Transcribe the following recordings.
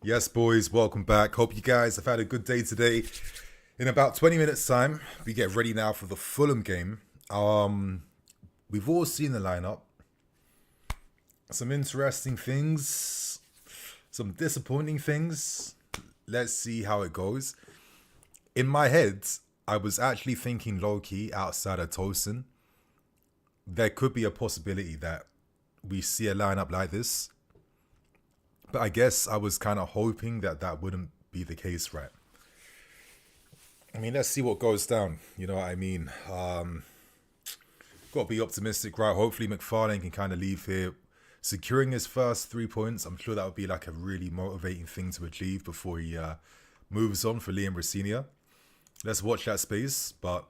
Yes, boys, welcome back. Hope you guys have had a good day today. In about 20 minutes' time, we get ready now for the Fulham game. We've all seen the lineup. Some interesting things, some disappointing things. Let's see how it goes. In my head, I was actually thinking low-key outside of Tosin. There could be a possibility that we see a lineup like this. But I guess I was kind of hoping that that wouldn't be the case, right? I mean, let's see what goes down. You know what I mean? Got to be optimistic, right? Hopefully McFarlane can kind of leave here securing his first 3 points. I'm sure that would be like a really motivating thing to achieve before he moves on for Liam Rosenior. Let's watch that space. But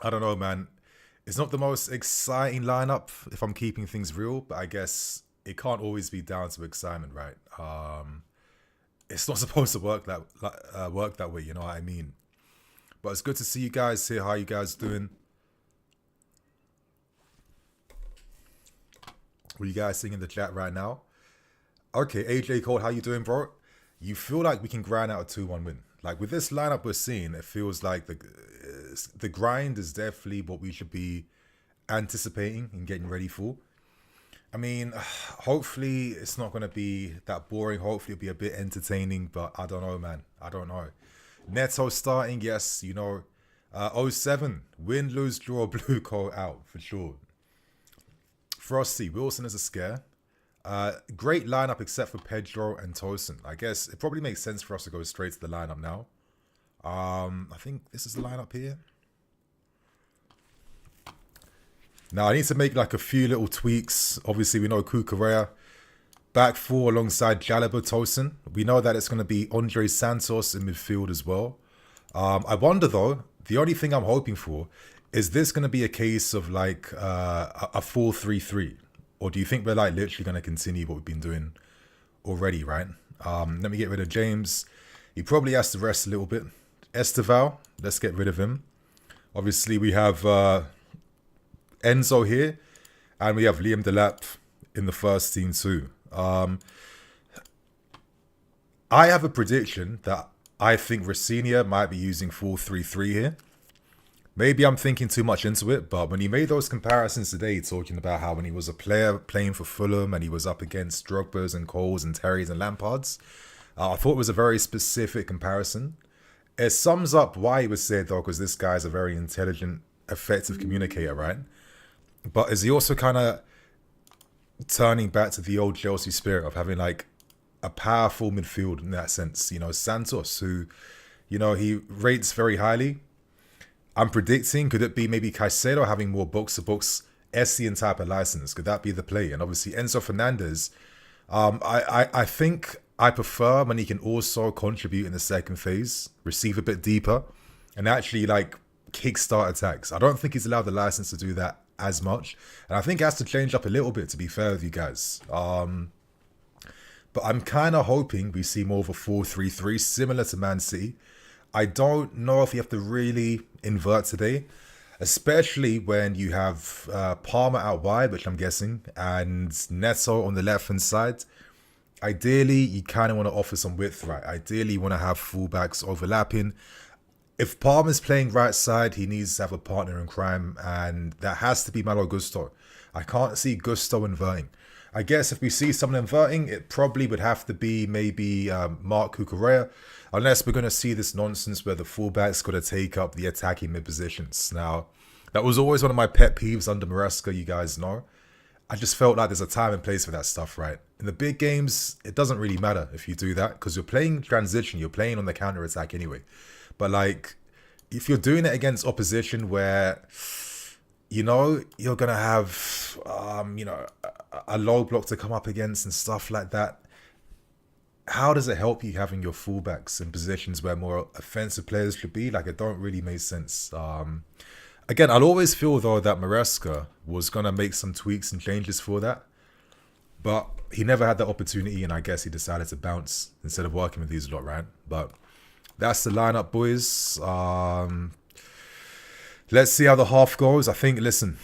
I don't know, man. It's not the most exciting lineup if I'm keeping things real, but I guess it can't always be down to excitement, right? It's not supposed to work that way, you know what I mean? But it's good to see you guys here. How you guys doing? What are you guys seeing in the chat right now? Okay, AJ Cole, how you doing, bro? You feel like we can grind out a 2-1 win. Like with this lineup we're seeing, it feels like the grind is definitely what we should be anticipating and getting ready for. I mean, hopefully it's not going to be that boring. Hopefully it'll be a bit entertaining, but I don't know, man. I don't know. Neto starting, yes, you know. 07, win, lose, draw, blue coat out, for sure. Frosty, Wilson is a scare. Great lineup except for Pedro and Tosin. I guess it probably makes sense for us to go straight to the lineup now. I think this is the lineup here. Now, I need to make like a few little tweaks. Obviously, we know Cucurella back four alongside Jalaba Tosin. We know that it's going to be Andre Santos in midfield as well. I wonder, though, the only thing I'm hoping for is this going to be a case of like a 4-3-3? Or do you think we're like literally going to continue what we've been doing already, right? Let me get rid of James. He probably has to rest a little bit. Esteval, let's get rid of him. Obviously, we have Enzo here, and we have Liam Delap in the first team too. I have a prediction that I think Rosenior might be using 4-3-3 here. Maybe I'm thinking too much into it, but when he made those comparisons today, talking about how when he was a player playing for Fulham and he was up against Drogba's and Coles and Terry's and Lampard's, I thought it was a very specific comparison. It sums up why he was said, though, because this guy's a very intelligent, effective communicator, right? But is he also kind of turning back to the old Chelsea spirit of having like a powerful midfield in that sense? You know, Santos, who, you know, he rates very highly. I'm predicting, could it be maybe Caicedo having more box-to-box Essien type of license? Could that be the play? And obviously Enzo Fernandez, I think I prefer when he can also contribute in the second phase, receive a bit deeper, and actually like kickstart attacks. I don't think he's allowed the license to do that as much. And I think it has to change up a little bit, to be fair with you guys. But I'm kind of hoping we see more of a 4-3-3, similar to Man City. I don't know if you have to really invert today, especially when you have Palmer out wide, which I'm guessing, and Neto on the left-hand side. Ideally, you kind of want to offer some width, right? Ideally, you want to have fullbacks overlapping. If Palmer's playing right side, he needs to have a partner in crime, and that has to be Malo Gusto. I can't see Gusto inverting. I guess if we see someone inverting, it probably would have to be maybe Mark Cucurella, unless we're going to see this nonsense where the fullback's got to take up the attacking mid positions. Now, that was always one of my pet peeves under Maresca, you guys know. I just felt like there's a time and place for that stuff, right? In the big games, it doesn't really matter if you do that, because you're playing transition, you're playing on the counter-attack anyway. But like, if you're doing it against opposition where, you know, you're going to have, you know, a low block to come up against and stuff like that, how does it help you having your fullbacks in positions where more offensive players should be? Like, it don't really make sense. Again, I'll always feel, though, that Maresca was going to make some tweaks and changes for that. But he never had the opportunity, and I guess he decided to bounce instead of working with these lot, right? But that's the lineup, boys. Let's see how the half goes. I think, listen,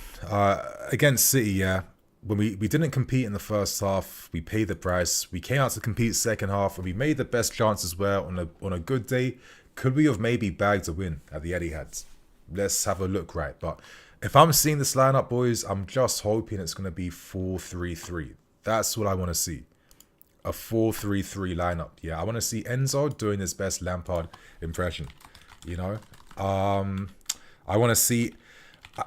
against City, yeah, when we didn't compete in the first half, we paid the price. We came out to compete second half, and we made the best chances where on a good day, could we have maybe bagged a win at the Etihad? Let's have a look, right? But if I'm seeing this lineup, boys, I'm just hoping it's going to be 4-3-3. That's what I want to see. A 4-3-3 lineup. Yeah, I want to see Enzo doing his best Lampard impression. You know, I want to see,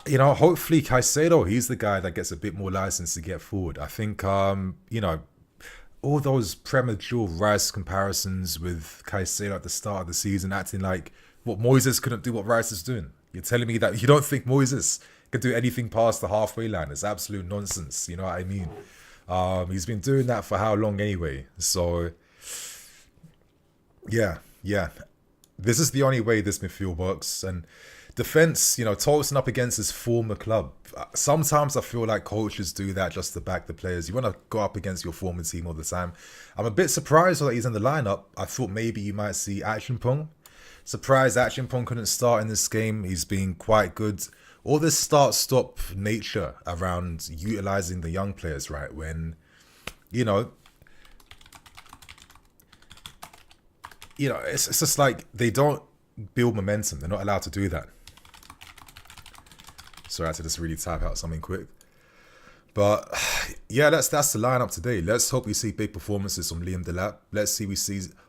you know, hopefully Caicedo, he's the guy that gets a bit more license to get forward. I think, you know, all those premature Rice comparisons with Caicedo at the start of the season, acting like what Moises couldn't do what Rice is doing. You're telling me that you don't think Moises can do anything past the halfway line? It's absolute nonsense. You know what I mean? He's been doing that for how long anyway? So, yeah. This is the only way this midfield works. And defense, you know, Tolson up against his former club. Sometimes I feel like coaches do that just to back the players. You want to go up against your former team all the time. I'm a bit surprised that he's in the lineup. I thought maybe you might see Achimpong. Surprised Achimpong couldn't start in this game. He's been quite good. All this start-stop nature around utilizing the young players, right? When, you know, it's just like they don't build momentum. They're not allowed to do that. Sorry, I had to just really type out something quick. But yeah, that's the lineup today. Let's hope we see big performances from Liam Delap.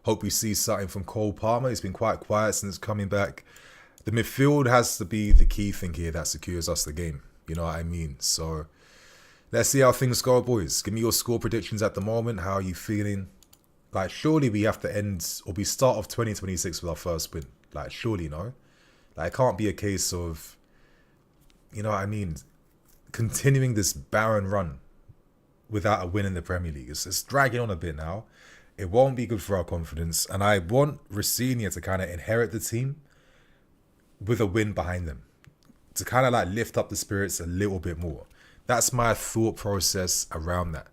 Hope we see something from Cole Palmer. He's been quite quiet since coming back. The midfield has to be the key thing here that secures us the game. You know what I mean? So let's see how things go, boys. Give me your score predictions at the moment. How are you feeling? Like, surely we have to end or we start off 2026 with our first win. Like, surely, no? Like, it can't be a case of, you know what I mean, continuing this barren run without a win in the Premier League. It's dragging on a bit now. It won't be good for our confidence. And I want Rossini to kind of inherit the team with a win behind them, to kind of like lift up the spirits a little bit more. That's my thought process around that.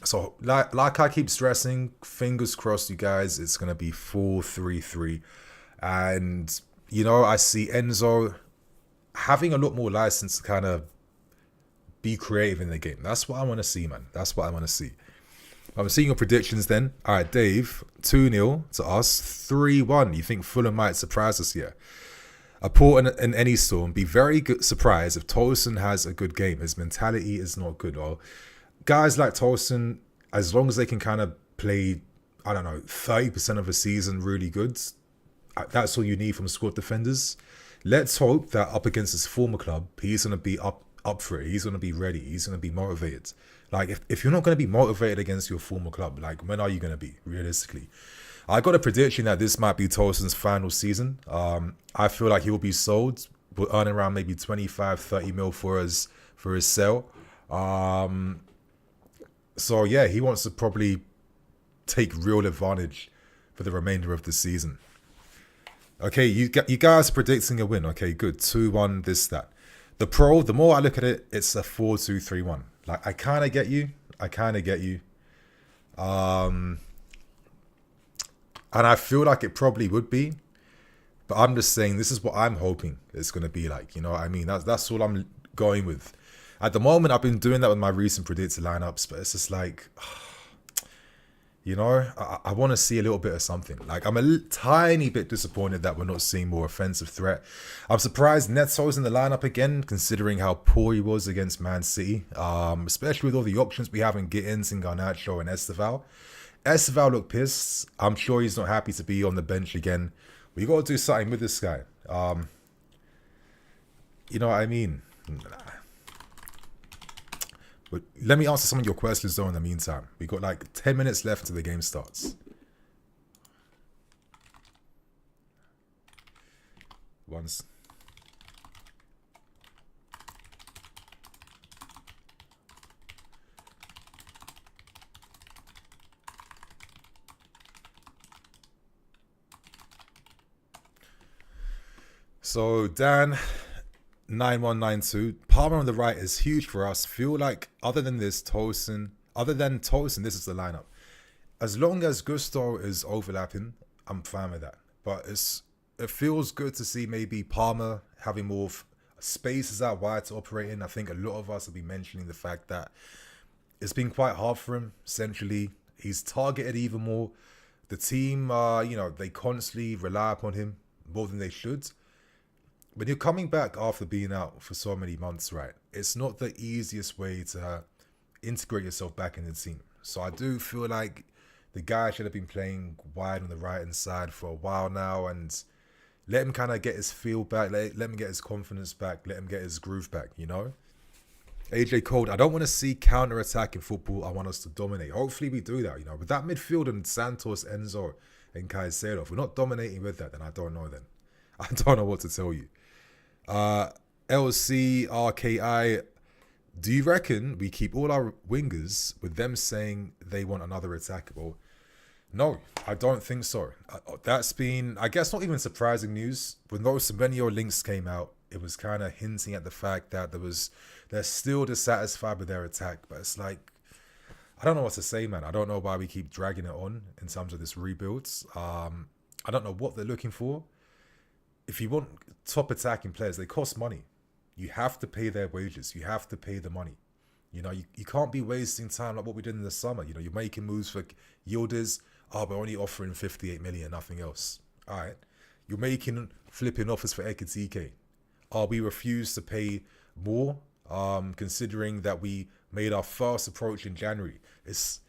So like I keep stressing, fingers crossed, you guys, it's going to be 4-3-3. And, you know, I see Enzo having a lot more license to kind of be creative in the game. That's what I want to see, man. That's what I want to see. I'm seeing your predictions then. All right, Dave, 2-0 to us, 3-1. You think Fulham might surprise us here? A port in any storm. Be very good, surprised if Tolson has a good game. His mentality is not good. Or guys like Tolson, as long as they can kind of play, I don't know, 30% of a season really good, that's all you need from squad defenders. Let's hope that up against his former club, he's going to be up for it. He's going to be ready. He's going to be motivated. Like, if you're not going to be motivated against your former club, like, when are you going to be, realistically? I got a prediction that this might be Tolson's final season. I feel like he'll be sold. We'll earn around maybe 25, 30 mil for his sale. So, yeah, he wants to probably take real advantage for the remainder of the season. Okay, you guys are predicting a win. Okay, good. 2-1, this, that. The more I look at it, it's a 4-2-3-1. Like, I kind of get you. And I feel like it probably would be. But I'm just saying, this is what I'm hoping it's going to be like. You know what I mean? That's all I'm going with. At the moment, I've been doing that with my recent predicted lineups. But it's just like, you know, I want to see a little bit of something. Like, I'm a tiny bit disappointed that we're not seeing more offensive threat. I'm surprised Neto's in the lineup again, considering how poor he was against Man City. Especially with all the options we have in Gittins and Garnacho and Esteval. Esteval looked pissed. I'm sure he's not happy to be on the bench again. We got to do something with this guy. You know what I mean? But let me answer some of your questions though in the meantime. We got like 10 minutes left until the game starts. Once. So Dan 9192, Palmer on the right is huge for us. Feel like other than Tolson, this is the lineup. As long as Gusto is overlapping, I'm fine with that. But it feels good to see maybe Palmer having more spaces out wide to operate in. I think a lot of us have been mentioning the fact that it's been quite hard for him. Essentially, he's targeted even more. The team, they constantly rely upon him more than they should. When you're coming back after being out for so many months, right, it's not the easiest way to integrate yourself back in the team. So I do feel like the guy should have been playing wide on the right-hand side for a while now, and let him kind of get his feel back, let him get his confidence back, let him get his groove back, AJ Cole, I don't want to see counter-attack in football. I want us to dominate. Hopefully we do that, With that midfield and Santos, Enzo, and Caicedo, if we're not dominating with that, then I don't know then. I don't know what to tell you. LCRKI, do you reckon we keep all our wingers with them saying they want another attacker? Well, no, I don't think so. That's been, I guess, not even surprising news. When those Semenyo links came out, it was kind of hinting at the fact that they're still dissatisfied with their attack. But it's like, I don't know what to say, man. I don't know why we keep dragging it on in terms of this rebuilds. I don't know what they're looking for. If you want top attacking players, they cost money. You have to pay their wages. You have to pay the money. You can't be wasting time like what we did in the summer. You're making moves for Yildiz. Oh, we're only offering 58 million, nothing else. All right. You're making flipping offers for Ekitike. Oh, we refuse to pay more, considering that we made our first approach in January. It's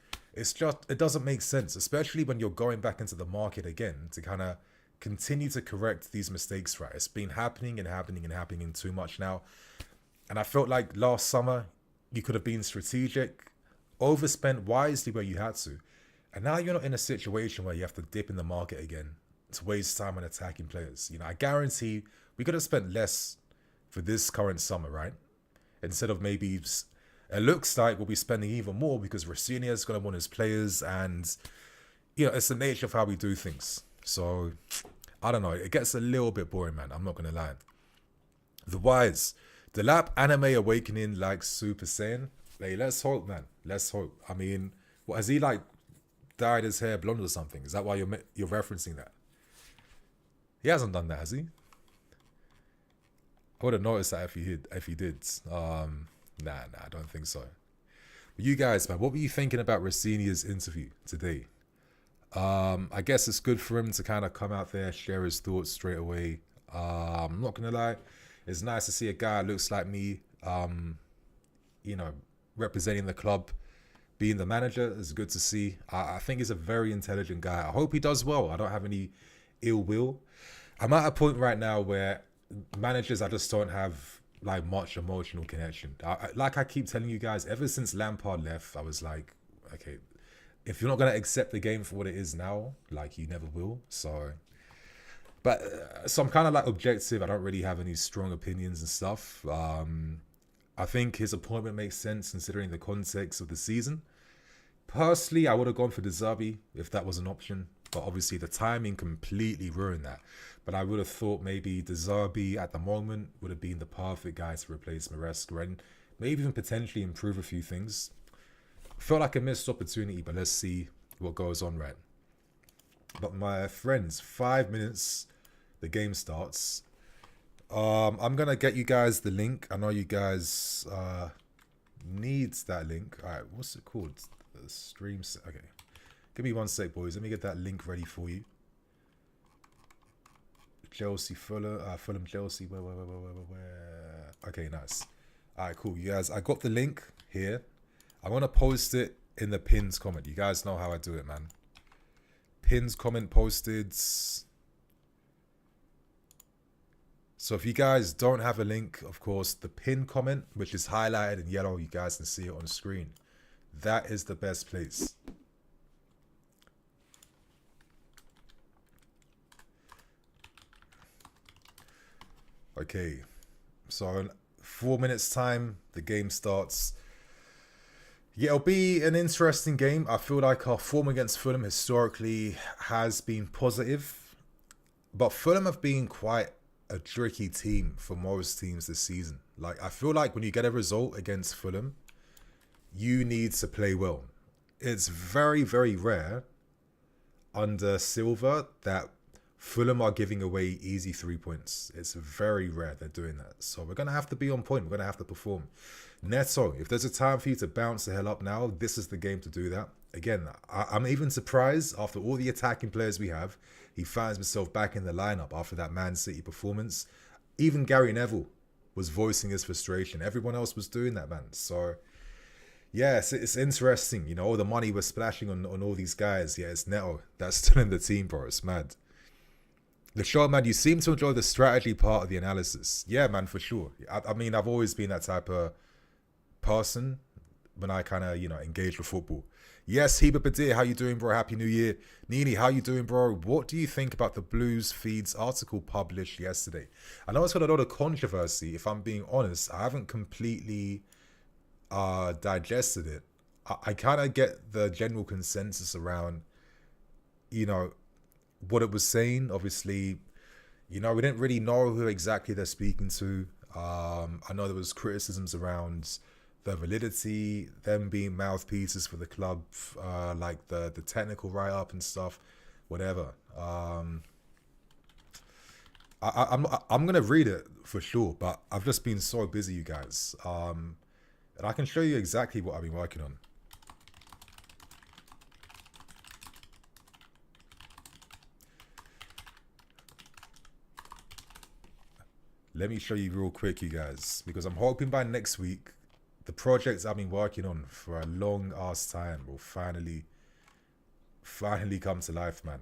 just, it doesn't make sense, especially when you're going back into the market again to kind of continue to correct these mistakes, right? It's been happening too much now. And I felt like last summer, you could have been strategic, overspent wisely where you had to. And now you're not in a situation where you have to dip in the market again to waste time on attacking players. I guarantee we could have spent less for this current summer, right? Instead of maybe, it looks like we'll be spending even more because Rossinier is going to want his players, and it's the nature of how we do things. So I don't know, it gets a little bit boring, man. I'm not going to lie. The Wise, the lap anime awakening like Super Saiyan. Hey, let's hope, man. Let's hope. I mean, what, has he like dyed his hair blonde or something? Is that why you're referencing that? He hasn't done that, has he? I would have noticed that if he did. Nah, I don't think so. But you guys, man, what were you thinking about Rossinia's interview today? I guess it's good for him to kind of come out there, share his thoughts straight away. I'm not gonna lie, it's nice to see a guy who looks like me, representing the club, being the manager. Is good to see. I think he's a very intelligent guy. I hope he does well. I don't have any ill will. I'm at a point right now where managers, I just don't have like much emotional connection. Like I keep telling you guys, ever since Lampard left, I was like, okay, if you're not going to accept the game for what it is now, like you never will. So I'm kind of like objective. I don't really have any strong opinions and stuff. I think his appointment makes sense considering the context of the season. Personally, I would have gone for De Zerbi if that was an option. But obviously the timing completely ruined that. But I would have thought maybe De Zerbi at the moment would have been the perfect guy to replace Maresca and maybe even potentially improve a few things. Felt like a missed opportunity, but let's see what goes on, right? But my friends, 5 minutes, the game starts. I'm going to get you guys the link. I know you guys needs that link. All right, what's it called? The stream. Okay. Give me 1 sec, boys. Let me get that link ready for you. Chelsea, Fulham, Chelsea. Where? Okay, nice. All right, cool. You guys, I got the link here. I'm going to post it in the pins comment. You guys know how I do it, man. Pins comment posted. So if you guys don't have a link, of course, the pin comment, which is highlighted in yellow, you guys can see it on screen. That is the best place. Okay, so in 4 minutes time, the game starts. Yeah, it'll be an interesting game. I feel like our form against Fulham historically has been positive, but Fulham have been quite a tricky team for most teams this season. Like, I feel like when you get a result against Fulham, you need to play well. It's very, very rare under Silva that Fulham are giving away easy 3 points. It's very rare they're doing that. So we're going to have to be on point. We're going to have to perform. Neto, if there's a time for you to bounce the hell up now, this is the game to do that. Again, I'm even surprised after all the attacking players we have, he finds himself back in the lineup after that Man City performance. Even Gary Neville was voicing his frustration. Everyone else was doing that, man. So, yeah, it's interesting. You know, all the money we're splashing on all these guys. Yeah, it's Neto that's still in the team, bro. It's mad. The show, man, you seem to enjoy the strategy part of the analysis. Yeah, man, for sure. I mean, I've always been that type of person when I kind of, you know, engage with football. Yes, Heba Badir, how you doing, bro? Happy New Year. Nini, how you doing, bro? What do you think about the Blues Feeds article published yesterday? I know it's got a lot of controversy. If I'm being honest, I haven't completely digested it. I kind of get the general consensus around, you know, what it was saying. Obviously, you know, we didn't really know who exactly they're speaking to. I know there was criticisms around the validity, them being mouthpieces for the club, like the technical write-up and stuff, whatever. I'm gonna read it for sure, but I've just been so busy, you guys. And I can show you exactly what I've been working on. Let me show you real quick, you guys, because I'm hoping by next week, the projects I've been working on for a long ass time will finally come to life, man.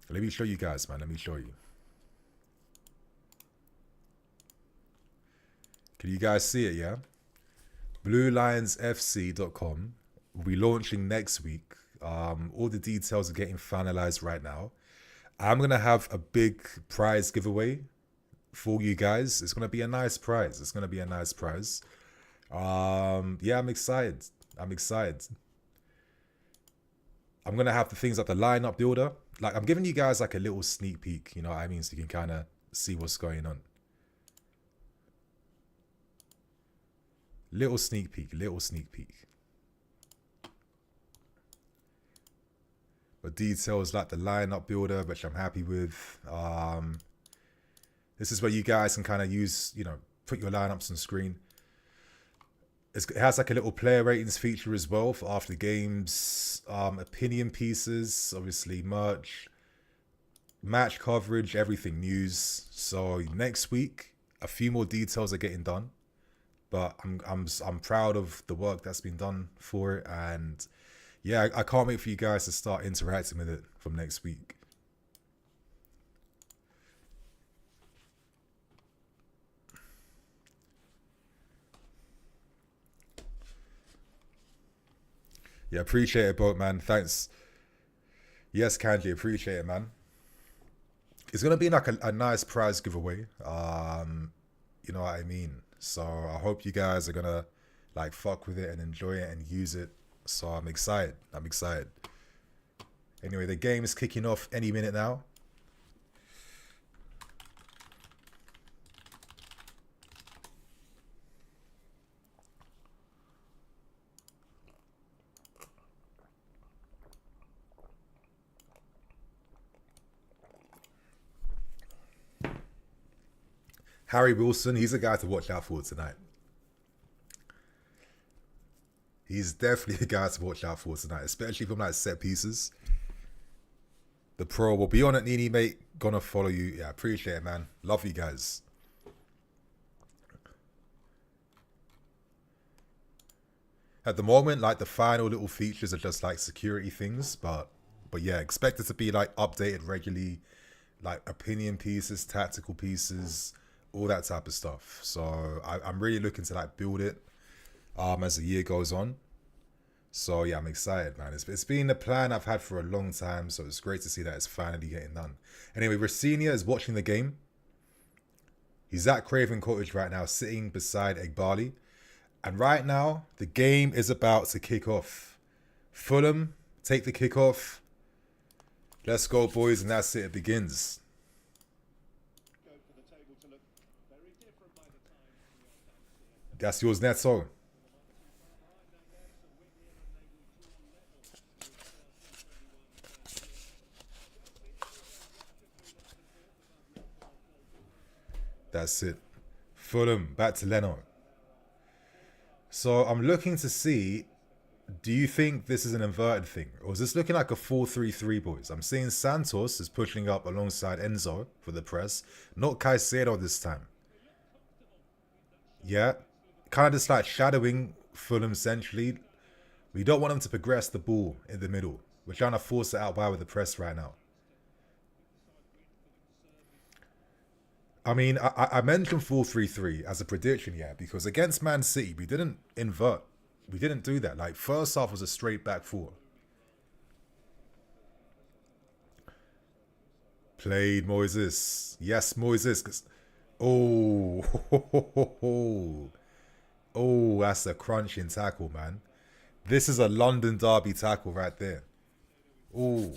Let me show you guys, man. Let me show you. Can you guys see it, yeah? BlueLionsFC.com will be launching next week. All the details are getting finalized right now. I'm going to have a big prize giveaway for you guys. It's going to be a nice prize. It's going to be a nice prize. Yeah, I'm excited. I'm going to have the things like the lineup builder. Like, I'm giving you guys like a little sneak peek, you know what I mean? So you can kind of see what's going on. Little sneak peek. But details like the lineup builder, which I'm happy with. This is where you guys can kind of use, you know, put your lineups on screen. It has like a little player ratings feature as well for after games, opinion pieces, obviously merch, match coverage, everything, news. So next week, a few more details are getting done, but I'm proud of the work that's been done for it, and yeah, I can't wait for you guys to start interacting with it from next week. Yeah, appreciate it, boat man. Thanks. Yes, Kanji, appreciate it, man. It's gonna be like a nice prize giveaway. You know what I mean? So I hope you guys are gonna like fuck with it and enjoy it and use it. So I'm excited. Anyway, the game is kicking off any minute now. Harry Wilson, he's a guy to watch out for tonight. He's definitely a guy to watch out for tonight, especially from like set pieces. The pro will be on it, Nini, mate. Gonna follow you. Yeah, appreciate it, man. Love you guys. At the moment, like the final little features are just like security things, but yeah, expect it to be like updated regularly, like opinion pieces, tactical pieces, all that type of stuff. So I'm really looking to like build it as the year goes on. So yeah, I'm excited, man. It's been a plan I've had for a long time, so it's great to see that it's finally getting done. Anyway, Racinia is watching the game. He's at Craven Cottage right now, sitting beside Egbali. And right now, the game is about to kick off. Fulham take the kickoff. Let's go, boys, and that's it. It begins. That's yours, Neto. That's it. Fulham, back to Leno. So I'm looking to see, do you think this is an inverted thing? Or is this looking like a 4-3-3, boys? I'm seeing Santos is pushing up alongside Enzo for the press. Not Caicedo this time. Yeah. Kind of just like shadowing Fulham essentially. We don't want them to progress the ball in the middle. We're trying to force it out wide with the press right now. I mean, I mentioned 4-3-3 as a prediction, yeah, because against Man City, we didn't invert. We didn't do that. Like, first half was a straight back four. Played Moises. Yes, Moises. Oh, oh, that's a crunching tackle, man. This is a London derby tackle right there. Oh,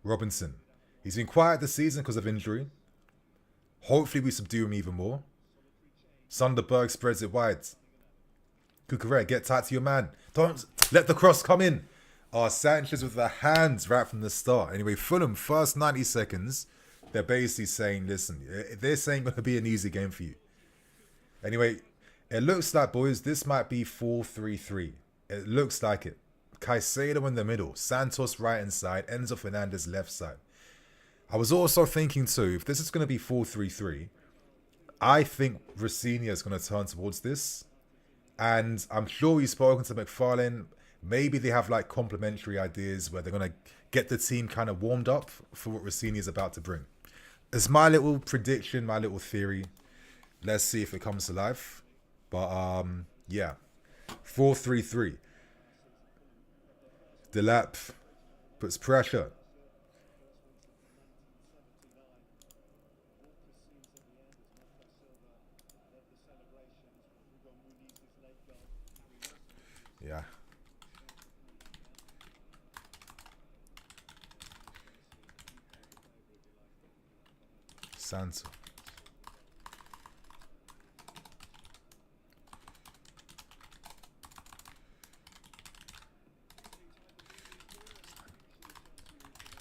Robinson. He's been quiet this season because of injury. Hopefully we subdue him even more. Sunderberg spreads it wide. Cucurella, get tight to your man. Don't let the cross come in. Oh, Sanchez with the hands right from the start. Anyway, Fulham, first 90 seconds, they're basically saying, listen, they're saying it's going to be an easy game for you. Anyway, it looks like, boys, this might be 4-3-3. It looks like it. Caicedo in the middle. Santos right inside. Enzo Fernandez left side. I was also thinking too, if this is going to be 4-3-3, I think Rosenior is going to turn towards this. And I'm sure he's spoken to McFarlane. Maybe they have like complementary ideas where they're going to get the team kind of warmed up for what Rosenior is about to bring. It's my little prediction, my little theory. Let's see if it comes to life. But yeah, 4-3-3. Delap puts pressure. Yeah. Santo.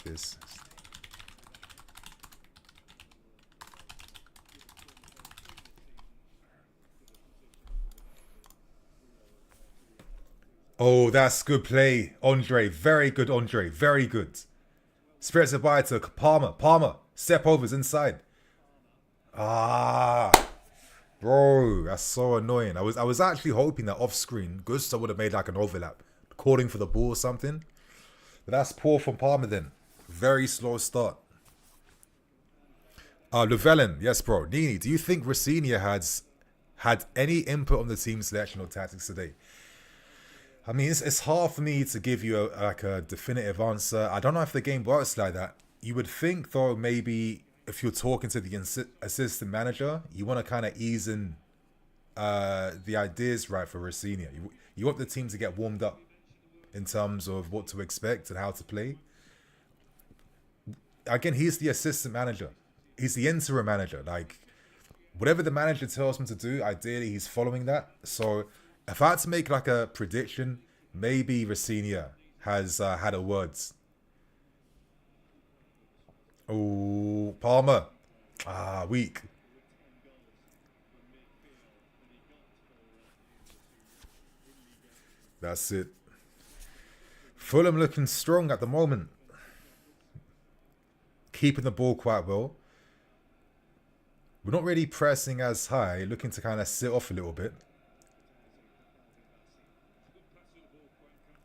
This. Oh, that's good play, Andre. Very good, Andre. Very good. Spreads it by to Palmer. Palmer. Step overs inside. Ah, bro, that's so annoying. I was actually hoping that off screen, Gusto would have made like an overlap, calling for the ball or something. But that's poor from Palmer then. Very slow start. Llewellyn, yes, bro. Nini, do you think Rosenior had any input on the team selection or tactics today? I mean, it's hard for me to give you a definitive answer. I don't know if the game works like that. You would think, though, maybe if you're talking to the assistant manager, you want to kind of ease in the ideas right for Rosenior. You want the team to get warmed up in terms of what to expect and how to play. Again, he's the assistant manager. He's the interim manager. Like, whatever the manager tells him to do, ideally, he's following that. So, if I had to make like a prediction, maybe Rosenior has had a words. Oh, Palmer. Weak. That's it. Fulham looking strong at the moment. Keeping the ball quite well. We're not really pressing as high, looking to kind of sit off a little bit.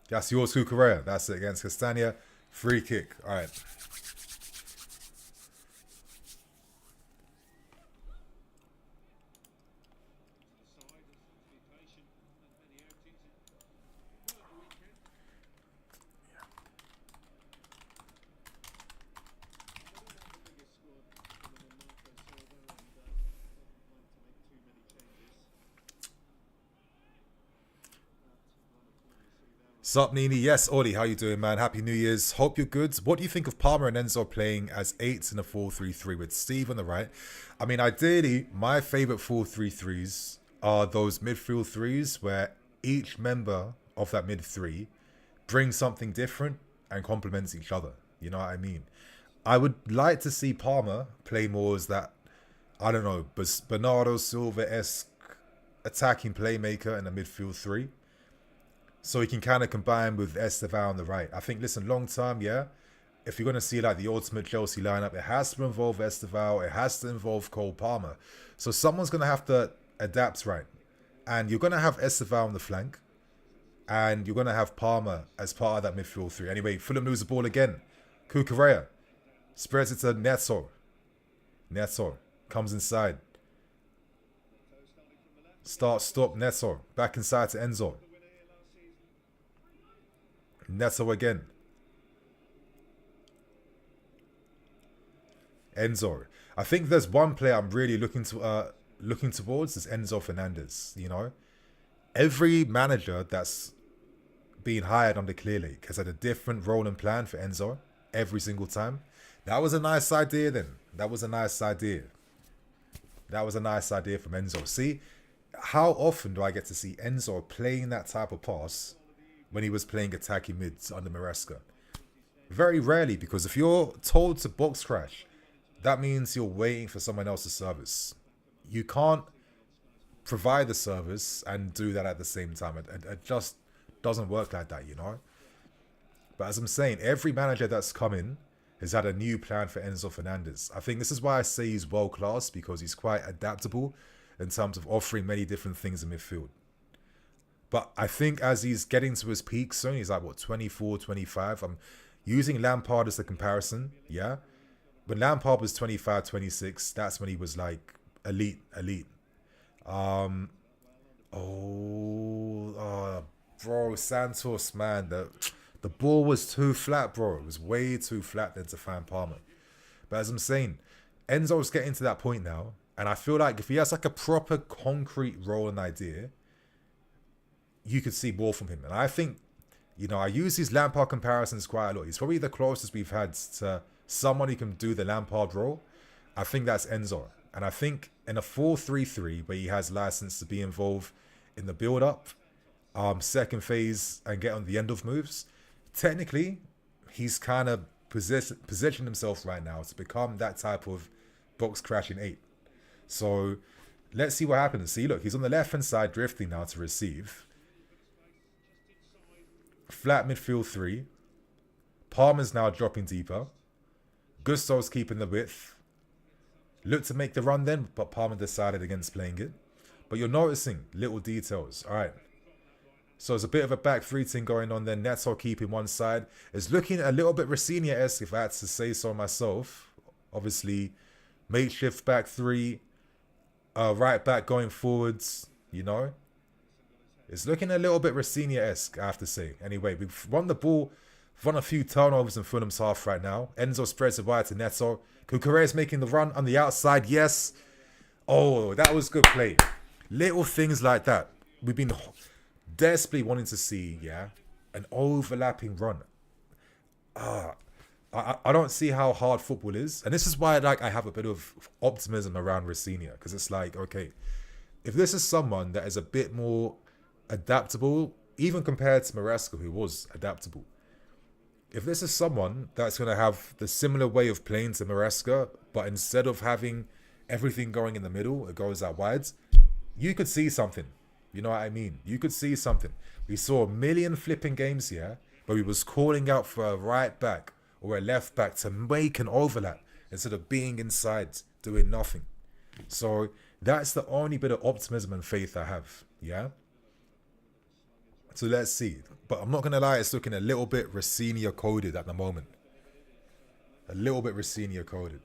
That's yours, Cucurella. That's it against Castagna. Free kick. All right. Sup, Nini? Yes, Ollie, how you doing, man? Happy New Year's. Hope you're good. What do you think of Palmer and Enzo playing as 8s in a 4-3-3 with Steve on the right? I mean, ideally, my favourite 4-3-3s are those midfield threes where each member of that mid three brings something different and complements each other. You know what I mean? I would like to see Palmer play more as that I don't know, but Bernardo Silva-esque attacking playmaker in the midfield three. So he can kind of combine with Estevao on the right. I think, listen, long term, yeah, if you're going to see like the ultimate Chelsea lineup, it has to involve Estevao, it has to involve Cole Palmer. So someone's going to have to adapt, right? And you're going to have Estevao on the flank, and you're going to have Palmer as part of that midfield three. Anyway, Fulham lose the ball again. Kukurea spreads it to Neto. Neto comes inside. Start, stop, Neto. Back inside to Enzo. Neto again. Enzo. I think there's one player I'm really looking towards is Enzo Fernandez. You know, every manager that's been hired under Clear Lake has had a different role and plan for Enzo every single time. That was a nice idea then. That was a nice idea. That was a nice idea from Enzo. See, how often do I get to see Enzo playing that type of pass when he was playing attacking mids under Maresca? Very rarely, because if you're told to box crash, that means you're waiting for someone else's service. You can't provide the service and do that at the same time. It just doesn't work like that, you know? But as I'm saying, every manager that's come in has had a new plan for Enzo Fernandez. I think this is why I say he's world class, because he's quite adaptable in terms of offering many different things in midfield. But I think as he's getting to his peak soon, he's like, what, 24, 25? I'm using Lampard as the comparison, yeah? When Lampard was 25, 26, that's when he was like elite. Bro, Santos, man, the ball was too flat, bro. It was way too flat than to find Palmer. But as I'm saying, Enzo's getting to that point now, and I feel like if he has like a proper concrete role and idea, you could see more from him. And I think, you know, I use these Lampard comparisons quite a lot. He's probably the closest we've had to someone who can do the Lampard role. I think that's Enzo. And I think in a 4-3-3, where he has license to be involved in the build-up, second phase, and get on the end of moves, technically, he's kind of positioned himself right now to become that type of box crashing 8. So let's see what happens. See, look, he's on the left-hand side drifting now to receive. Flat midfield 3. Palmer's now dropping deeper. Gusto's keeping the width. Looked to make the run then, but Palmer decided against playing it. But you're noticing little details. All right. So there's a bit of a back 3 thing going on there. Neto keeping one side. It's looking a little bit Rafinha-esque, if I had to say so myself. Obviously, makeshift back 3. Right back going forwards, you know. It's looking a little bit Rafinha-esque, I have to say. Anyway, we've won the ball. We've won a few turnovers in Fulham's half right now. Enzo spreads it wide to Neto. Kukureya's making the run on the outside. Yes. Oh, that was good play. Little things like that. We've been desperately wanting to see, yeah, an overlapping run. I don't see how hard football is. And this is why like I have a bit of optimism around Rafinha. Because it's like, okay, if this is someone that is a bit more adaptable, even compared to Maresca, who was adaptable. If this is someone that's going to have the similar way of playing to Maresca, but instead of having everything going in the middle, it goes out wide, you could see something. You know what I mean? You could see something. We saw a million flipping games here where we was calling out for a right back or a left back to make an overlap instead of being inside doing nothing. So that's the only bit of optimism and faith I have. Yeah? So let's see. But I'm not going to lie, it's looking a little bit Rafinha coded at the moment. A little bit Rafinha coded.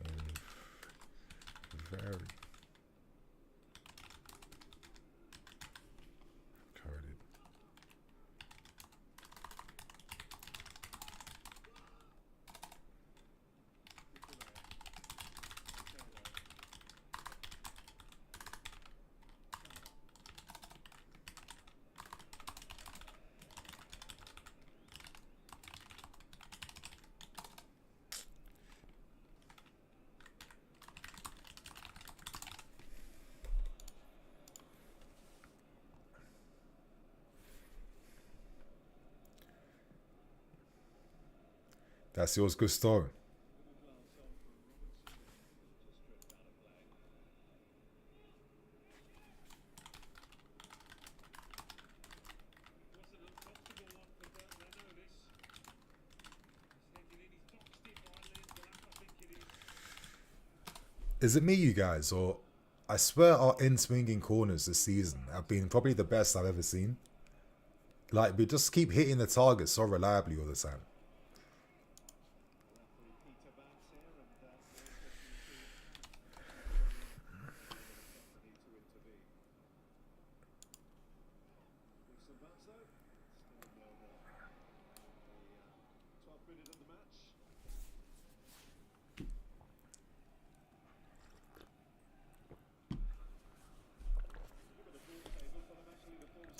Okay. Very coded. That's yours, Gusto. Is it me, you guys, or I swear our in-swinging corners this season have been probably the best I've ever seen. Like, we just keep hitting the target so reliably all the time.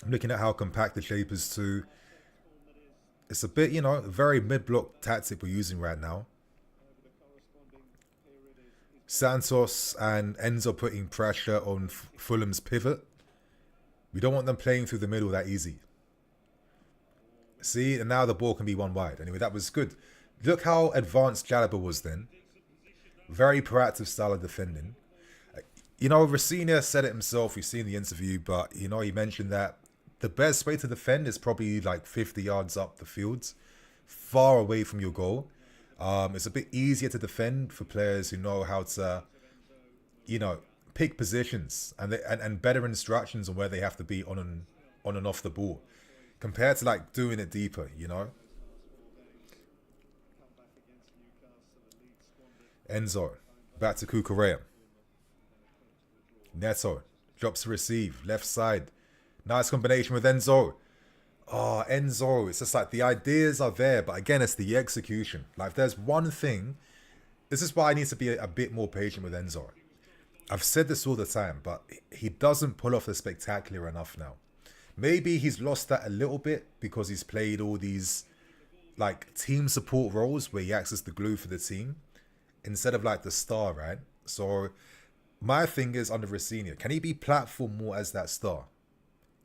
I'm looking at how compact the shape is too. It's a bit, you know, very mid-block tactic we're using right now. Santos and Enzo putting pressure on Fulham's pivot. We don't want them playing through the middle that easy. See, and now the ball can be one wide. Anyway, that was good. Look how advanced Jalaba was then. Very proactive style of defending. You know, Racina said it himself. We've seen the interview, but, you know, he mentioned that the best way to defend is probably like 50 yards up the field, far away from your goal. It's a bit easier to defend for players who know how to, you know, pick positions and better instructions on where they have to be on and off the ball, compared to like doing it deeper, you know. Enzo, back to Kukurea. Neto, drops to receive, left side. Nice combination with Enzo. Oh, Enzo, it's just like the ideas are there, but again, it's the execution. Like, if there's one thing, this is why I need to be a bit more patient with Enzo. I've said this all the time, but he doesn't pull off the spectacular enough now. Maybe he's lost that a little bit because he's played all these like team support roles where he acts as the glue for the team instead of like the star, right? So my thing is under Racina, can he be platform more as that star?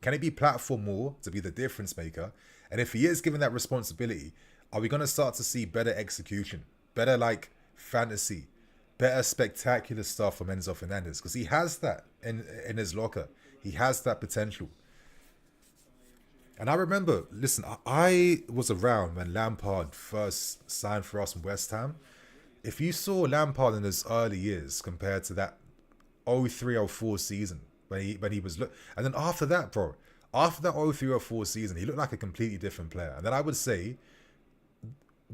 Can he be platform more to be the difference maker? And if he is given that responsibility, are we going to start to see better execution, better like fantasy, better spectacular stuff from Enzo Fernandez? Because he has that in his locker. He has that potential. And I remember, listen, I was around when Lampard first signed for us from West Ham. If you saw Lampard in his early years compared to that 03-04 season when he was and then after that, bro, after that 03-04 season, he looked like a completely different player. And then I would say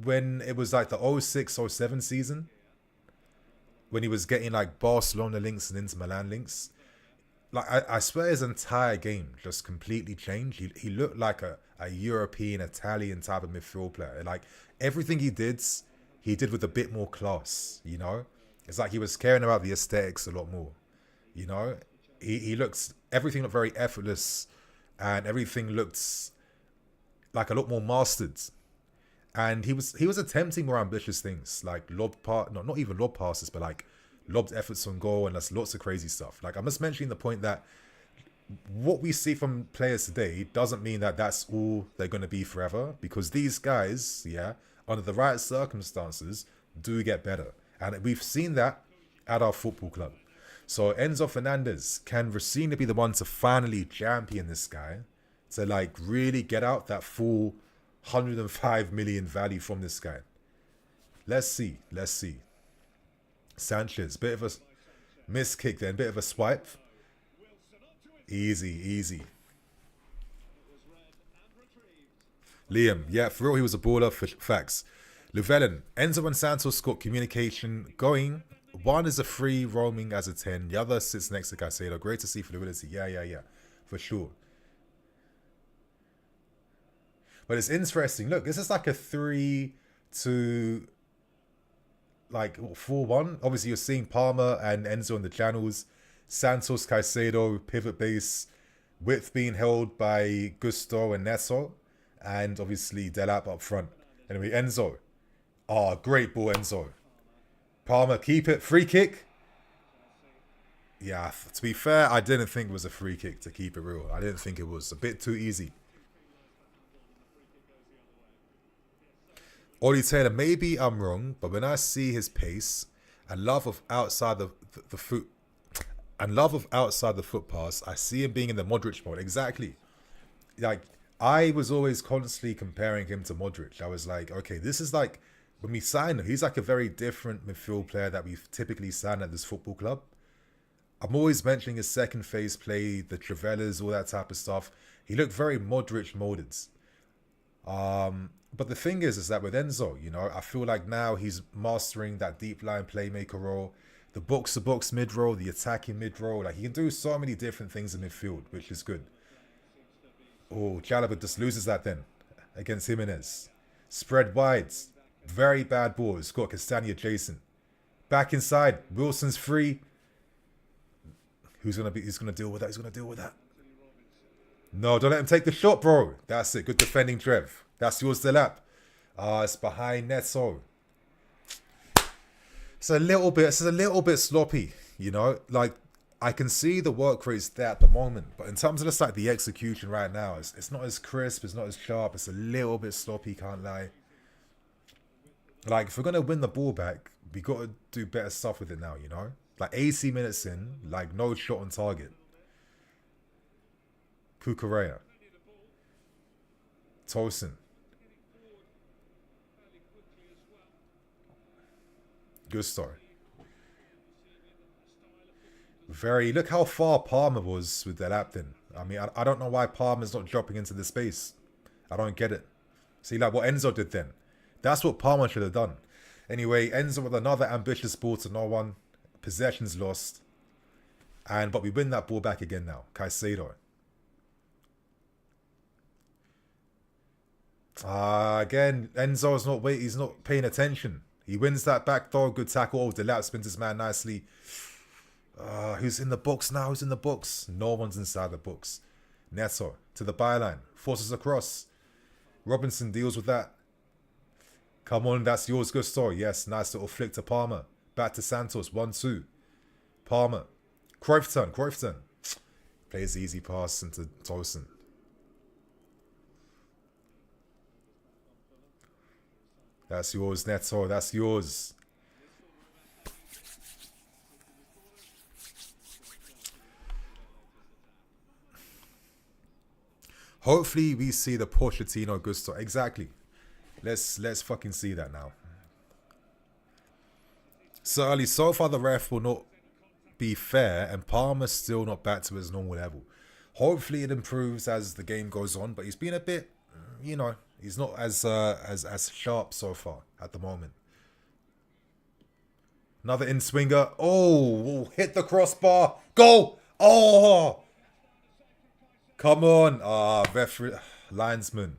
when it was like the 06-07 season, when he was getting like Barcelona links and Inter Milan links, like I swear his entire game just completely changed. He looked like a European, Italian type of midfield player. Like everything he did with a bit more class, you know? It's like he was caring about the aesthetics a lot more, you know? Everything looked very effortless and everything looked like a lot more mastered. And he was attempting more ambitious things, like not even lob passes, but like lobbed efforts on goal, and that's lots of crazy stuff. Like I'm just mentioning the point that what we see from players today doesn't mean that that's all they're going to be forever, because these guys, yeah, under the right circumstances, do get better. And we've seen that at our football club. So Enzo Fernandez, can Racina be the one to finally champion this guy, to like really get out that full 105 million value from this guy? Let's see. Sanchez, bit of a miss kick then, bit of a swipe. Easy. Liam, yeah, for real, he was a baller, for facts. Llewellyn, Enzo and Santos got communication going. One is a free roaming as a 10. The other sits next to Caicedo. Great to see fluidity. Yeah. For sure. But it's interesting. Look, this is like a 3-2, like 4-1. Obviously, you're seeing Palmer and Enzo in the channels. Santos, Caicedo, pivot base. Width being held by Gusto and Neto. And obviously, Delap up front. Anyway, Enzo. Oh, great ball, Enzo. Palmer, keep it. Free kick. Yeah, to be fair, I didn't think it was a free kick, to keep it real. I didn't think it was. A bit too easy. Ollie Taylor, maybe I'm wrong, but when I see his pace and love of outside the foot and love of outside the foot pass, I see him being in the Modric mode. Exactly. Like, I was always constantly comparing him to Modric. I was like, okay, this is like, when we signed him, he's like a very different midfield player that we've typically signed at this football club. I'm always mentioning his second phase play, the Travellas, all that type of stuff. He looked very Modric molded. But the thing is that with Enzo, you know, I feel like now he's mastering that deep line playmaker role, the box-to-box mid-role, the attacking mid-role. Like, he can do so many different things in midfield, which is good. Oh, Chalobah just loses that then against Jimenez. Spread wide. Very bad ball. It's got Castagna adjacent. Back inside. Wilson's free. Who's gonna deal with that? He's gonna deal with that. No, don't let him take the shot, bro. That's it. Good defending, Trev. That's yours, Delap. It's behind Neto. It's a little bit sloppy, you know. Like, I can see the work rate's there at the moment, but in terms of just like the execution right now, it's not as crisp, it's not as sharp, it's a little bit sloppy, can't lie. Like, if we're gonna win the ball back, we gotta do better stuff with it now, you know? Like 80 minutes in, like no shot on target. Kukurea. Tosin. Gusto. Look how far Palmer was with that Apton. I mean, I don't know why Palmer's not dropping into the space. I don't get it. See, like what Enzo did then. That's what Palmer should have done. Anyway, Enzo with another ambitious ball to no one. Possessions lost. But we win that ball back again now. Caicedo. Again, Enzo's not he's not paying attention. He wins that back throw, good tackle. Oh, Delap spins his man nicely. Who's in the box now? Who's in the box? No one's inside the box. Neto to the byline. Forces across. Robinson deals with that. Come on, that's yours, Gusto. Yes, nice little flick to Palmer. Back to Santos. 1-2. Palmer. Cruyffton. Plays the easy pass into Tosin. That's yours, Neto. That's yours. Hopefully we see the Pochettino Gusto. Exactly. Let's fucking see that now. Certainly, so far the ref will not be fair, and Palmer's still not back to his normal level. Hopefully it improves as the game goes on, but he's been a bit, you know, he's not as sharp so far at the moment. Another in-swinger. Oh, hit the crossbar. Goal. Oh. Come on. Referee, linesman.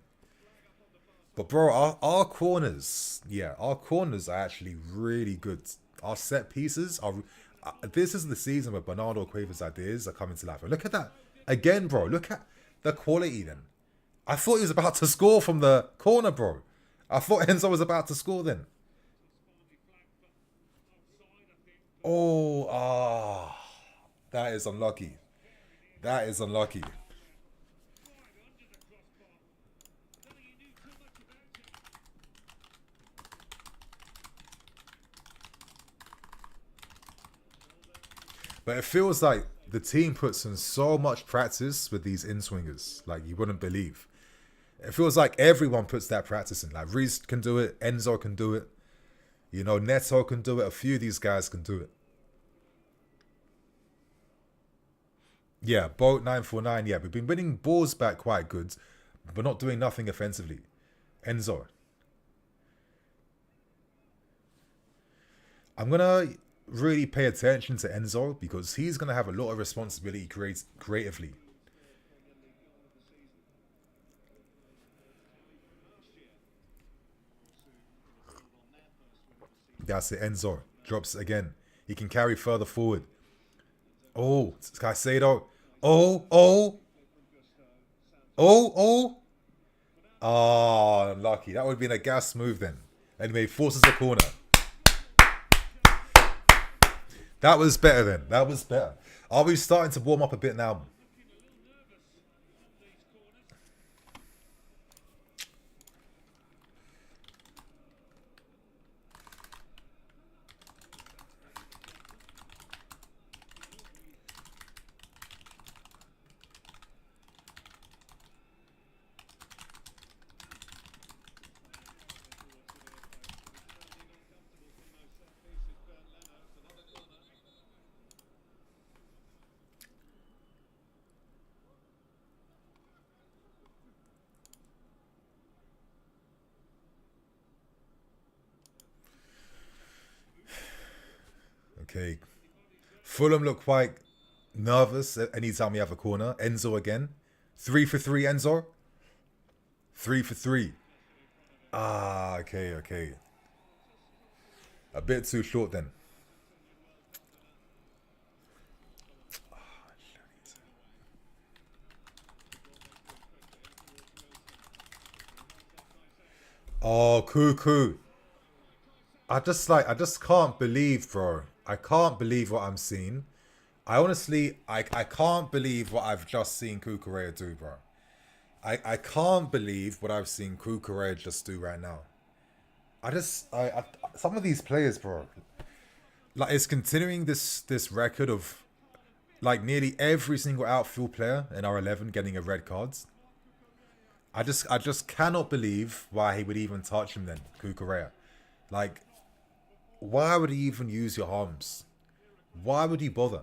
But bro, our corners, our corners are actually really good. Our set pieces are... this is the season where Bernardo Cueva's ideas are coming to life. Look at that. Again, bro. Look at the quality then. I thought he was about to score from the corner, bro. I thought Enzo was about to score then. Oh, that is unlucky. That is unlucky. But it feels like the team puts in so much practice with these in-swingers. Like, you wouldn't believe. It feels like everyone puts that practice in. Like, Reese can do it. Enzo can do it. You know, Neto can do it. A few of these guys can do it. Yeah, Boat 949. Yeah, we've been winning balls back quite good, but not doing nothing offensively. Enzo. I'm going to really pay attention to Enzo because he's going to have a lot of responsibility creatively. That's it. Enzo drops again. He can carry further forward. Oh, Caicedo. Oh. Unlucky. That would have been a gas move then. Anyway, forces the corner. That was better then. That was better. Are we starting to warm up a bit now? Okay. Fulham look quite nervous anytime we have a corner. Enzo again. 3 for 3, Enzo. 3 for 3. Ah, okay, okay. A bit too short then. Oh, cuckoo. I just can't believe, bro. I can't believe what I'm seeing. I can't believe what I've just seen Kukurea do, bro. I can't believe what I've seen Kukurea just do right now. Some of these players, bro, like it's continuing this record of like nearly every single outfield player in our 11 getting a red card. I just cannot believe why he would even touch him then, Kukurea. Like, why would he even use your arms? Why would he bother?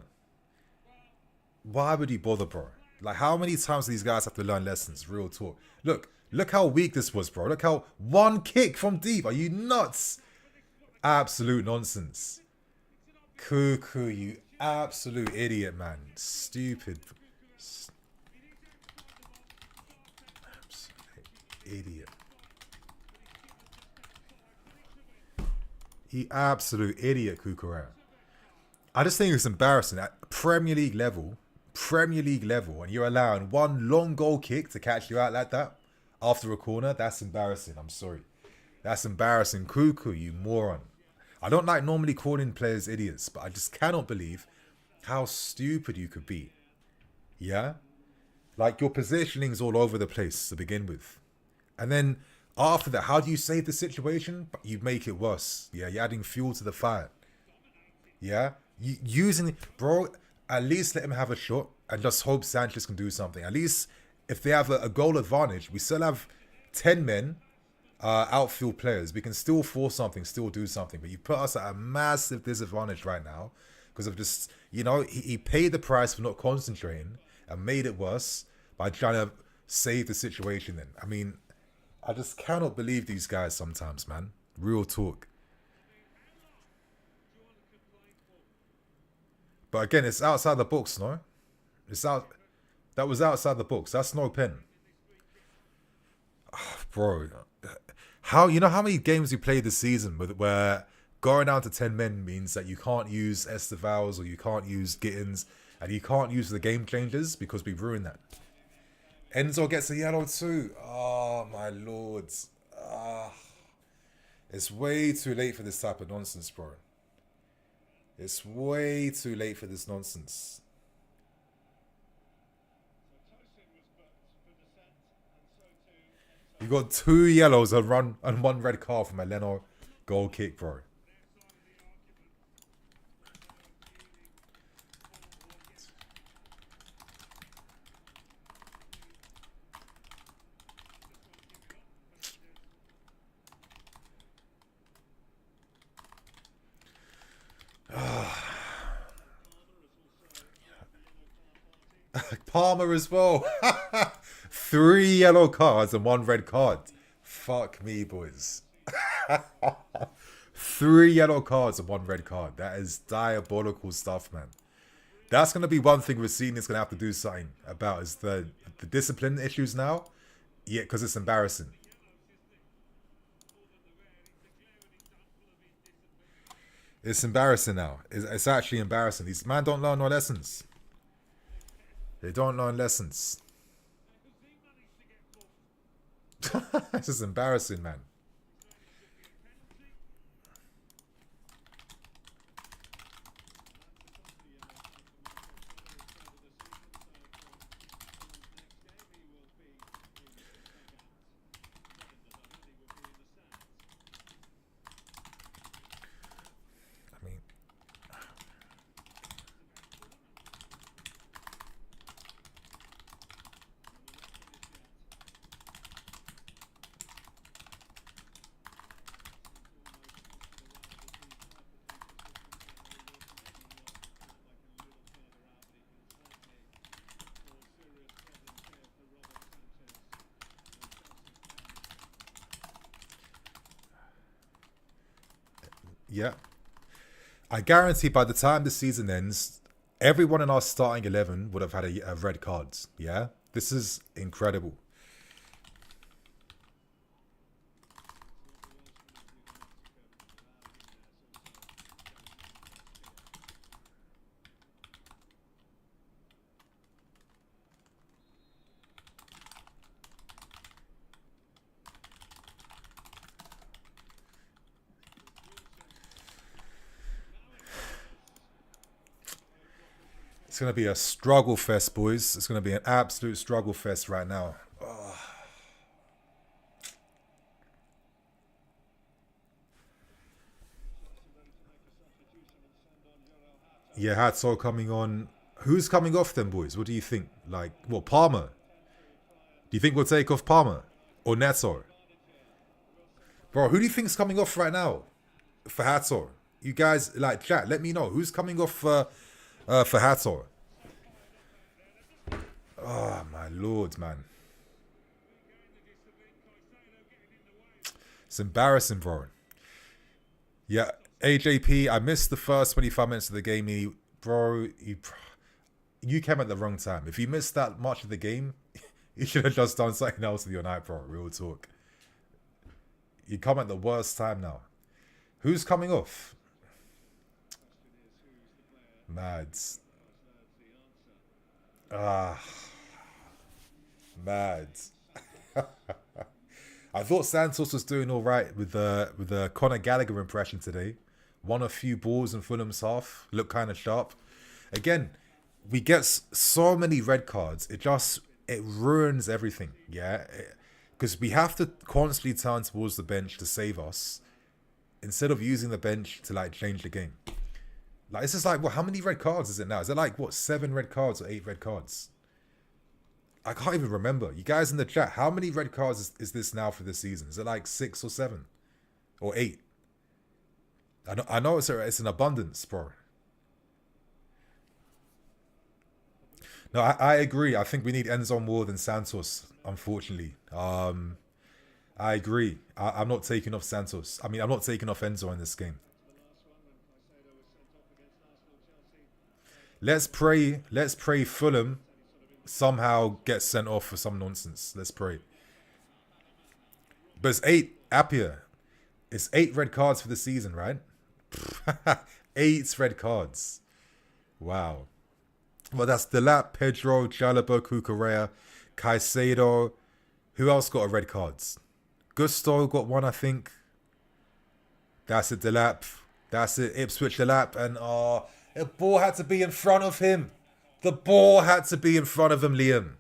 Why would he bother, bro? Like, how many times do these guys have to learn lessons? Real talk. Look how weak this was, bro. Look how one kick from deep. Are you nuts? Absolute nonsense. Cuckoo, you absolute idiot, man. Stupid. Absolute idiot. You absolute idiot, Kukurea. I just think it's embarrassing at Premier League level, and you're allowing one long goal kick to catch you out like that after a corner. That's embarrassing. I'm sorry. That's embarrassing. Cuckoo, you moron. I don't like normally calling players idiots, but I just cannot believe how stupid you could be. Yeah? Like, your positioning's all over the place to begin with. And then after that, how do you save the situation? You make it worse. Yeah, you're adding fuel to the fire. Yeah? Bro, at least let him have a shot and just hope Sanchez can do something. At least if they have a goal advantage, we still have 10 men, outfield players. We can still force something, still do something. But you put us at a massive disadvantage right now because of just, he paid the price for not concentrating and made it worse by trying to save the situation then. I mean, I just cannot believe these guys sometimes, man. Real talk. But again, it's outside the box, no? It's out. That was outside the box. That's no pen. Oh, bro. How many games you played this season where going down to 10 men means that you can't use Estevals or you can't use Gittins and you can't use the game changers because we ruined that. Enzo gets a yellow too. Oh, my lords. It's way too late for this type of nonsense, bro. It's way too late for this nonsense. You got 2 yellows and 1 red card from a Leno goal kick, bro. Palmer as well. 3 yellow cards and 1 red card. Fuck me, boys. 3 yellow cards and 1 red card. That is diabolical stuff, man. That's going to be one thing Rossini is going to have to do something about is the discipline issues now. Yeah, because it's embarrassing. It's embarrassing now. It's actually embarrassing. These men don't learn no lessons. They don't learn lessons. It's just embarrassing, man. Yeah. I guarantee by the time the season ends, everyone in our starting 11 would have had a red card. Yeah? This is incredible. It's going to be a struggle fest, boys. It's going to be an absolute struggle fest right now. Yeah, Hatso coming on. Who's coming off then, boys? What do you think? Like, what, Palmer? Do you think we'll take off Palmer? Or Neto? Bro, who do you think's coming off right now for Hatso? You guys, like, chat, let me know. Who's coming off for Hatso? Oh, my lord, man. It's embarrassing, bro. Yeah, AJP, I missed the first 25 minutes of the game. Bro, you came at the wrong time. If you missed that much of the game, you should have just done something else with your night, bro. Real talk. You come at the worst time now. Who's coming off? Mads. Mads. I thought Santos was doing all right with the Conor Gallagher impression today. Won a few balls in Fulham's half. Looked kind of sharp. Again, we get so many red cards. It ruins everything. Yeah, because we have to constantly turn towards the bench to save us, instead of using the bench to like change the game. Like, it's just like, well, how many red cards is it now? Is it like, what, 7 red cards or 8 red cards? I can't even remember. You guys in the chat, how many red cards is this now for this season? Is it like 6 or 7? Or 8? I know it's an abundance, bro. No, I agree. I think we need Enzo more than Santos, unfortunately. I agree. I'm not taking off Santos. I'm not taking off Enzo in this game. Let's pray Fulham somehow gets sent off for some nonsense. Let's pray. But it's 8, Appiah. It's 8 red cards for the season, right? 8 red cards. Wow. Well, that's Delap, Pedro, Jalaba, Cucurella, Caicedo. Who else got a red cards? Gusto got one, I think. That's it, Delap. That's it, Ipswich Delap. And the ball had to be in front of him. The ball had to be in front of him, Liam.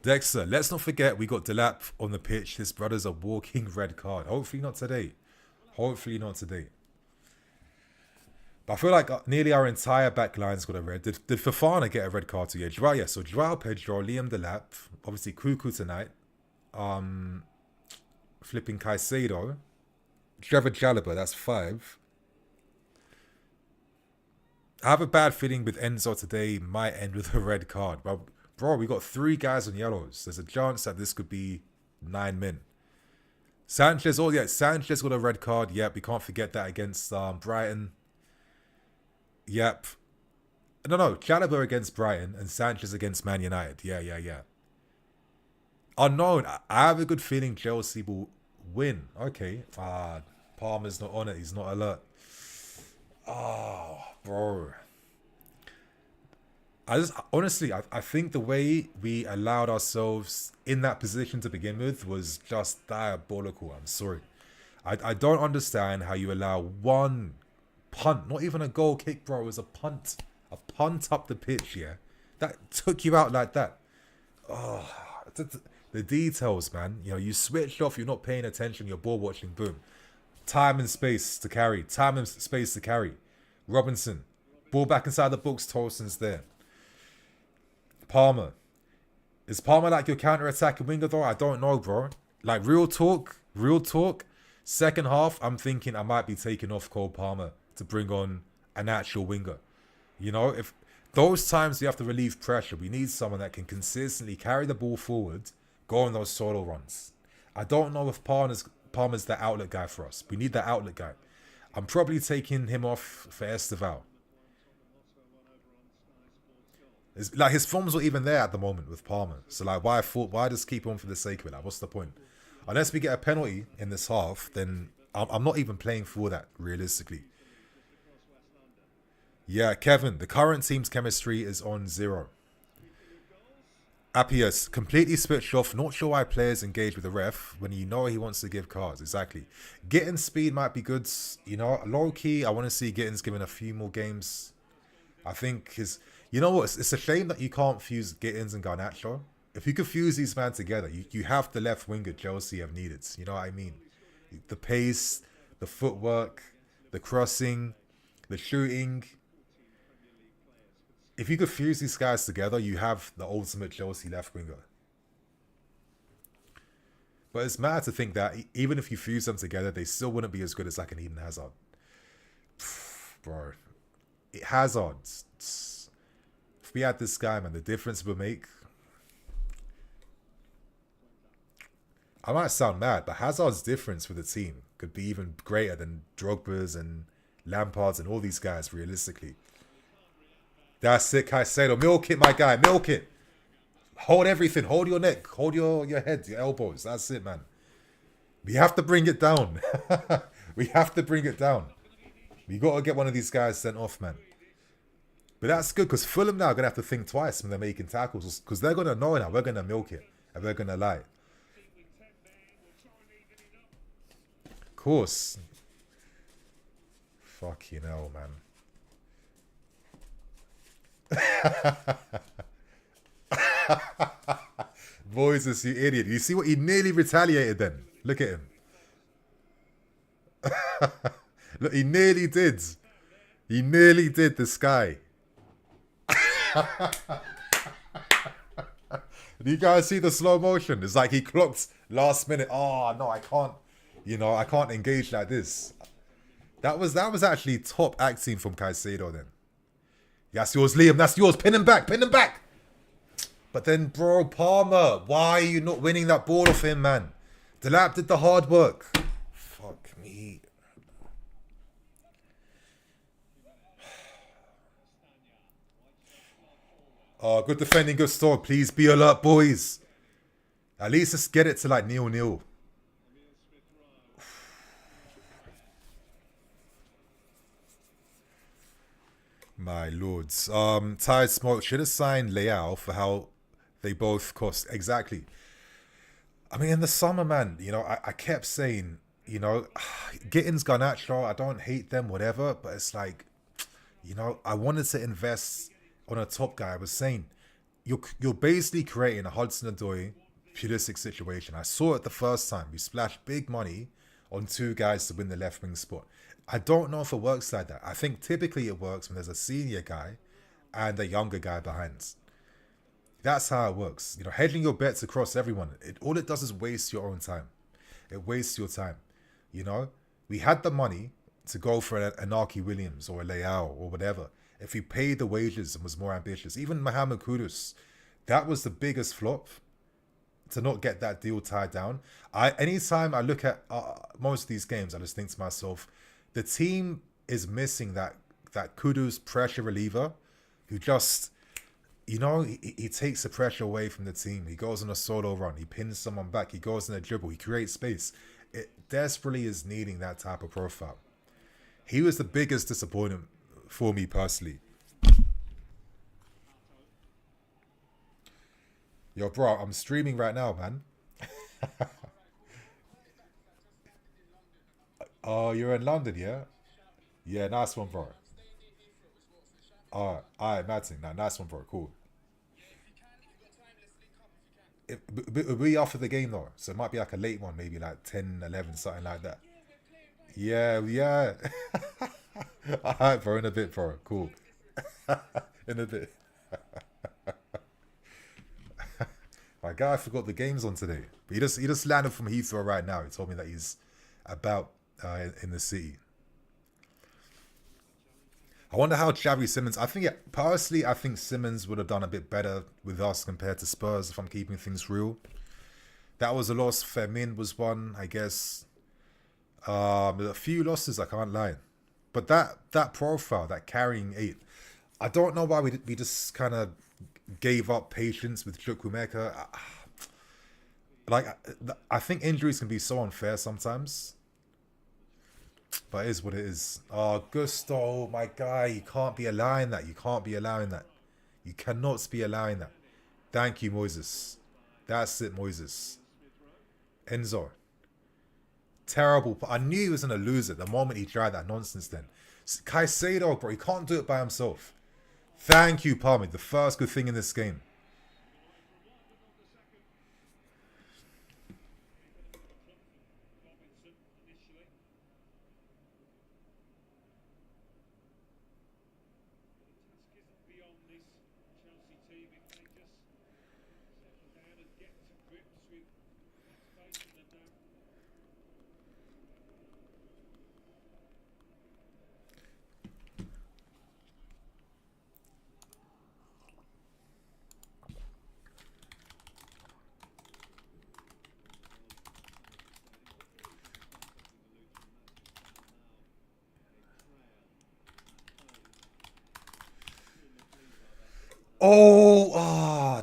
Dexter, let's not forget we got Delap on the pitch. His brother's a walking red card. Hopefully not today. Hopefully not today. But I feel like nearly our entire back line's got a red. Did Fofana get a red card too? Yeah, so Joao Pedro, Liam Delap, obviously Cuckoo tonight. Flipping Caicedo. Trevor Jalaba, that's 5. I have a bad feeling with Enzo today might end with a red card. But bro, we got 3 guys on yellows. There's a chance that this could be 9 men. Sanchez, Sanchez got a red card. Yep, we can't forget that against Brighton. Yep. No, Jalaba against Brighton and Sanchez against Man United. Yeah. Unknown. I have a good feeling Chelsea will win. Okay. Palmer's not on it. He's not alert. Oh, bro. I think the way we allowed ourselves in that position to begin with was just diabolical. I'm sorry. I don't understand how you allow one punt, not even a goal kick, bro. It was a punt. A punt up the pitch, yeah. That took you out like that. Oh, the details, man. You know, you switched off, you're not paying attention, you're ball watching, boom. Time and space to carry. Robinson. Ball back inside the books, Tolson's there. Palmer. Is Palmer like your counter-attacking winger though? I don't know, bro. Like, real talk. Second half, I'm thinking I might be taking off Cole Palmer to bring on an actual winger. You know, if those times we have to relieve pressure, we need someone that can consistently carry the ball forward, go on those solo runs. I don't know if Palmer's the outlet guy for us. We need that outlet guy. I'm probably taking him off for Esteval. It's, like, his form's not even there at the moment with Palmer. So like, why just keep on for the sake of it? Like, what's the point? Unless we get a penalty in this half, then I'm not even playing for that realistically. Yeah, Kevin, the current team's chemistry is on 0. Appius, completely switched off. Not sure why players engage with the ref when you know he wants to give cards. Exactly. Gittins' speed might be good. You know, low key, I want to see Gittins given a few more games. I think his... You know what? It's a shame that you can't fuse Gittins and Garnacho. If you could fuse these men together, you have the left winger Chelsea have needed. You know what I mean? The pace, the footwork, the crossing, the shooting... If you could fuse these guys together, you have the ultimate Chelsea left winger. But it's mad to think that even if you fuse them together, they still wouldn't be as good as like an Eden Hazard. Bro. Hazard. If we had this guy, man, the difference it would make. I might sound mad, but Hazard's difference for the team could be even greater than Drogba's and Lampard's and all these guys, realistically. That's it, Caicedo. Milk it, my guy. Milk it. Hold everything. Hold your neck. Hold your head, your elbows. That's it, man. We have to bring it down. We have to bring it down. We got to get one of these guys sent off, man. But that's good, because Fulham now are going to have to think twice when they're making tackles, because they're going to know now we're going to milk it and we're going to lie. Of course. Fucking hell, man. Voices, you idiot. You see what he nearly retaliated then? Look at him. Look, he nearly did. He nearly did, this guy. Do you guys see the slow motion? It's like he clocked last minute. Oh no, I can't. You know, I can't engage like this. That was actually top acting from Caicedo then. That's yours, Liam. That's yours. Pin him back. Pin him back. But then, bro, Palmer, why are you not winning that ball off him, man? Delap did the hard work. Fuck me. Oh, good defending, good start. Please be alert, boys. At least let's get it to like 0-0. My lords. Tired Smoke should have signed Leao for how they both cost. Exactly. I mean, in the summer, man, you know, I kept saying, you know, Gittins, Garnacho, I don't hate them, whatever, but it's like, you know, I wanted to invest on a top guy. I was saying, you're basically creating a Hudson-Odoi Pulisic situation. I saw it the first time. We splashed big money on 2 guys to win the left wing spot. I don't know if it works like that. I think typically it works when there's a senior guy and a younger guy behind. That's how it works. You know, hedging your bets across everyone. All it does is waste your own time. It wastes your time. You know, we had the money to go for an Archie Williams or a Leao or whatever. If we paid the wages and was more ambitious. Even Mohamed Kudus, that was the biggest flop. To not get that deal tied down. Anytime I look at most of these games, I just think to myself, the team is missing that Kudus pressure reliever who just, you know, he takes the pressure away from the team. He goes on a solo run. He pins someone back. He goes in a dribble. He creates space. It desperately is needing that type of profile. He was the biggest disappointment for me personally. Yo, bro, I'm streaming right now, man. Oh, you're in London, yeah? Yeah, nice one, bro. Alright, Madsen. Nah, nice one, bro. Cool. We after the game, though. So it might be like a late one, maybe like 10, 11, something like that. Yeah. Alright, bro, in a bit, bro. Cool. In a bit. My guy forgot the game's on today. But he just landed from Heathrow right now. He told me that he's about in the city. I wonder how Xavi Simons... personally, I think Simons would have done a bit better with us compared to Spurs, if I'm keeping things real. That was a loss. Fermin was one, I guess. A few losses, I can't lie. But that profile, that carrying 8, I don't know why we just kind of gave up patience with Chukwuemeka. I think injuries can be so unfair sometimes. But it is what it is. Oh, Gusto, my guy, you can't be allowing that. You can't be allowing that. You cannot be allowing that. Thank you, Moises. That's it, Moises. Enzo. Terrible. I knew he was going to lose it the moment he tried that nonsense then. Caicedo, bro, he can't do it by himself. Thank you, Palmer. The first good thing in this game.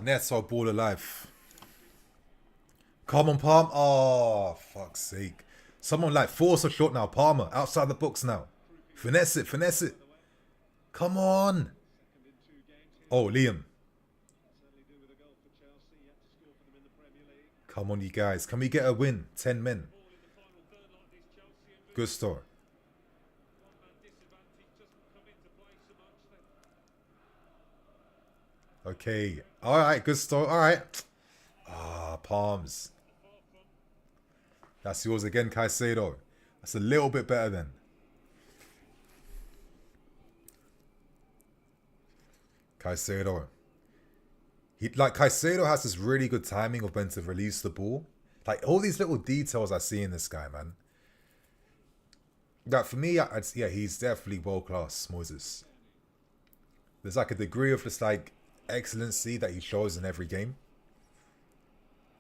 Neto ball alive. Come on, Palm. Oh, fuck's sake. Someone like force a shot now. Palmer, outside the box now. Finesse it, finesse it. Come on. Oh, Liam. Come on, you guys. Can we get a win? 10 men. Good start. Okay. All right. Good start. All right. Palms. That's yours again, Caicedo. That's a little bit better then. Caicedo. Caicedo has this really good timing of when to release the ball. Like, all these little details I see in this guy, man. Like, for me, yeah, he's definitely world class, Moses. There's like a degree of just like excellency that he shows in every game.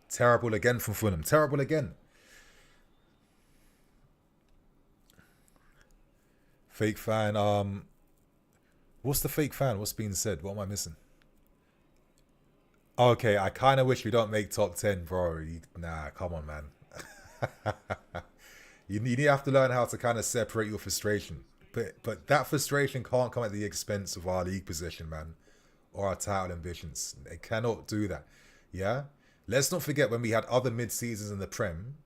Terrible again from Fulham. Terrible again. Fake fan. What's the fake fan? What's being said? What am I missing? Okay, I kind of wish we don't make top 10, bro. Nah, come on, man. You have to learn how to kind of separate your frustration. But that frustration can't come at the expense of our league position, man. Or our title ambitions. It cannot do that. Yeah? Let's not forget when we had other mid-seasons in the Prem,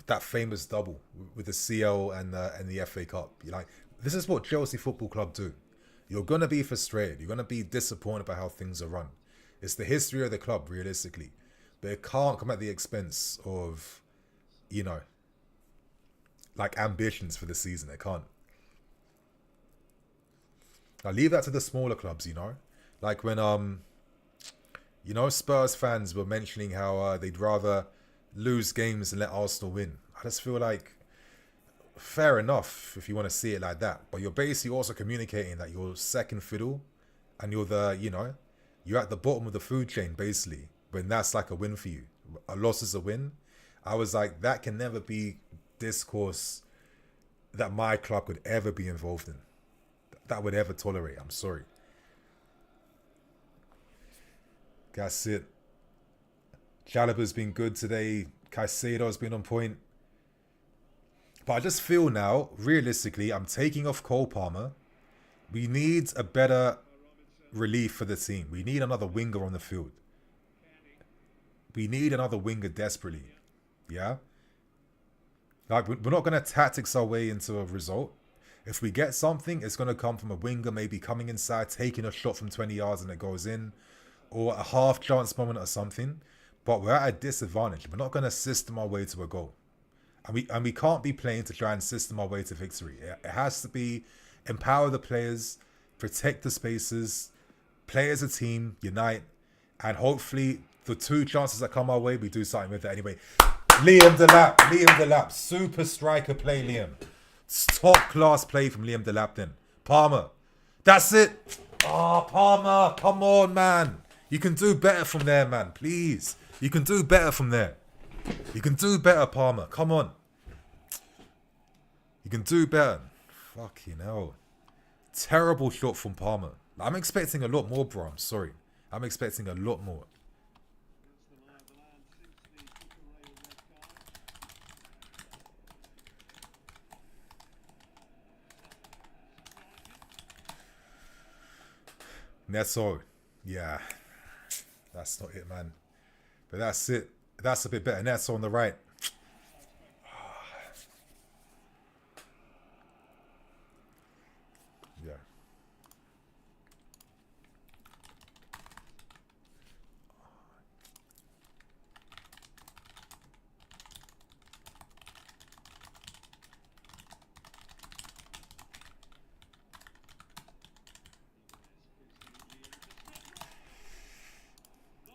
that famous double with the CL and the FA Cup. You're like, this is what Chelsea Football Club do. You're going to be frustrated. You're going to be disappointed by how things are run. It's the history of the club, realistically. But it can't come at the expense of, you know, like ambitions for the season. It can't. I leave that to the smaller clubs, you know. Like when, you know, Spurs fans were mentioning how they'd rather lose games and let Arsenal win. I just feel like, fair enough if you want to see it like that. But you're basically also communicating that you're second fiddle and you're the, you know, you're at the bottom of the food chain, basically, when that's like a win for you. A loss is a win. I was like, that can never be discourse that my club could ever be involved in. That would ever tolerate. I'm sorry. That's it. Chalobah's been good today. Caicedo's been on point. But I just feel now, realistically, I'm taking off Cole Palmer. We need a better relief for the team. We need another winger on the field. We need another winger desperately. Yeah? Like, we're not going to tactics our way into a result. If we get something, it's going to come from a winger maybe coming inside, taking a shot from 20 yards and it goes in. Or a half chance moment or something. But we're at a disadvantage. We're not going to system our way to a goal. And we can't be playing to try and system our way to victory. It has to be empower the players, protect the spaces, play as a team, unite, and hopefully the 2 chances that come our way, we do something with it anyway. Liam Delap, super striker play, Liam. Top class play from Liam Delap then. Palmer, that's it. Oh, Palmer, come on, man. You can do better from there, man, please. You can do better from there. You can do better, Palmer. Come on. You can do better. Fucking hell. Terrible shot from Palmer. I'm expecting a lot more, bro. I'm sorry. I'm expecting a lot more. Neto. Yeah. That's not it, man. But that's it. That's a bit better. Neto on the right. Yeah.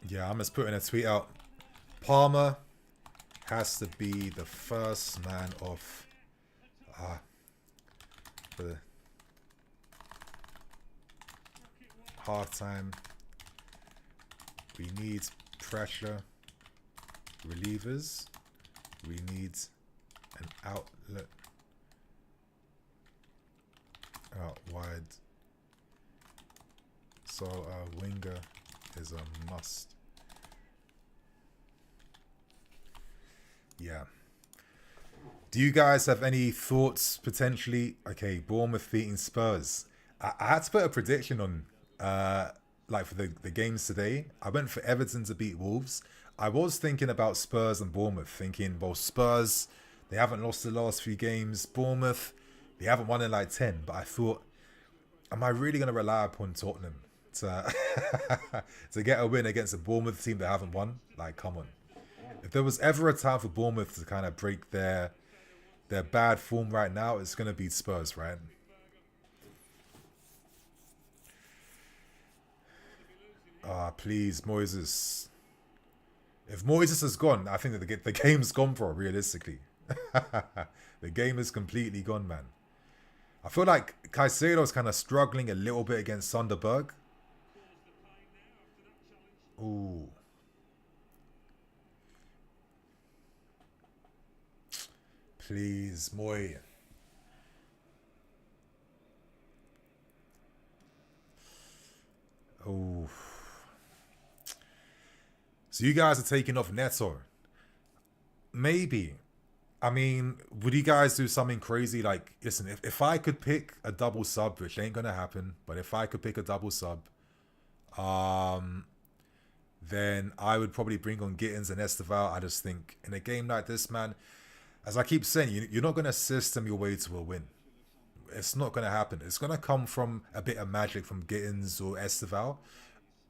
Yeah, I'm just putting a tweet out. Palmer has to be the first man off the halftime. We need pressure relievers. We need an outlet out wide. So a winger is a must. Yeah. Do you guys have any thoughts potentially? Okay, Bournemouth beating Spurs. I had to put a prediction on like for the games today. I went for Everton to beat Wolves. I was thinking about Spurs and Bournemouth, thinking, well, Spurs, they haven't lost the last few games. Bournemouth, they haven't won in like 10. But I thought, am I really going to rely upon Tottenham to to get a win against a Bournemouth team that haven't won? Like, come on. If there was ever a time for Bournemouth to kind of break their bad form right now, it's going to be Spurs, right? Please, Moises. If Moises is gone, I think that the game's gone, bro, realistically. The game is completely gone, man. I feel like Caicedo's kind of struggling a little bit against Sunderberg. Ooh. Please, Moy. Oh. So you guys are taking off Neto. Maybe. I mean, would you guys do something crazy? Like, listen, if I could pick a double sub, which ain't going to happen, but if I could pick a double sub, then I would probably bring on Gittins and Esteval. I just think in a game like this, man, as I keep saying, you're not going to system your way to a win. It's not going to happen. It's going to come from a bit of magic from Gittins or Esteval.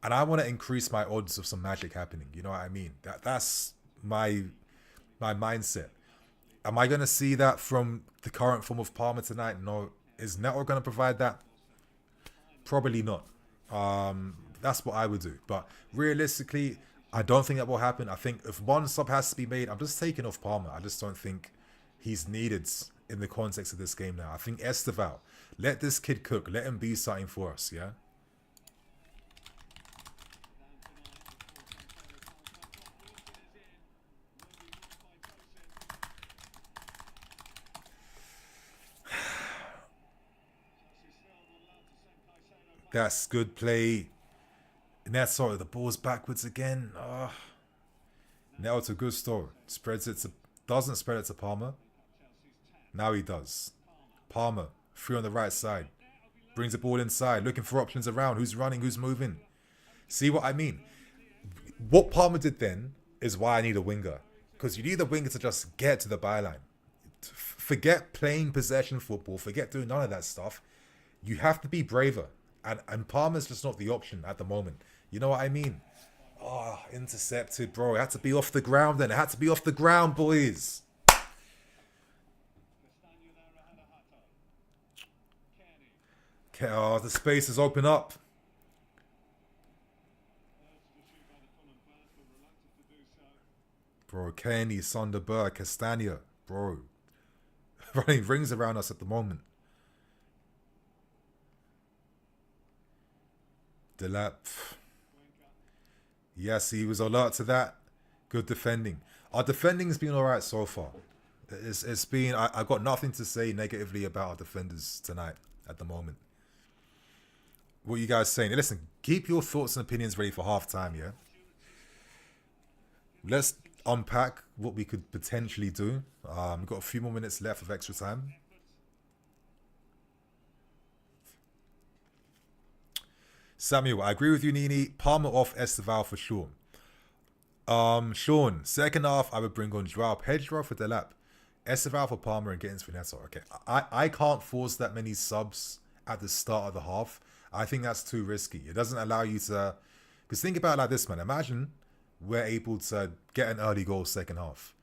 And I want to increase my odds of some magic happening. You know what I mean? That's my mindset. Am I going to see that from the current form of Palmer tonight? No. Is Neto going to provide that? Probably not. That's what I would do. But realistically, I don't think that will happen. I think if one sub has to be made, I'm just taking off Palmer. I just don't think he's needed in the context of this game now. I think Esteval, let this kid cook. Let him be something for us, yeah? That's good play. And that's sorry, the ball's backwards again. Now it's a good store. Doesn't spread it to Palmer. Now he does. Palmer, free on the right side. Brings the ball inside, looking for options around. Who's running, who's moving. See what I mean? What Palmer did then is why I need a winger. Because you need a winger to just get to the byline. Forget playing possession football. Forget doing none of that stuff. You have to be braver. And Palmer's just not the option at the moment. You know what I mean? Oh, intercepted, bro. It had to be off the ground then. It had to be off the ground, boys. Okay, oh, the space is open up. Bro, Kenny, Sonderberg, Castagna. Bro. Running rings around us at the moment. Delap. Yes, he was alert to that. Good defending. Our defending's been all right so far. It's been, I got nothing to say negatively about our defenders tonight at the moment. What are you guys saying? Listen, keep your thoughts and opinions ready for half time, yeah? Let's unpack what we could potentially do. We've got a few more minutes left of extra time. Samuel, I agree with you, Nini. Palmer off, Esteval for sure. Sean, second half, I would bring on Joao Pedro for Delap, Esteval for Palmer, and get into Neto. Okay, I can't force that many subs at the start of the half. I think that's too risky. It doesn't allow you to... Because think about it like this, man. Imagine we're able to get an early goal second half.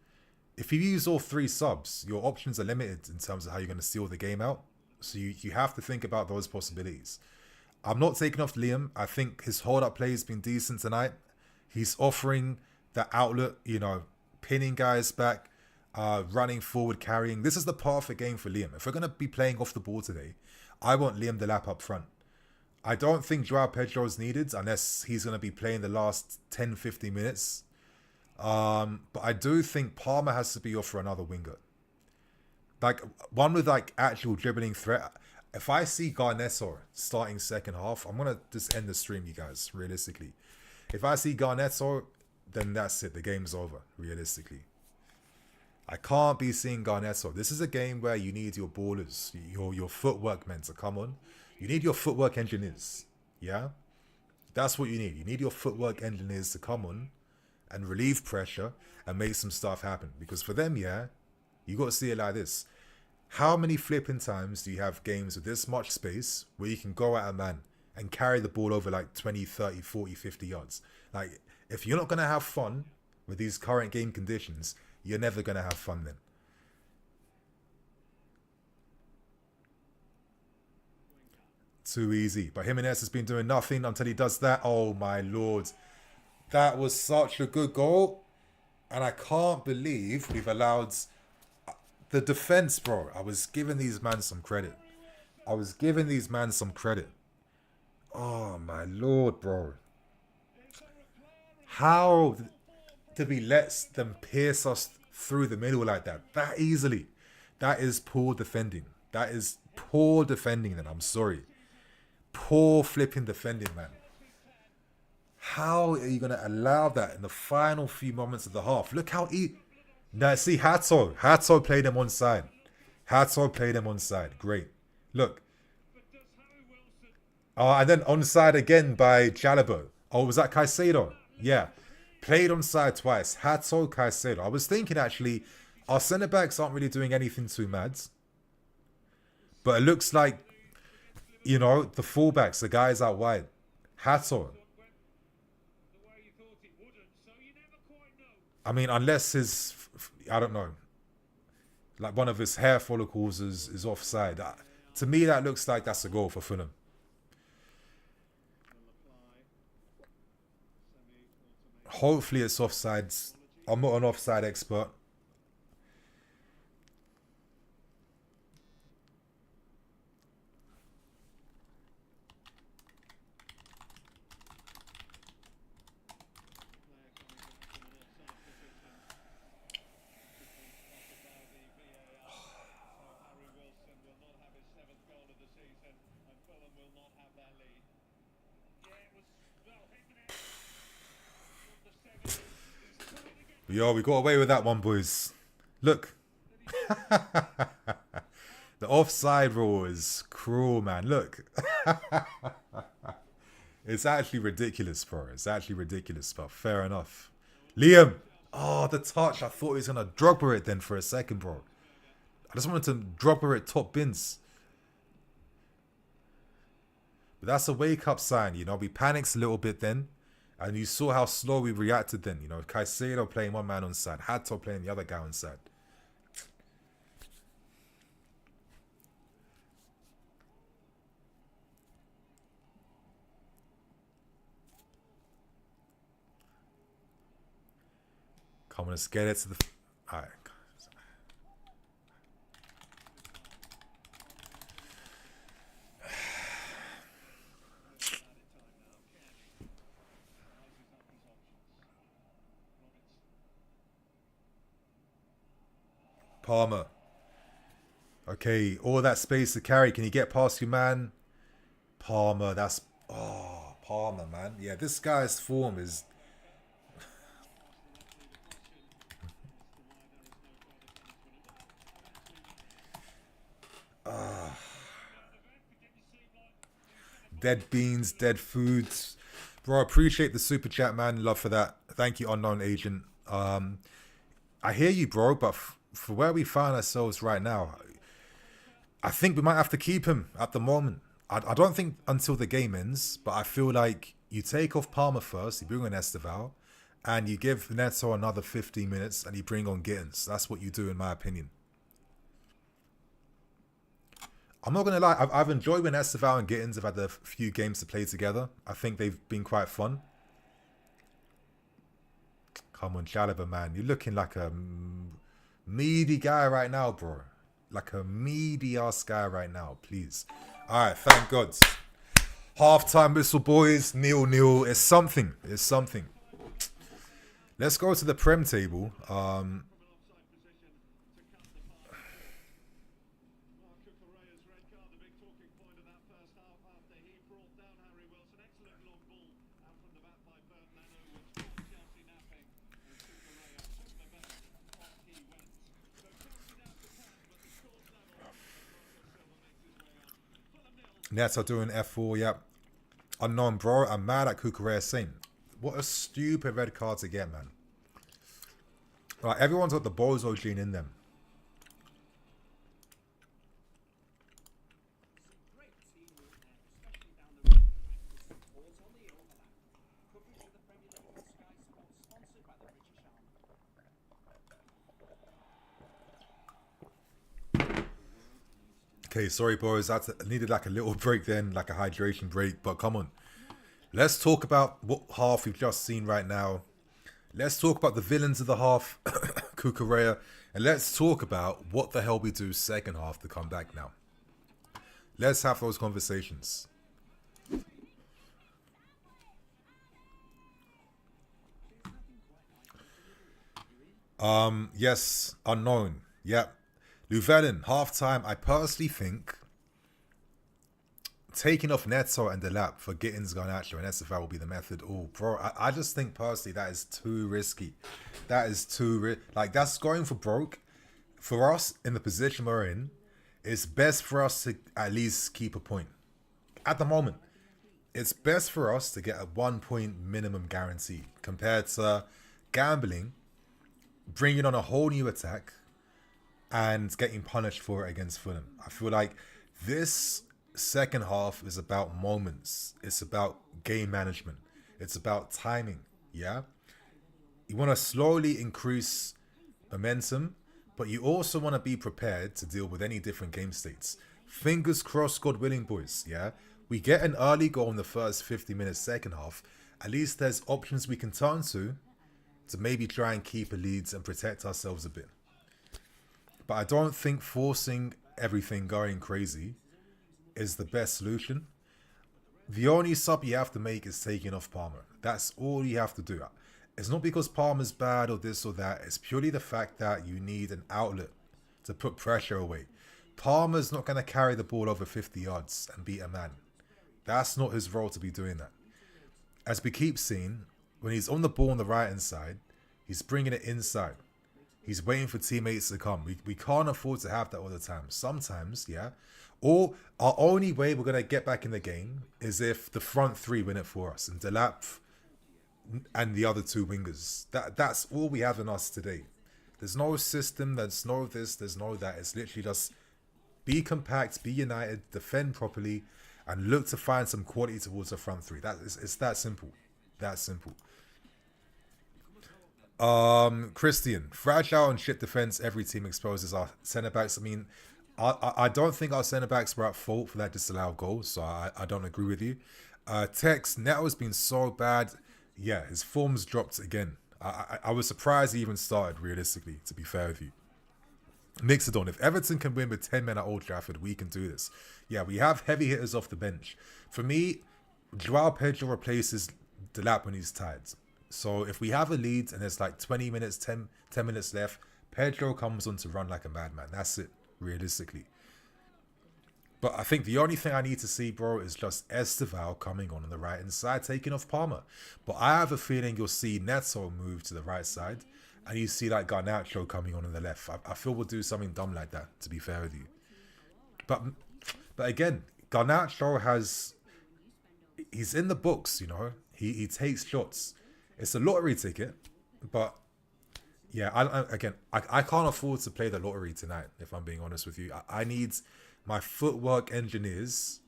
If you use all 3 subs, your options are limited in terms of how you're going to seal the game out. So you have to think about those possibilities. I'm not taking off Liam. I think his hold-up play has been decent tonight. He's offering that outlet, you know, pinning guys back, running forward, carrying. This is the perfect game for Liam. If we're going to be playing off the ball today, I want Liam Delap up front. I don't think Joao Pedro is needed unless he's going to be playing the last 10-15 minutes. But I do think Palmer has to be off for another winger. Like, one with, like, actual dribbling threat. If I see Garnetto starting second half, I'm going to just end the stream, you guys, realistically. If I see Garnetto, then that's it. The game's over, realistically. I can't be seeing Garnetto. This is a game where you need your ballers, your footwork men to come on. You need your footwork engineers, yeah? That's what you need. You need your footwork engineers to come on and relieve pressure and make some stuff happen. Because for them, yeah, you got to see it like this. How many flipping times do you have games with this much space where you can go at a man and carry the ball over like 20, 30, 40, 50 yards? Like, if you're not going to have fun with these current game conditions, you're never going to have fun then. Too easy. But Jimenez has been doing nothing until he does that. Oh, my Lord. That was such a good goal. And I can't believe we've allowed... The defense, bro. I was giving these men some credit. Oh, my Lord, bro. How did we let them pierce us through the middle like that easily? That is poor defending. Then. I'm sorry. Poor flipping defending, man. How are you going to allow that in the final few moments of the half? Look how Now, see, Hato played him onside. Great. Look. And then onside again by Jalabo. Oh, was that Caicedo? Yeah. Played onside twice. Hato, Caicedo. I was thinking, actually, our centre-backs aren't really doing anything too mad. But it looks like, you know, the fullbacks, the guys out wide. Hato. I mean, unless his... I don't know. Like one of his hair follicles is offside. To me, that looks like that's a goal for Fulham. Hopefully it's offside. I'm not an offside expert. Yo, we got away with that one, boys. Look. The offside rule is cruel, man. Look. It's actually ridiculous, bro. But fair enough. Liam. Oh, the touch. I thought he was going to drop her it then for a second, bro. I just wanted to drop her at top bins. But that's a wake-up sign, you know. We panicked a little bit then. And you saw how slow we reacted then. You know, Caicedo playing one man on side. Hato playing the other guy on side. Come on, let's get it to the... All right. Palmer. Okay, all that space to carry. Can you get past your man? Palmer, that's... Oh, Palmer, man. Yeah, this guy's form is... Dead beans, dead foods. Bro, appreciate the super chat, man. Love for that. Thank you, unknown agent. I hear you, bro, but for where we find ourselves right now, I think we might have to keep him at the moment. I don't think until the game ends, but I feel like you take off Palmer first, you bring on Esteval, and you give Neto another 15 minutes, and you bring on Gittins. That's what you do, in my opinion. I'm not going to lie, I've enjoyed when Esteval and Gittins have had a few games to play together. I think they've been quite fun. Come on, Chalobah, man. You're looking like a meaty guy right now, bro. Like a meaty-ass guy right now, please. All right, thank God. Half-time whistle, boys. 0-0. It's something. It's something. Let's go to the Prem table. Nets are doing F4, yep. Unknown, bro. I'm mad at Kukurea Saint. What a stupid red card to get, man. Right, everyone's got the bozo gene in them. Okay, sorry, boys. I needed like a little break then, like a hydration break. But come on. Let's talk about what half we've just seen right now. Let's talk about the villains of the half, Kukurea. And let's talk about what the hell we do second half to come back now. Let's have those conversations. Yes, unknown. Yep. Llewellyn, half-time, I personally think taking off Neto and Delap for Gittins, Garnacho, and Esteval will be the method. Oh, bro, I just think personally that is too risky. That is too... Like, that's going for broke. For us, in the position we're in, it's best for us to at least keep a point. At the moment, it's best for us to get a 1 point minimum guarantee compared to gambling, bringing on a whole new attack, and getting punished for it against Fulham. I feel like this second half is about moments. It's about game management. It's about timing, yeah? You want to slowly increase momentum, but you also want to be prepared to deal with any different game states. Fingers crossed, God willing, boys, yeah? We get an early goal in the first 50 minutes second half. At least there's options we can turn to maybe try and keep a lead and protect ourselves a bit. But I don't think forcing everything going crazy is the best solution. The only sub you have to make is taking off Palmer. That's all you have to do. It's not because Palmer's bad or this or that. It's purely the fact that you need an outlet to put pressure away. Palmer's not going to carry the ball over 50 yards and beat a man. That's not his role to be doing that. As we keep seeing, when he's on the ball on the right-hand side, he's bringing it inside. He's waiting for teammates to come. We can't afford to have that all the time. Sometimes, yeah. Or our only way we're going to get back in the game is if the front three win it for us. And Delap and the other two wingers. That's all we have in us today. There's no system. There's no this. There's no that. It's literally just be compact, be united, defend properly, and look to find some quality towards the front three. It's that simple. That simple. Christian, fragile and shit defense. Every team exposes our centre backs. I mean, I don't think our centre backs were at fault for that disallowed goal, so I don't agree with you. Tex, Neto's been so bad. Yeah, his form's dropped again. I was surprised he even started, realistically, to be fair with you. Mixodon, if Everton can win with 10 men at Old Trafford, we can do this. Yeah, we have heavy hitters off the bench. For me, Joao Pedro replaces Delap when he's tired. So if we have a lead and there's like 20 minutes, 10 minutes left, Pedro comes on to run like a madman. That's it, realistically. But I think the only thing I need to see, bro, is just Esteval coming on the right hand side, taking off Palmer. But I have a feeling you'll see Neto move to the right side, and you see like Garnacho coming on the left. I feel we'll do something dumb like that, to be fair with you. But again, Garnacho he's in the books, you know. He takes shots. It's a lottery ticket, but yeah, I can't afford to play the lottery tonight, if I'm being honest with you. I need my footwork engineers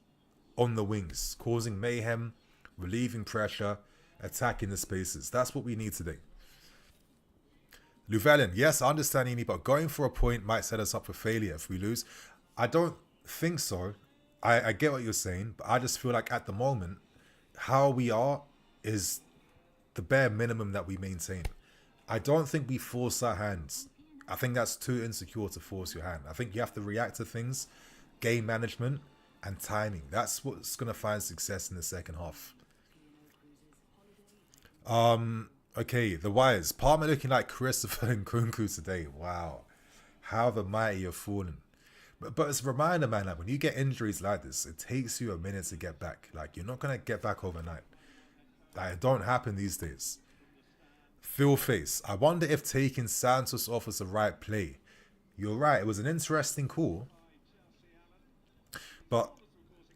on the wings, causing mayhem, relieving pressure, attacking the spaces. That's what we need today. Llewellyn, yes, I understand, Amy, but going for a point might set us up for failure if we lose. I don't think so. I get what you're saying, but I just feel like at the moment, how we are is the bare minimum that we maintain. I don't think we force our hands. I think that's too insecure to force your hand. I think you have to react to things, game management, and timing. That's what's going to find success in the second half. Okay, the wires. Palmer looking like Christopher and Nkunku today. Wow. How the mighty have fallen. But it's a reminder, man, that when you get injuries like this, it takes you a minute to get back. Like, you're not going to get back overnight. Like, it don't happen these days. Phil Face. I wonder if taking Santos off was the right play. You're right. It was an interesting call. But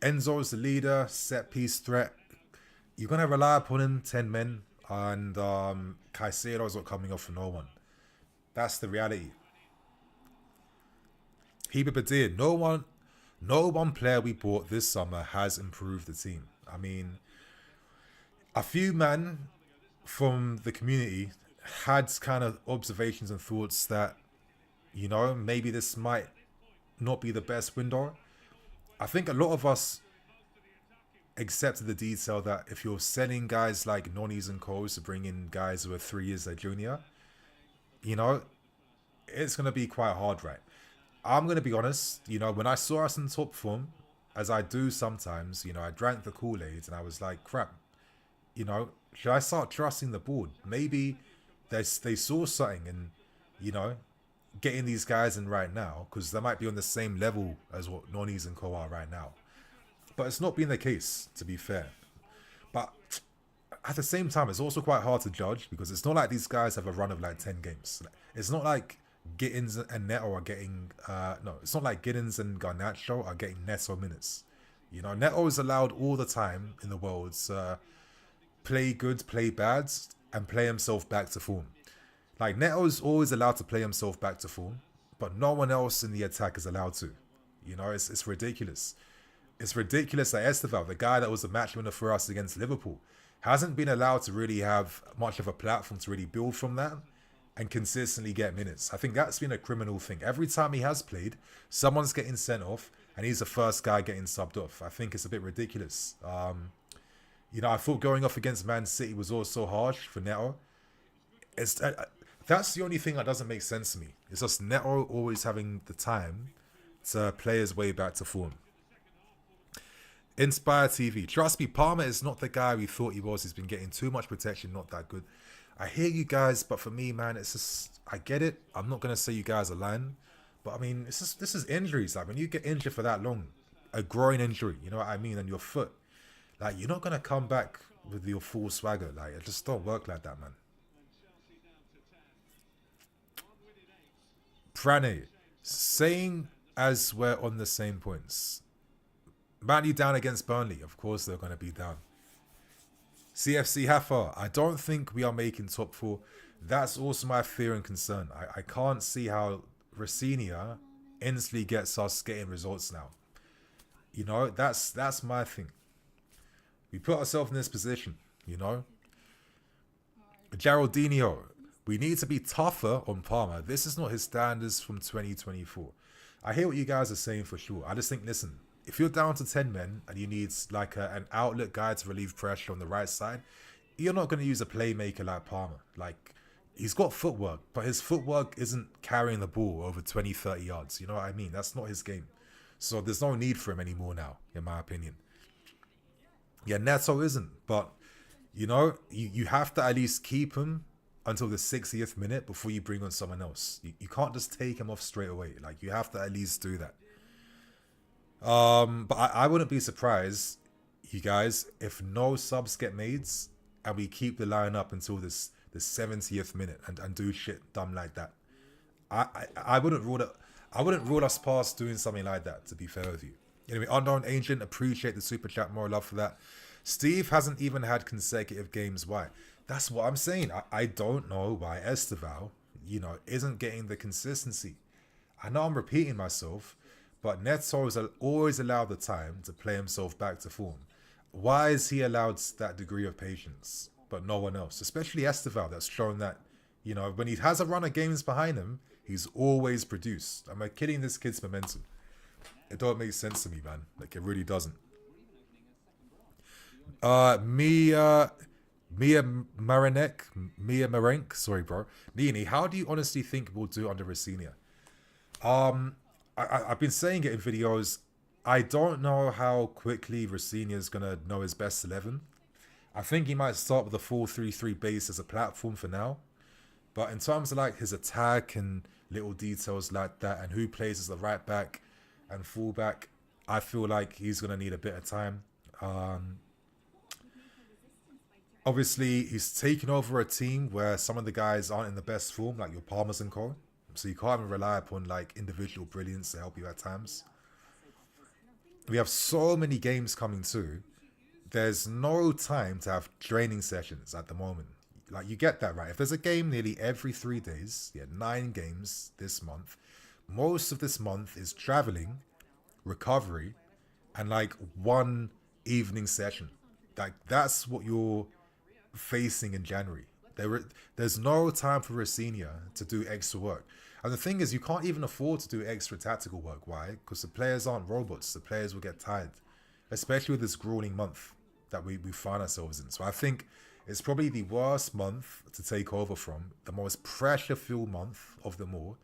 Enzo is the leader, set piece threat. You're going to rely upon him, 10 men. And Caicedo's not coming off for no one. That's the reality. Heba Badir, no one player we bought this summer has improved the team. I mean, a few men from the community had kind of observations and thoughts that, you know, maybe this might not be the best window. I think a lot of us accepted the detail that if you're selling guys like Nonnies and Coles to bring in guys who are 3 years their junior, you know, it's going to be quite hard, right? I'm going to be honest, you know, when I saw us in top form, as I do sometimes, you know, I drank the Kool-Aid and I was like, crap, you know, should I start trusting the board? Maybe they saw something and, you know, getting these guys in right now, because they might be on the same level as what Nonnies and Co are right now. But it's not been the case, to be fair. But at the same time, it's also quite hard to judge, because it's not like these guys have a run of like 10 games. It's not like Gittins and Neto are getting it's not like Gittins and Garnacho are getting Neto minutes. You know, Neto is allowed all the time in the world to play good, play bad, and play himself back to form. Like, Neto's always allowed to play himself back to form, but no one else in the attack is allowed to. You know, it's ridiculous. It's ridiculous that Esteval, the guy that was a match winner for us against Liverpool, hasn't been allowed to really have much of a platform to really build from that and consistently get minutes. I think that's been a criminal thing. Every time he has played, someone's getting sent off and he's the first guy getting subbed off. I think it's a bit ridiculous. You know, I thought going off against Man City was also harsh for Neto. That's the only thing that doesn't make sense to me. It's just Neto always having the time to play his way back to form. Inspire TV. Trust me, Palmer is not the guy we thought he was. He's been getting too much protection, not that good. I hear you guys, but for me, man, it's just, I get it. I'm not going to say you guys are lying, but I mean, this is injuries. Like, when you get injured for that long, a groin injury, you know what I mean, on your foot, like, you're not going to come back with your full swagger. Like, it just don't work like that, man. Prane, saying as we're on the same points. Man U down against Burnley. Of course they're going to be down. CFC Hafa, I don't think we are making top four. That's also my fear and concern. I can't see how Racinia instantly gets us getting results now. You know, that's my thing. We put ourselves in this position, you know. Geraldinho, we need to be tougher on Palmer. This is not his standards from 2024. I hear what you guys are saying for sure. I just think, listen, if you're down to 10 men and you need like an outlet guy to relieve pressure on the right side, you're not going to use a playmaker like Palmer. Like, he's got footwork, but his footwork isn't carrying the ball over 20, 30 yards. You know what I mean? That's not his game. So there's no need for him anymore now, in my opinion. Yeah, Neto isn't. But, you know, you have to at least keep him until the 60th minute before you bring on someone else. You can't just take him off straight away. Like, you have to at least do that. But I wouldn't be surprised, you guys, if no subs get made and we keep the line up until the 70th minute and do shit dumb like that. I wouldn't rule it. I wouldn't rule us past doing something like that, to be fair with you. Anyway, Unknown Agent, appreciate the super chat. More love for that. Steve hasn't even had consecutive games. Why? That's what I'm saying. I don't know why Esteval, isn't getting the consistency. I know I'm repeating myself, but Neto has always allowed the time to play himself back to form. Why is he allowed that degree of patience, but no one else? Especially Esteval, that's shown that, when he has a run of games behind him, he's always produced. Am I kidding this kid's momentum? It don't make sense to me, man. Like, it really doesn't. Mia Marenk, sorry, bro. Nini, how do you honestly think we'll do under Rosenia? I've been saying it in videos. I don't know how quickly Rosenia's gonna know his best 11. I think he might start with a 4-3-3 base as a platform for now. But in terms of like his attack and little details like that, and who plays as the right back and fullback, I feel like he's gonna need a bit of time. Obviously, he's taken over a team where some of the guys aren't in the best form, like your Palmers and co. So you can't even rely upon like individual brilliance to help you at times. We have so many games coming too. There's no time to have training sessions at the moment. Like, you get that, right? If there's a game nearly every 3 days, 9 games this month. Most of this month is traveling, recovery, and like 1 evening session. Like, that's what you're facing in January. There's no time for Rosenia to do extra work. And the thing is, you can't even afford to do extra tactical work. Why? Because the players aren't robots. The players will get tired, especially with this grueling month that we find ourselves in. So I think it's probably the worst month to take over from, the most pressure-filled month of them all.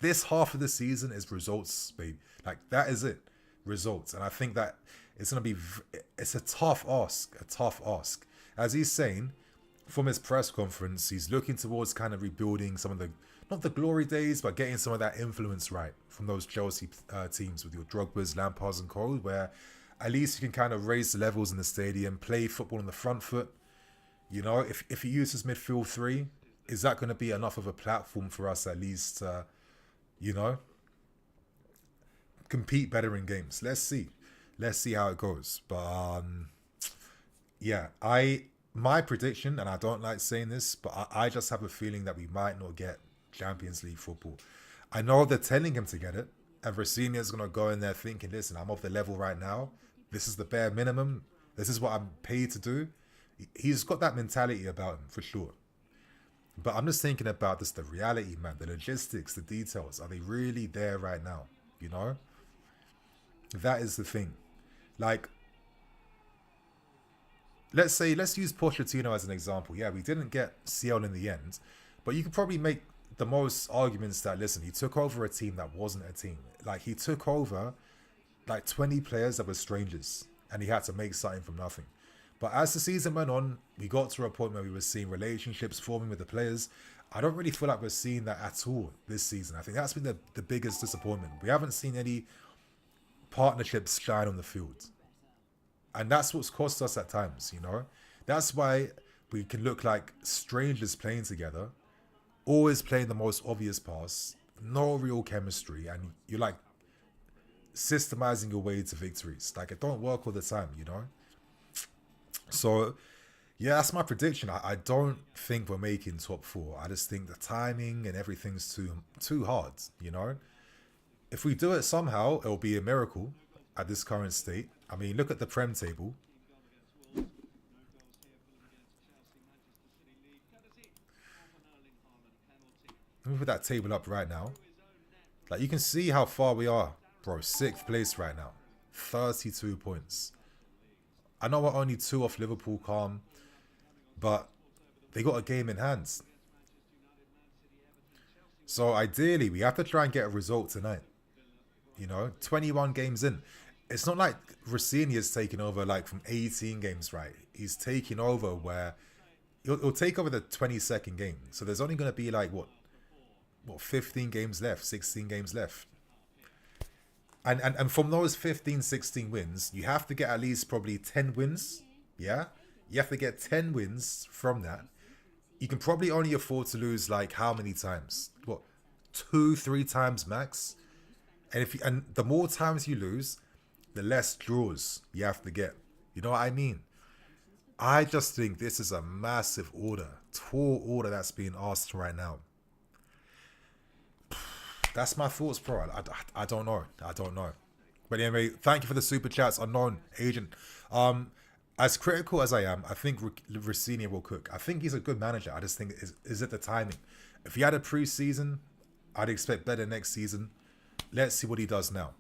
This half of the season is results, babe. Like, that is it. Results. And I think that it's going to be, it's a tough ask. As he's saying, from his press conference, he's looking towards kind of rebuilding some of the, not the glory days, but getting some of that influence right from those Chelsea teams with your Drogba's, Lampards and co, where at least you can kind of raise the levels in the stadium, play football on the front foot. If he uses midfield 3, is that going to be enough of a platform for us at least to, compete better in games? Let's see how it goes. But my prediction, and I don't like saying this, but I just have a feeling that we might not get Champions League football. I know they're telling him to get it, and Rosenia's going to go in there thinking, listen, I'm off the level right now. This is the bare minimum. This is what I'm paid to do. He's got that mentality about him, for sure. But I'm just thinking about this, the reality, man, the logistics, the details. Are they really there right now? That is the thing. Like, let's use Pochettino as an example. Yeah, we didn't get CL in the end, but you could probably make the most arguments that, listen, he took over a team that wasn't a team. Like, he took over like 20 players that were strangers, and he had to make something from nothing. But as the season went on, we got to a point where we were seeing relationships forming with the players. I don't really feel like we're seeing that at all this season. I think that's been the biggest disappointment. We haven't seen any partnerships shine on the field. And that's what's cost us at times, That's why we can look like strangers playing together, always playing the most obvious pass, no real chemistry, and you're like systemizing your way to victories. Like, it don't work all the time, So, yeah, that's my prediction. I don't think we're making top 4. I just think the timing and everything's too hard, If we do it somehow, it'll be a miracle at this current state. I mean, look at the Prem table. Let me put that table up right now. Like, you can see how far we are, bro. 6th place right now. 32 points. I know we're only 2 off Liverpool, calm, but they got a game in hand. So ideally, we have to try and get a result tonight. 21 games in. It's not like Rosenia's taking over like from 18 games, right? He's taking over where It'll take over the 22nd game. So there's only going to be like, what, 15 games left, 16 games left. And from those 15, 16 wins, you have to get at least probably 10 wins. Yeah? You have to get 10 wins from that. You can probably only afford to lose like how many times? What, 2, 3 times max? And the more times you lose, the less draws you have to get. You know what I mean? I just think this is a massive order. Tall order that's being asked right now. That's my thoughts, bro. I don't know. I don't know. But anyway, thank you for the super chats, unknown agent. As critical as I am, I think Rossini will cook. I think he's a good manager. I just think is it the timing? If he had a pre-season, I'd expect better next season. Let's see what he does now.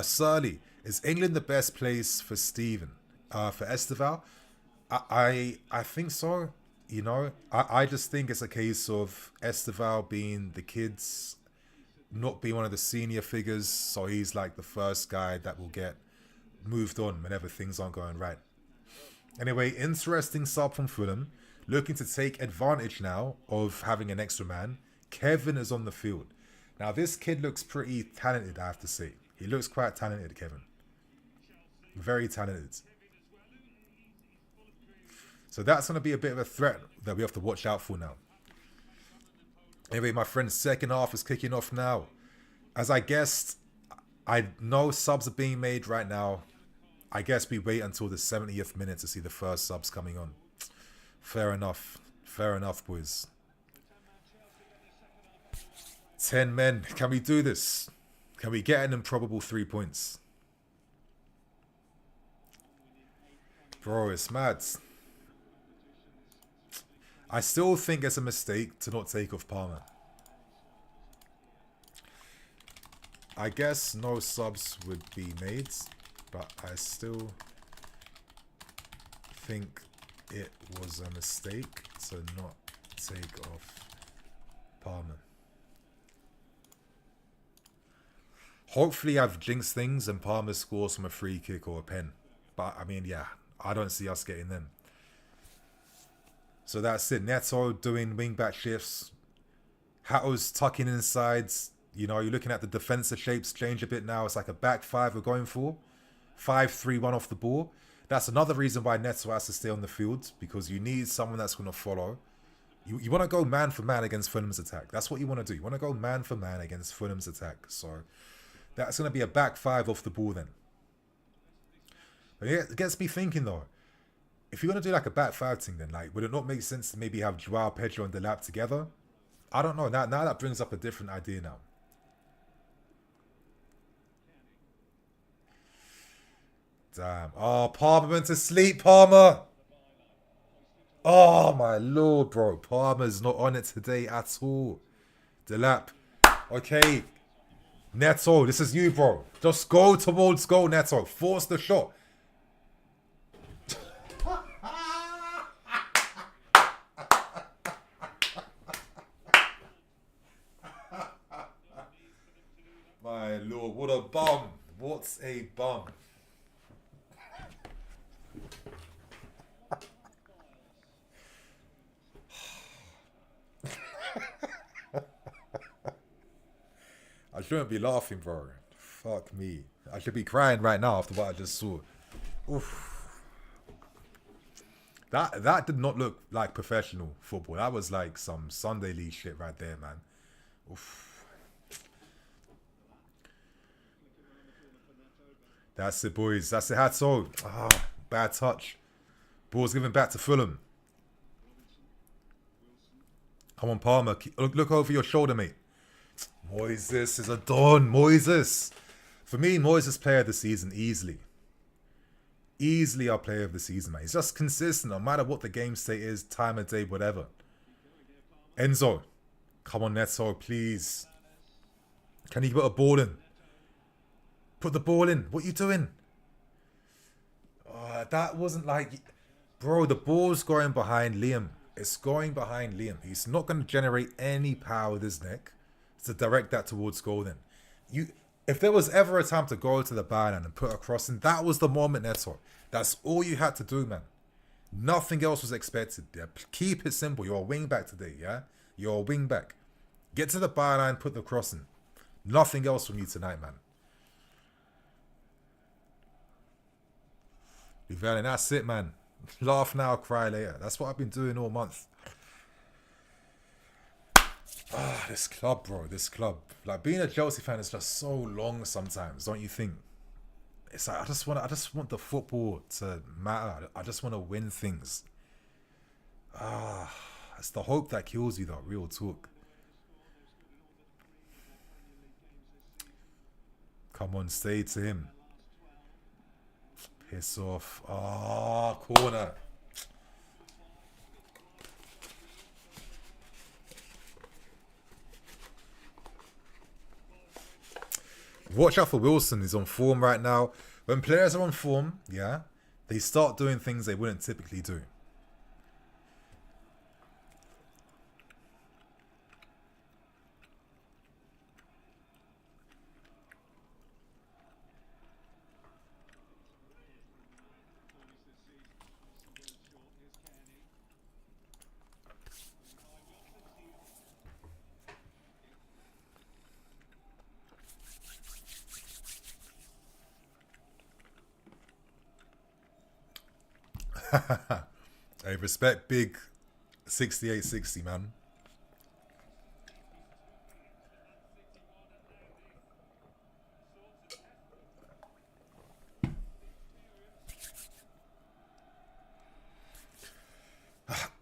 Surly, is England the best place for Steven? For Esteval? I think so. You know, I just think it's a case of Esteval being the kids, not being one of the senior figures, so he's like the first guy that will get moved on whenever things aren't going right. Anyway, interesting sub from Fulham, looking to take advantage now of having an extra man. Kevin is on the field. Now this kid looks pretty talented, I have to say. He looks quite talented, Kevin. Very talented. So that's going to be a bit of a threat that we have to watch out for now. Anyway, my friends, second half is kicking off now. As I guessed, I know subs are being made right now. I guess we wait until the 70th minute to see the first subs coming on. Fair enough. Fair enough, boys. 10 men. Can we do this? Can we get an improbable 3 points? Bro, it's mad. I still think it's a mistake to not take off Palmer. I guess no subs would be made, but I still think it was a mistake to not take off Palmer. Hopefully I've jinxed things and Palmer scores from a free kick or a pen. But I mean, yeah, I don't see us getting them. So that's it. Neto doing wing-back shifts. Hato's tucking inside. You know, you're looking at the defensive shapes change a bit now. It's like a back five we're going for. 5-3-1 off the ball. That's another reason why Neto has to stay on the field, because you need someone that's going to follow. You want to go man for man against Fulham's attack. That's what you want to do. You want to go man for man against Fulham's attack. So that's going to be a back five off the ball then. But yeah, it gets me thinking though. If you're going to do like a back five thing then, like, would it not make sense to maybe have Joao Pedro and Delap together? I don't know. Now that brings up a different idea now. Damn. Oh, Palmer went to sleep, Palmer. Oh, my lord, bro. Palmer's not on it today at all. Delap. Okay. Neto, this is you, bro. Just go towards goal, Neto. Force the shot. My lord, what a bum. What a bum. I shouldn't be laughing, bro. Fuck me. I should be crying right now after what I just saw. Oof. That did not look like professional football. That was like some Sunday League shit right there, man. Oof. That's it, boys. That's it, Hato. Ah, bad touch. Ball's given back to Fulham. Come on, Palmer. Look over your shoulder, mate. Moises is a don. Moises. For me, Moises player of the season, easily. Easily our player of the season, man. He's just consistent, no matter what the game state is, time of day, whatever. Enzo. Come on, Neto, please. Can you put a ball in? Put the ball in. What are you doing? Oh, that wasn't like... Bro, the ball's going behind Liam. It's going behind Liam. He's not going to generate any power with his neck to direct that towards goal then. If there was ever a time to go to the byline and put a cross in, that was the moment, Neto. That's all you had to do, man. Nothing else was expected. Yeah? Keep it simple. You're a wing back today, yeah? You're a wing back. Get to the byline, put the cross in. Nothing else from you tonight, man. And that's it, man. Laugh now, cry later. That's what I've been doing all month. Ah, this club, bro. This club. Like, being a Chelsea fan is just so long sometimes, don't you think? It's like I just want the football to matter. I just want to win things. It's the hope that kills you, though. Real talk. Come on, stay to him. Piss off. Corner. Watch out for Wilson. He's on form right now. When players are on form, yeah, they start doing things they wouldn't typically do. Hey, respect big 68-60, man.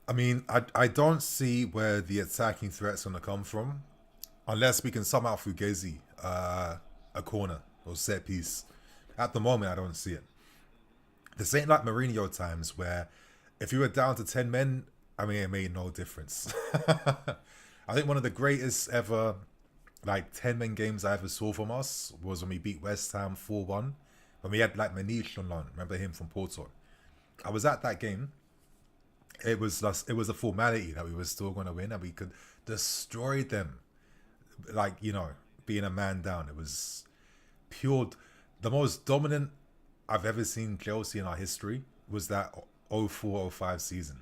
I mean, I don't see where the attacking threat's going to come from unless we can somehow fugazi a corner or set piece. At the moment, I don't see it. This ain't like Mourinho times where if you were down to 10 men, I mean, it made no difference. I think one of the greatest ever like 10-men games I ever saw from us was when we beat West Ham 4-1. When we had like Manish on loan. Remember him from Porto? I was at that game. It was a formality that we were still going to win and we could destroy them. Like, you know, being a man down. It was pure. The most dominant I've ever seen Chelsea in our history was that 04-05 season.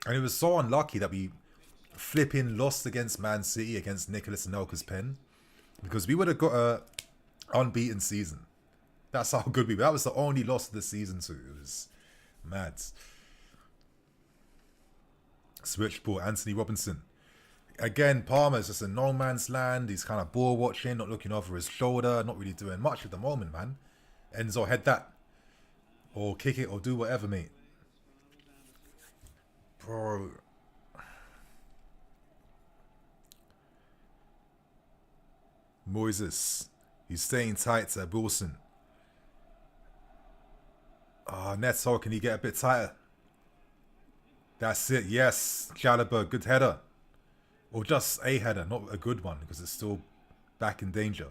And it was so unlucky that we flipping lost against Man City against Nicholas Anelka's pen. Because we would have got a unbeaten season. That's how good we were. That was the only loss of the season too. It was mad. Switchboard, Anthony Robinson. Again, Palmer's just in no man's land. He's kind of ball watching, not looking over his shoulder, not really doing much at the moment, man. Enzo, head that. Or kick it or do whatever, mate. Bro. Moises. He's staying tight to Wilson. Neto, can he get a bit tighter? That's it, yes. Chalobah, good header. Or just a header, not a good one, because it's still back in danger.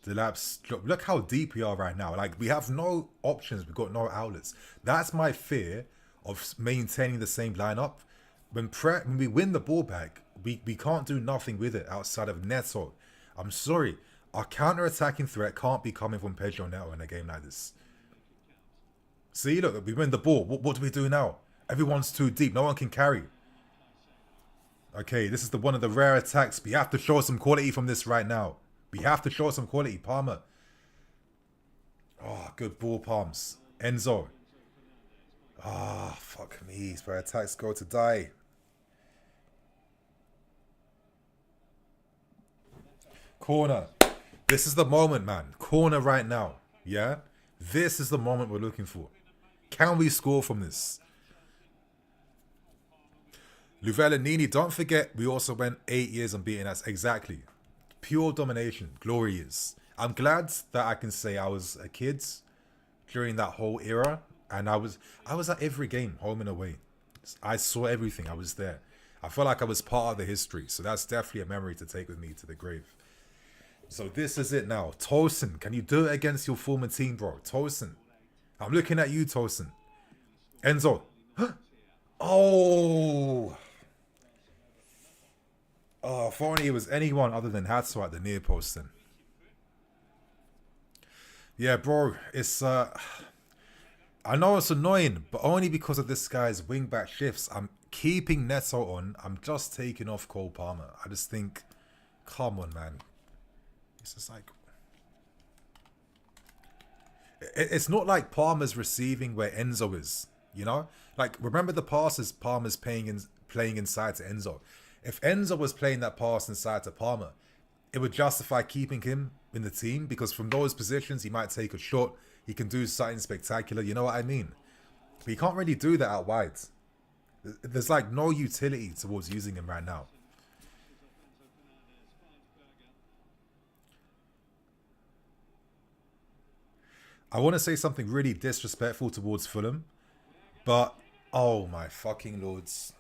Delapse, look how deep we are right now. Like, we have no options, we've got no outlets. That's my fear of maintaining the same lineup. When we win the ball back, we can't do nothing with it outside of Neto. I'm sorry. Our counter-attacking threat can't be coming from Pedro Neto in a game like this. See, look, we win the ball. What do we do now? Everyone's too deep. No one can carry. Okay, this is one of the rare attacks. We have to show some quality from this right now. We have to show some quality. Palmer. Oh, good ball, Palms. Enzo. Fuck me. It's where attacks go to die. Corner. This is the moment, man. Corner right now. Yeah? This is the moment we're looking for. Can we score from this? Luvellanini, don't forget, we also went 8 years unbeaten. That's exactly. Pure domination. Glorious. I'm glad that I can say I was a kid during that whole era. And I was at every game, home and away. I saw everything. I was there. I felt like I was part of the history. So that's definitely a memory to take with me to the grave. So this is it now. Tosin, can you do it against your former team, bro? Tosin. I'm looking at you, Tosin. Enzo. Oh, if only it was anyone other than Hatso at the near post then. Yeah, bro, it's I know it's annoying, but only because of this guy's wing back shifts. I'm keeping Neto on. I'm just taking off Cole Palmer. I just think, come on, man. It's just like it's not like Palmer's receiving where Enzo is. You know, like remember the passes Palmer's playing inside to Enzo. If Enzo was playing that pass inside to Palmer, it would justify keeping him in the team because from those positions he might take a shot. He can do something spectacular. You know what I mean? But he can't really do that out wide. There's like no utility towards using him right now. I want to say something really disrespectful towards Fulham, but oh my fucking lords.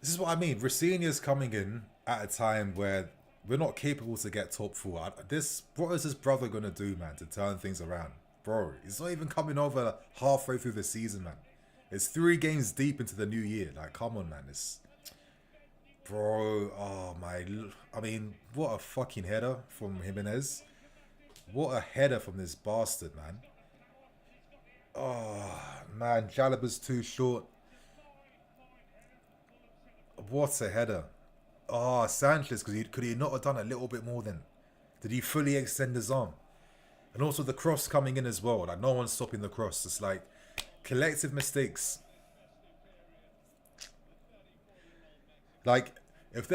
This is what I mean. Rafinha's coming in at a time where we're not capable to get top four. What is his brother gonna do, man, to turn things around, bro? He's not even coming over halfway through the season, man. It's 3 games deep into the new year. Like, come on, man. It's bro. Oh my. I mean, what a fucking header from Jimenez. What a header from this bastard, man. Oh man, Jalaba's too short. What a header. Oh, Sanchez, could he not have done a little bit more then? Did he fully extend his arm? And also the cross coming in as well. Like, no one's stopping the cross. It's like collective mistakes. Like, if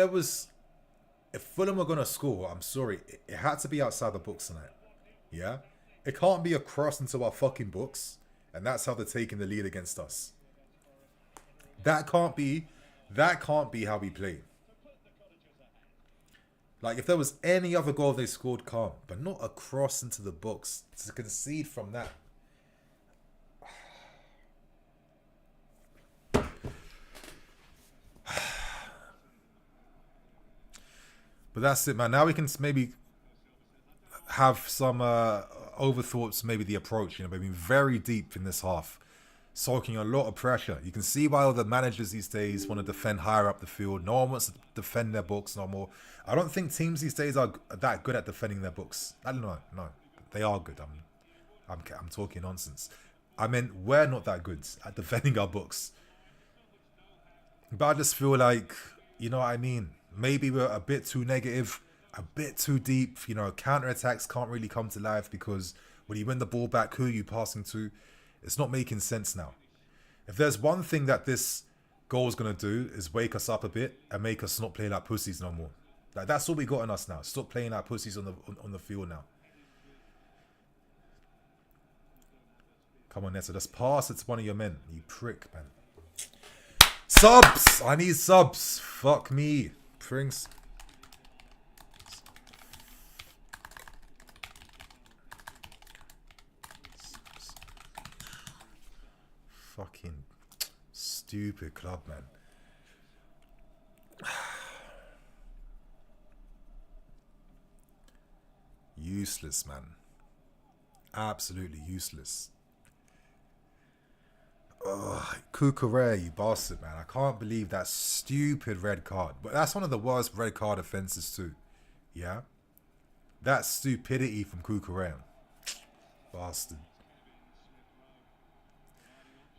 Fulham were going to score, I'm sorry, it had to be outside the box tonight. Yeah? It can't be a cross into our fucking box. And that's how they're taking the lead against us. That can't be how we play. Like, if there was any other goal they scored, calm. But not a cross into the box. To concede from that. But that's it, man. Now we can maybe have some overthoughts, maybe the approach. You know, maybe very deep in this half. Soaking a lot of pressure. You can see why all the managers these days want to defend higher up the field. No one wants to defend their books no more. I don't think teams these days are that good at defending their books. I don't know. No, they are good. I'm talking nonsense. I meant we're not that good at defending our books. But I just feel like, you know what I mean? Maybe we're a bit too negative, a bit too deep. You know, counter-attacks can't really come to life because when you win the ball back, who are you passing to? It's not making sense now. If there's one thing that this goal is going to do is wake us up a bit and make us not play like pussies no more. Like, that's all we got in us now. Stop playing like pussies on the field now. Come on, Neto. Just pass it to one of your men. You prick, man. Subs! I need subs. Fuck me. Prinks. Fucking stupid club, man. Useless, man. Absolutely useless. Ugh, Cucurella, you bastard, man. I can't believe that stupid red card. But that's one of the worst red card offences too. Yeah? That stupidity from Cucurella. Bastard.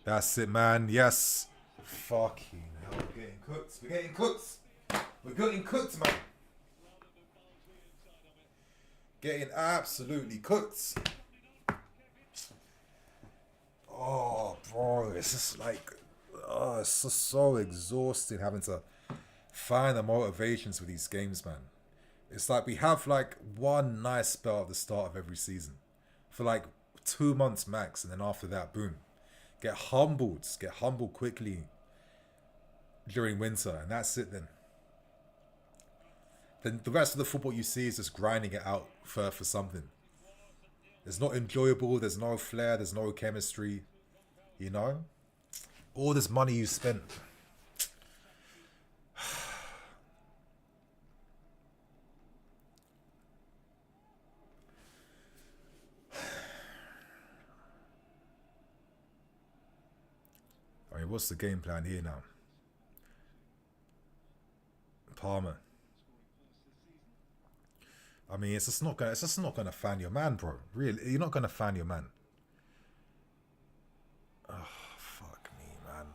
That's it, man. Yes. Fucking hell. We're getting cooked. We're getting cooked. We're getting cooked, man. Getting absolutely cooked. Oh, bro. It's just like, it's just so exhausting having to find the motivations for these games, man. It's like we have like one nice spell at the start of every season for like 2 months max, and then after that, boom. Get humbled quickly during winter, and that's it then. Then the rest of the football you see is just grinding it out for something. It's not enjoyable, there's no flair, there's no chemistry, you know? All this money you spent. what's the game plan here now? Palmer. I mean, it's just not gonna fan your man, bro. Really, you're not gonna fan your man. Oh, fuck me, man.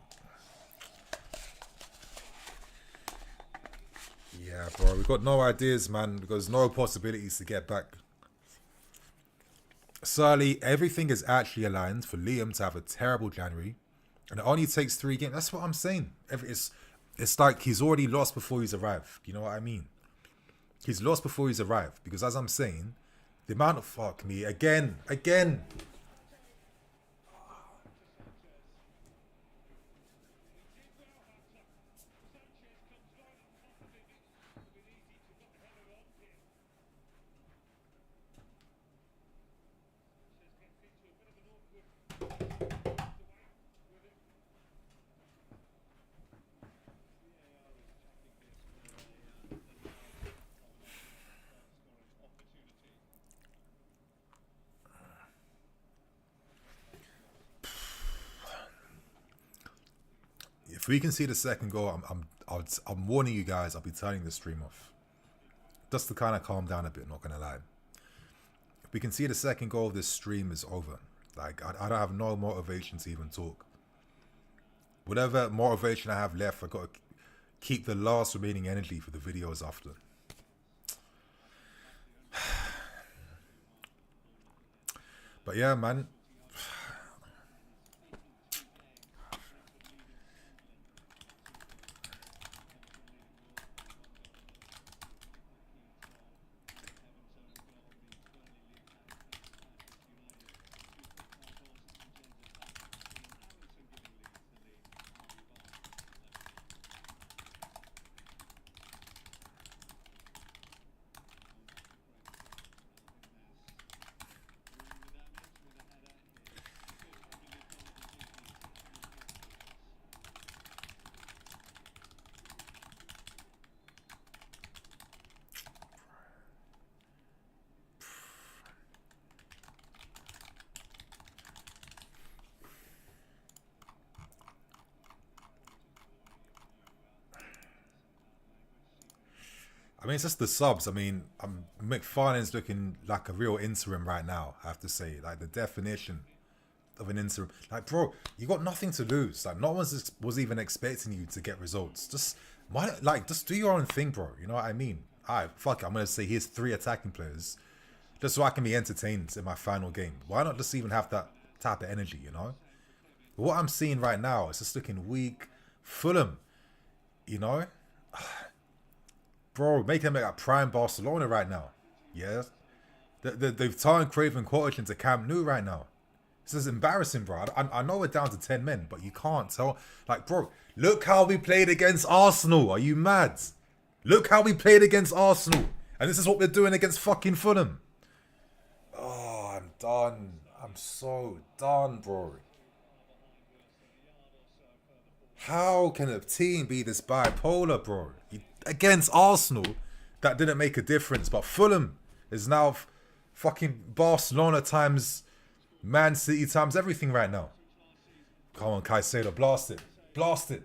Yeah, bro, we've got no ideas, man. Because no possibilities to get back. Surly, everything is actually aligned for Liam to have a terrible January, and it only takes 3 games. That's what I'm saying. It's like he's already lost before he's arrived. You know what I mean? He's lost before he's arrived. Because as I'm saying, the amount of fuck me again. If we can see the second goal, I'm warning you guys. I'll be turning the stream off, just to kind of calm down a bit. Not gonna lie. If we can see the second goal, this stream is over. Like I don't have no motivation to even talk. Whatever motivation I have left, I got to keep the last remaining energy for the videos after. But yeah, man. I mean, it's just the subs. I mean, McFarlane's looking like a real interim right now, I have to say. Like, the definition of an interim. Like, bro, you got nothing to lose. Like, no one was even expecting you to get results. Just do your own thing, bro. You know what I mean? Alright, fuck it. I'm going to say here's 3 attacking players. Just so I can be entertained in my final game. Why not just even have that type of energy, you know? But what I'm seeing right now is just looking weak. Fulham, you know? Bro, making them like prime Barcelona right now. Yeah, they've turned Craven Cottage into Camp Nou right now. This is embarrassing, bro. I know we're down to 10 men, but you can't tell. Like, bro, look how we played against Arsenal. Are you mad? Look how we played against Arsenal. And this is what we're doing against fucking Fulham. Oh, I'm done. I'm so done, bro. How can a team be this bipolar, bro? Against Arsenal, that didn't make a difference. But Fulham is now fucking Barcelona times Man City times everything right now. Come on, Caicedo, blast it. Blast it.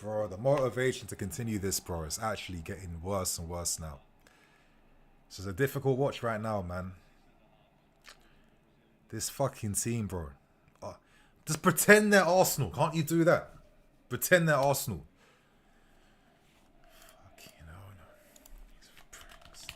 Bro, the motivation to continue this, bro, is actually getting worse and worse now. This is a difficult watch right now, man. This fucking team, bro. Just pretend they're Arsenal. Can't you do that? Pretend they're Arsenal. Fucking hell, no. These pricks.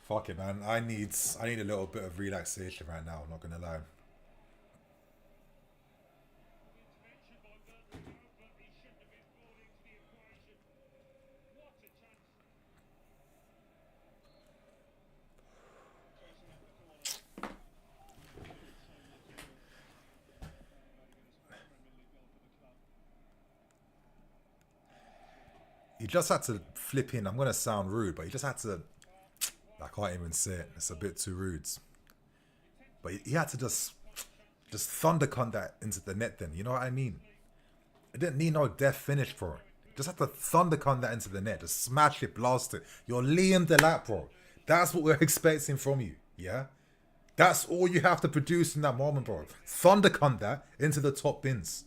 Fuck it, man. I need a little bit of relaxation right now. I'm not gonna lie. He just had to flip in. I'm gonna sound rude, but he just had to. I can't even say it. It's a bit too rude. But he had to just thundercunt that into the net. Then you know what I mean. It didn't need no death finish, bro. Just have to thundercunt that into the net. Just smash it, blast it. You're Liam Delap, bro. That's what we're expecting from you. Yeah. That's all you have to produce in that moment, bro. Thundercunt that into the top bins.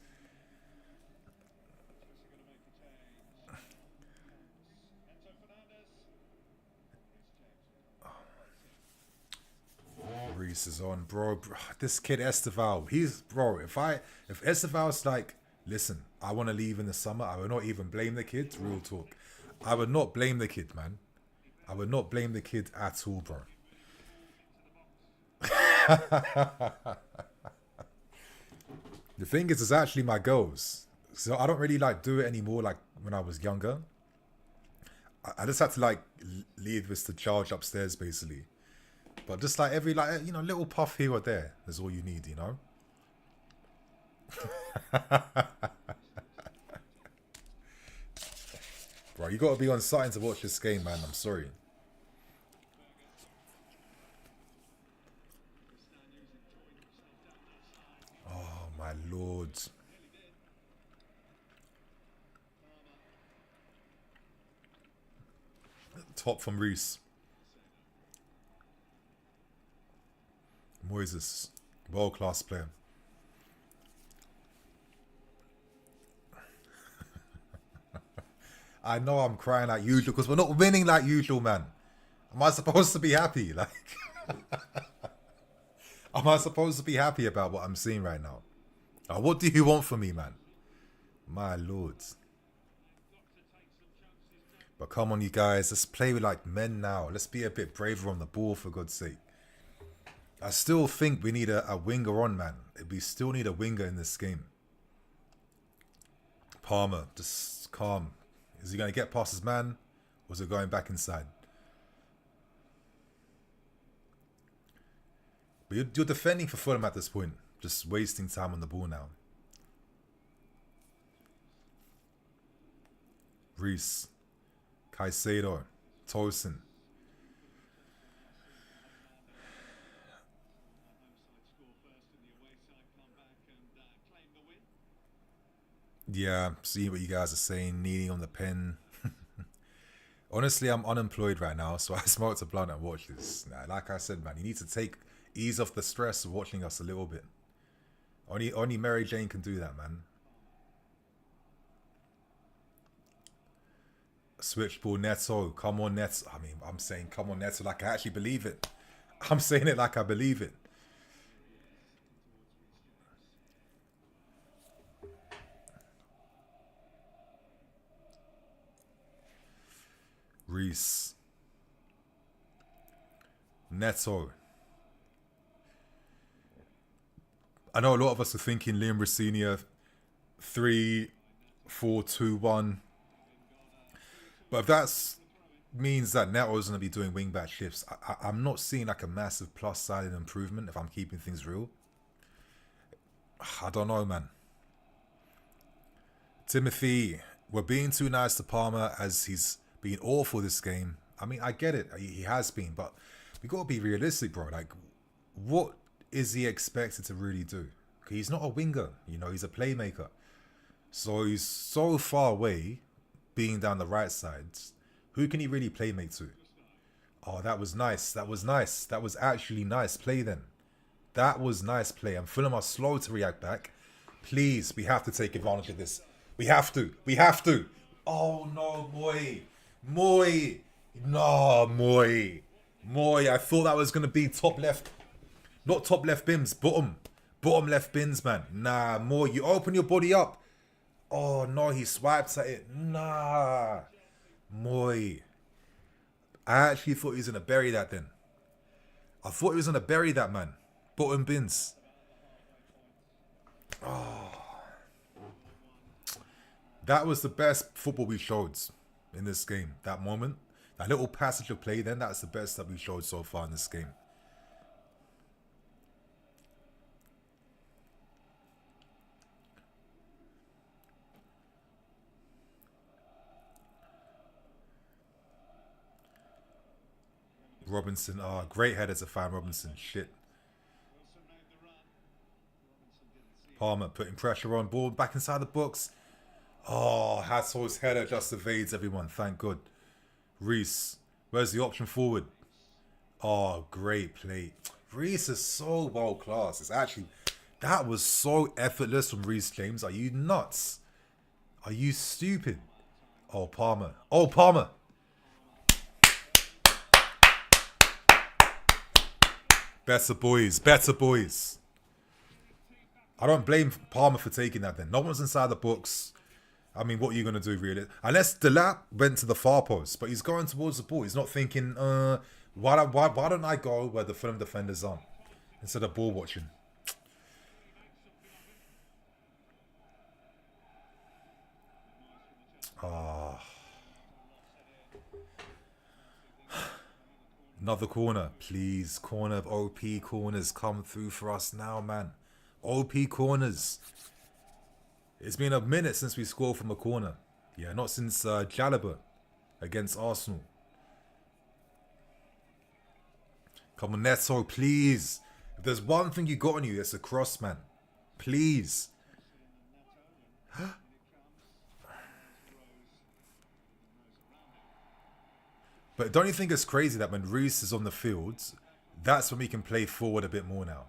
Reese is on, bro. This kid Esteval, he's bro. If Esteval's like, listen, I want to leave in the summer, I would not even blame the kid. Real talk, I would not blame the kid, man. I would not blame the kid at all, bro. The thing is, it's actually my goals, so I don't really like do it anymore. Like when I was younger, I just had to like leave this to charge upstairs, basically. But just like every little puff here or there is all you need, you know. Bro, you got to be on something to watch this game, man. I'm sorry. Oh my lord. Top from Reese. Moises, world-class player. I know I'm crying like usual because we're not winning like usual, man. Am I supposed to be happy? Like, am I supposed to be happy about what I'm seeing right now? What do you want from me, man? My lord. But come on, you guys. Let's play with like men now. Let's be a bit braver on the ball, for God's sake. I still think we need a winger on, man. We still need a winger in this game. Palmer, just calm. Is he going to get past his man? Or is it going back inside? But you're defending for Fulham at this point. Just wasting time on the ball now. Reese. Caicedo. Tosin. Yeah, see what you guys are saying, kneeling on the pen. Honestly, I'm unemployed right now, so I smoked a blunt and watched this. Nah, like I said, man, you need to ease off the stress of watching us a little bit. Only Mary Jane can do that, man. Switchball Neto, come on Neto. I mean, I'm saying come on Neto like I actually believe it. I'm saying it like I believe it. Reese. Neto. I know a lot of us are thinking Liam Rossini 3-4-2-1. But if that means that Neto's going to be doing wing-back shifts, I'm not seeing like a massive plus-side improvement if I'm keeping things real. I don't know, man. Timothy, we're being too nice to Palmer as he's been awful this game. I mean, I get it. He has been, but we got to be realistic, bro. Like, what is he expected to really do? He's not a winger, you know, he's a playmaker. So he's so far away, being down the right side. Who can he really playmate to? Oh, that was nice. That was nice. That was actually nice play then. That was nice play. And Fulham are slow to react back. Please, we have to take advantage of this. We have to. We have to. Oh, no, Moy. Moy. No, Moy. Moy, I thought that was going to be top left. Not top left bins. Bottom. Bottom left bins, man. Nah, Moy, you open your body up. Oh, no, he swipes at it. Nah. Moy. I actually thought he was going to bury that then. I thought he was going to bury that, man. Bottom bins. Oh. That was the best football we showed in this game. That moment. That little passage of play then, that's the best that we showed so far in this game. Robinson, great header to find Robinson. Shit. Palmer putting pressure on, ball back inside the box. Oh, Hassel's header just evades everyone. Thank God. Reese, where's the option forward? Oh, great play. Reese is so world class. It's actually, that was so effortless from Reese James. Are you nuts? Are you stupid? Oh, Palmer. Oh, Palmer. Better boys. Better boys. I don't blame Palmer for taking that then. No one's inside the box. I mean, what are you going to do, really? Unless Delap went to the far post, but he's going towards the ball. He's not thinking, why don't I go where the Fulham defenders are instead of ball watching? Ah. Another corner. Please, corner of OP corners. Come through for us now, man. OP corners. It's been a minute since we scored from a corner. Yeah, not since Jalaba against Arsenal. Come on, Neto, please. If there's one thing you got on you, it's a cross, man. Please. But don't you think it's crazy that when Reese is on the field, that's when we can play forward a bit more now?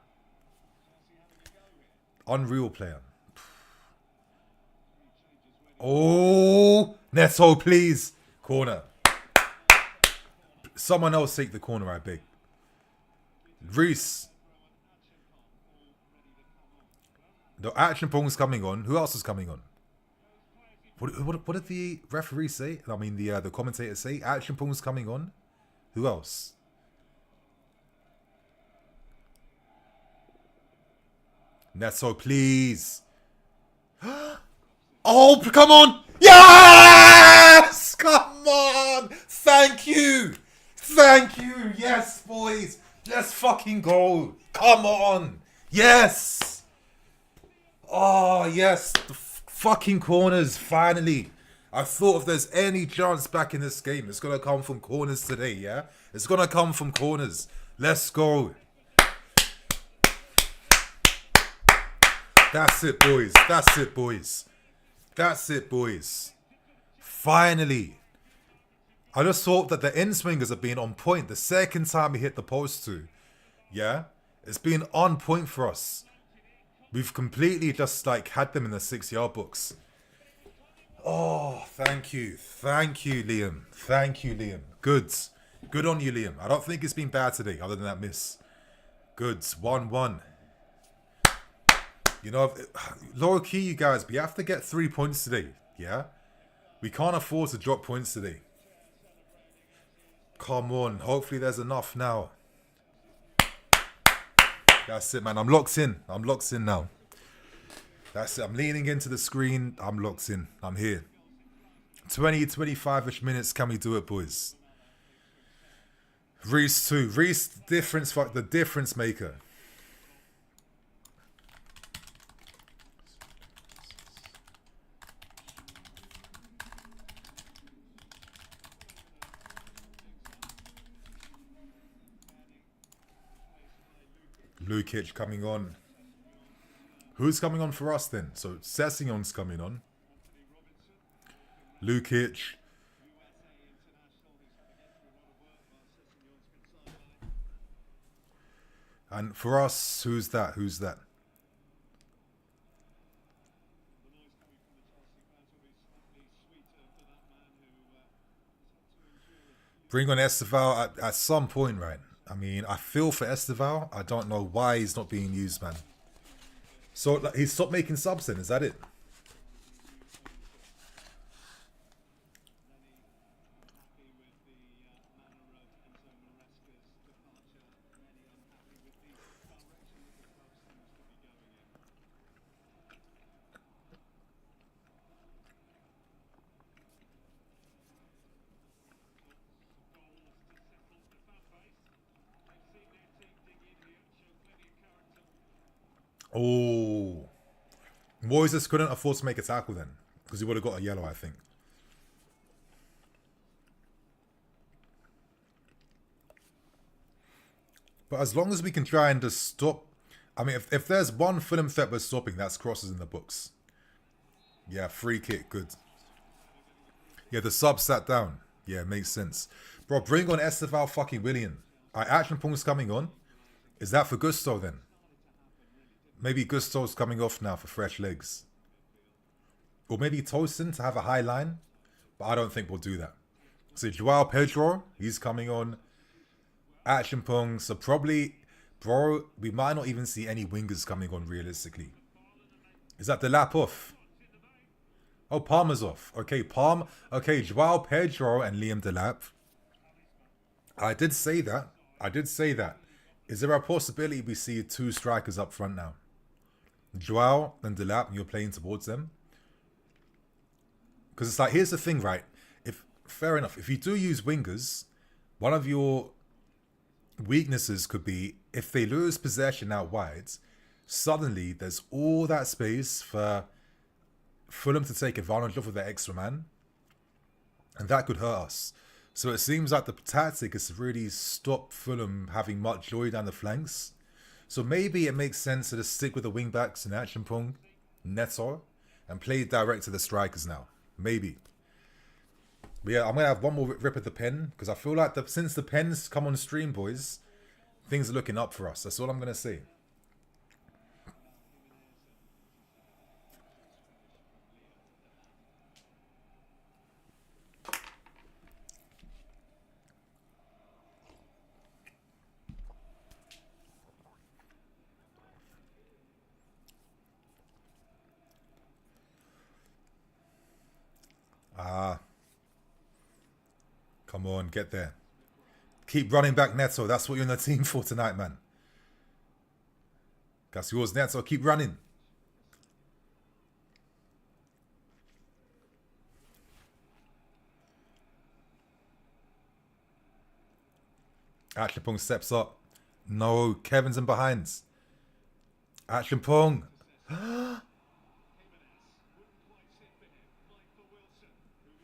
Unreal player. Oh, Neto, please. Corner. Someone else take the corner, I beg. Reese. The action pong's coming on. Who else is coming on? What did the referee say? I mean, the commentator say? Action pong's coming on. Who else? Neto, please. Oh, come on! Yes! Come on! Thank you! Thank you! Yes, boys! Let's fucking go! Come on! Yes! Oh, yes! The fucking corners, finally! I thought if there's any chance back in this game, it's gonna come from corners today, yeah? It's gonna come from corners. Let's go! That's it, boys. That's it, boys. That's it, boys. Finally. I just thought that the in-swingers have been on point. The second time we hit the post too. Yeah? It's been on point for us. We've completely just like had them in the 6-yard box. Oh, thank you. Thank you, Liam. Thank you, Liam. Good. Good on you, Liam. I don't think it's been bad today other than that miss. Good. 1-1. You know, low key, you guys, we have to get 3 points today, yeah? We can't afford to drop points today. Come on, hopefully there's enough now. That's it, man. I'm locked in. I'm locked in now. That's it. I'm leaning into the screen. I'm locked in. I'm here. 20, 25-ish minutes. Can we do it, boys? Reese too. Reese, the difference maker. Lukic coming on. Who's coming on for us then? So Sessegnon's coming on. Lukic. And for us, who's that? Who's that? Bring on Esteval at some point, right? I mean, I feel for Esteval. I don't know why he's not being used, man. So like, he stopped making subs then, is that it? Oh, Moises couldn't afford to make a tackle then because he would have got a yellow, I think. But as long as we can try and just stop, I mean, if there's one Fulham threat we're stopping, that's crosses in the books. Yeah, free kick, good. Yeah, the sub sat down. Yeah, makes sense. Bro, bring on Esteval fucking William. Action Pong's coming on. Is that for Gusto then? Maybe Gusto's coming off now for fresh legs. Or maybe Tosin to have a high line. But I don't think we'll do that. So Joao Pedro, he's coming on. Action Pong. So probably, bro, we might not even see any wingers coming on realistically. Is that the lap off? Oh, Palmer's off. Okay, Okay, Joao Pedro and Liam Delap. I did say that. Is there a possibility we see two strikers up front now? Joao and Delap, and you're playing towards them? Because it's like, here's the thing, right? Fair enough, if you do use wingers, one of your weaknesses could be if they lose possession out wide, suddenly there's all that space for Fulham to take advantage of with their extra man, and that could hurt us. So it seems like the tactic is to really stop Fulham having much joy down the flanks. So maybe it makes sense to just stick with the wing backs in Action Pong, Neto, and play direct to the strikers now. Maybe. But yeah, I'm going to have one more rip at the pen, because I feel like since the pens come on stream, boys, things are looking up for us. That's all I'm going to say. Come on, get there. Keep running back, Neto. That's what you're in the team for tonight, man. That's yours, Neto. Keep running. Action Pong steps up. No, Kevin's in behind. Action Pong.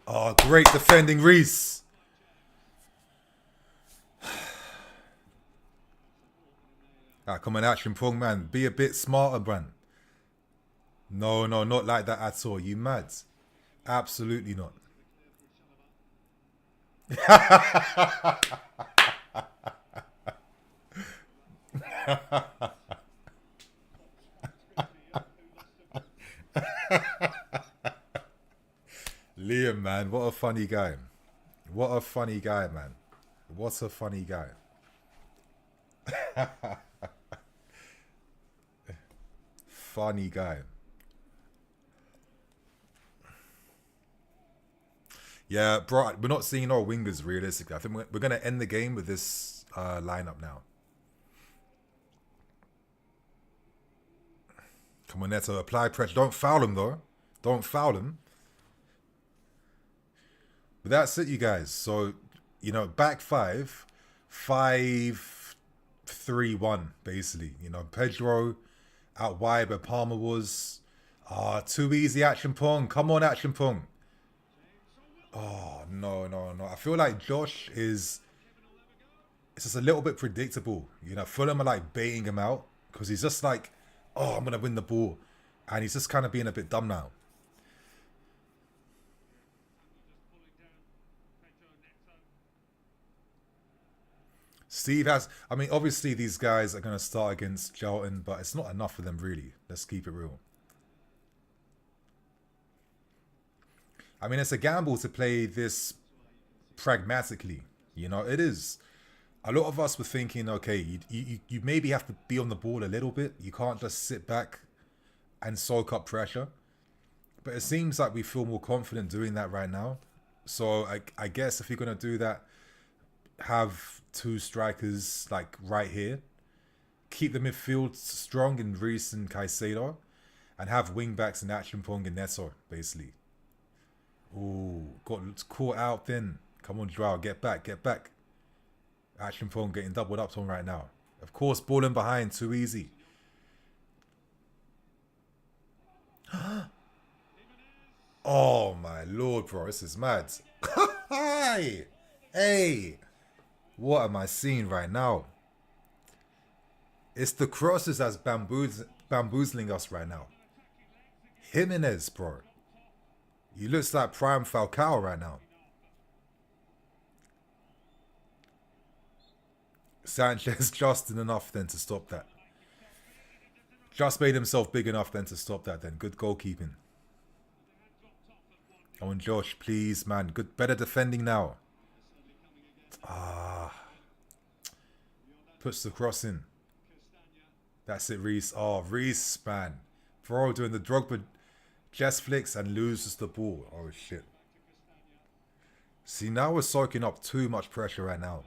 Oh, great defending, Reese. Come on, Action Pong, man. Be a bit smarter, man. No, not like that at all. You mad? Absolutely not. Liam, man, what a funny guy. What a funny guy, man. What a funny guy. Funny guy. Yeah, bro, we're not seeing our wingers realistically. I think we're going to end the game with this lineup now. Come on, Neto, apply pressure. Don't foul him, though. Don't foul him. But that's it, you guys. So, you know, back 5-3-1, basically. You know, Pedro out wide where Palmer was. Too easy, Action Pong. Come on, Action Pong. Oh, no. I feel like Josh is... It's just a little bit predictable. You know, Fulham are like baiting him out. Because he's just like, oh, I'm going to win the ball. And he's just kind of being a bit dumb now. Steve has... I mean, obviously these guys are going to start against Charlton, but it's not enough for them, really. Let's keep it real. I mean, it's a gamble to play this pragmatically. You know, it is. A lot of us were thinking, okay, you maybe have to be on the ball a little bit. You can't just sit back and soak up pressure. But it seems like we feel more confident doing that right now. So I guess if you're going to do that, have two strikers like right here. Keep the midfield strong in Reece and Caicedo. And have wing backs in Action Pong and Neto, basically. Ooh, got caught out then. Come on, Joao, get back. Action Pong getting doubled up on right now. Of course, ball in behind, too easy. Oh my lord, bro, this is mad. Hey, hey, what am I seeing right now? It's the crosses that's bamboozling us right now. Jimenez, bro. He looks like prime Falcao right now. Sanchez just enough then to stop that. Just made himself big enough then to stop that then. Good goalkeeping. Come on, Josh, please, man. Good, better defending now. Puts the cross in. That's it, Reese. Oh, Reese, man. Bro, doing the Drogba chest flicks and loses the ball. Oh, shit. See, now we're soaking up too much pressure right now.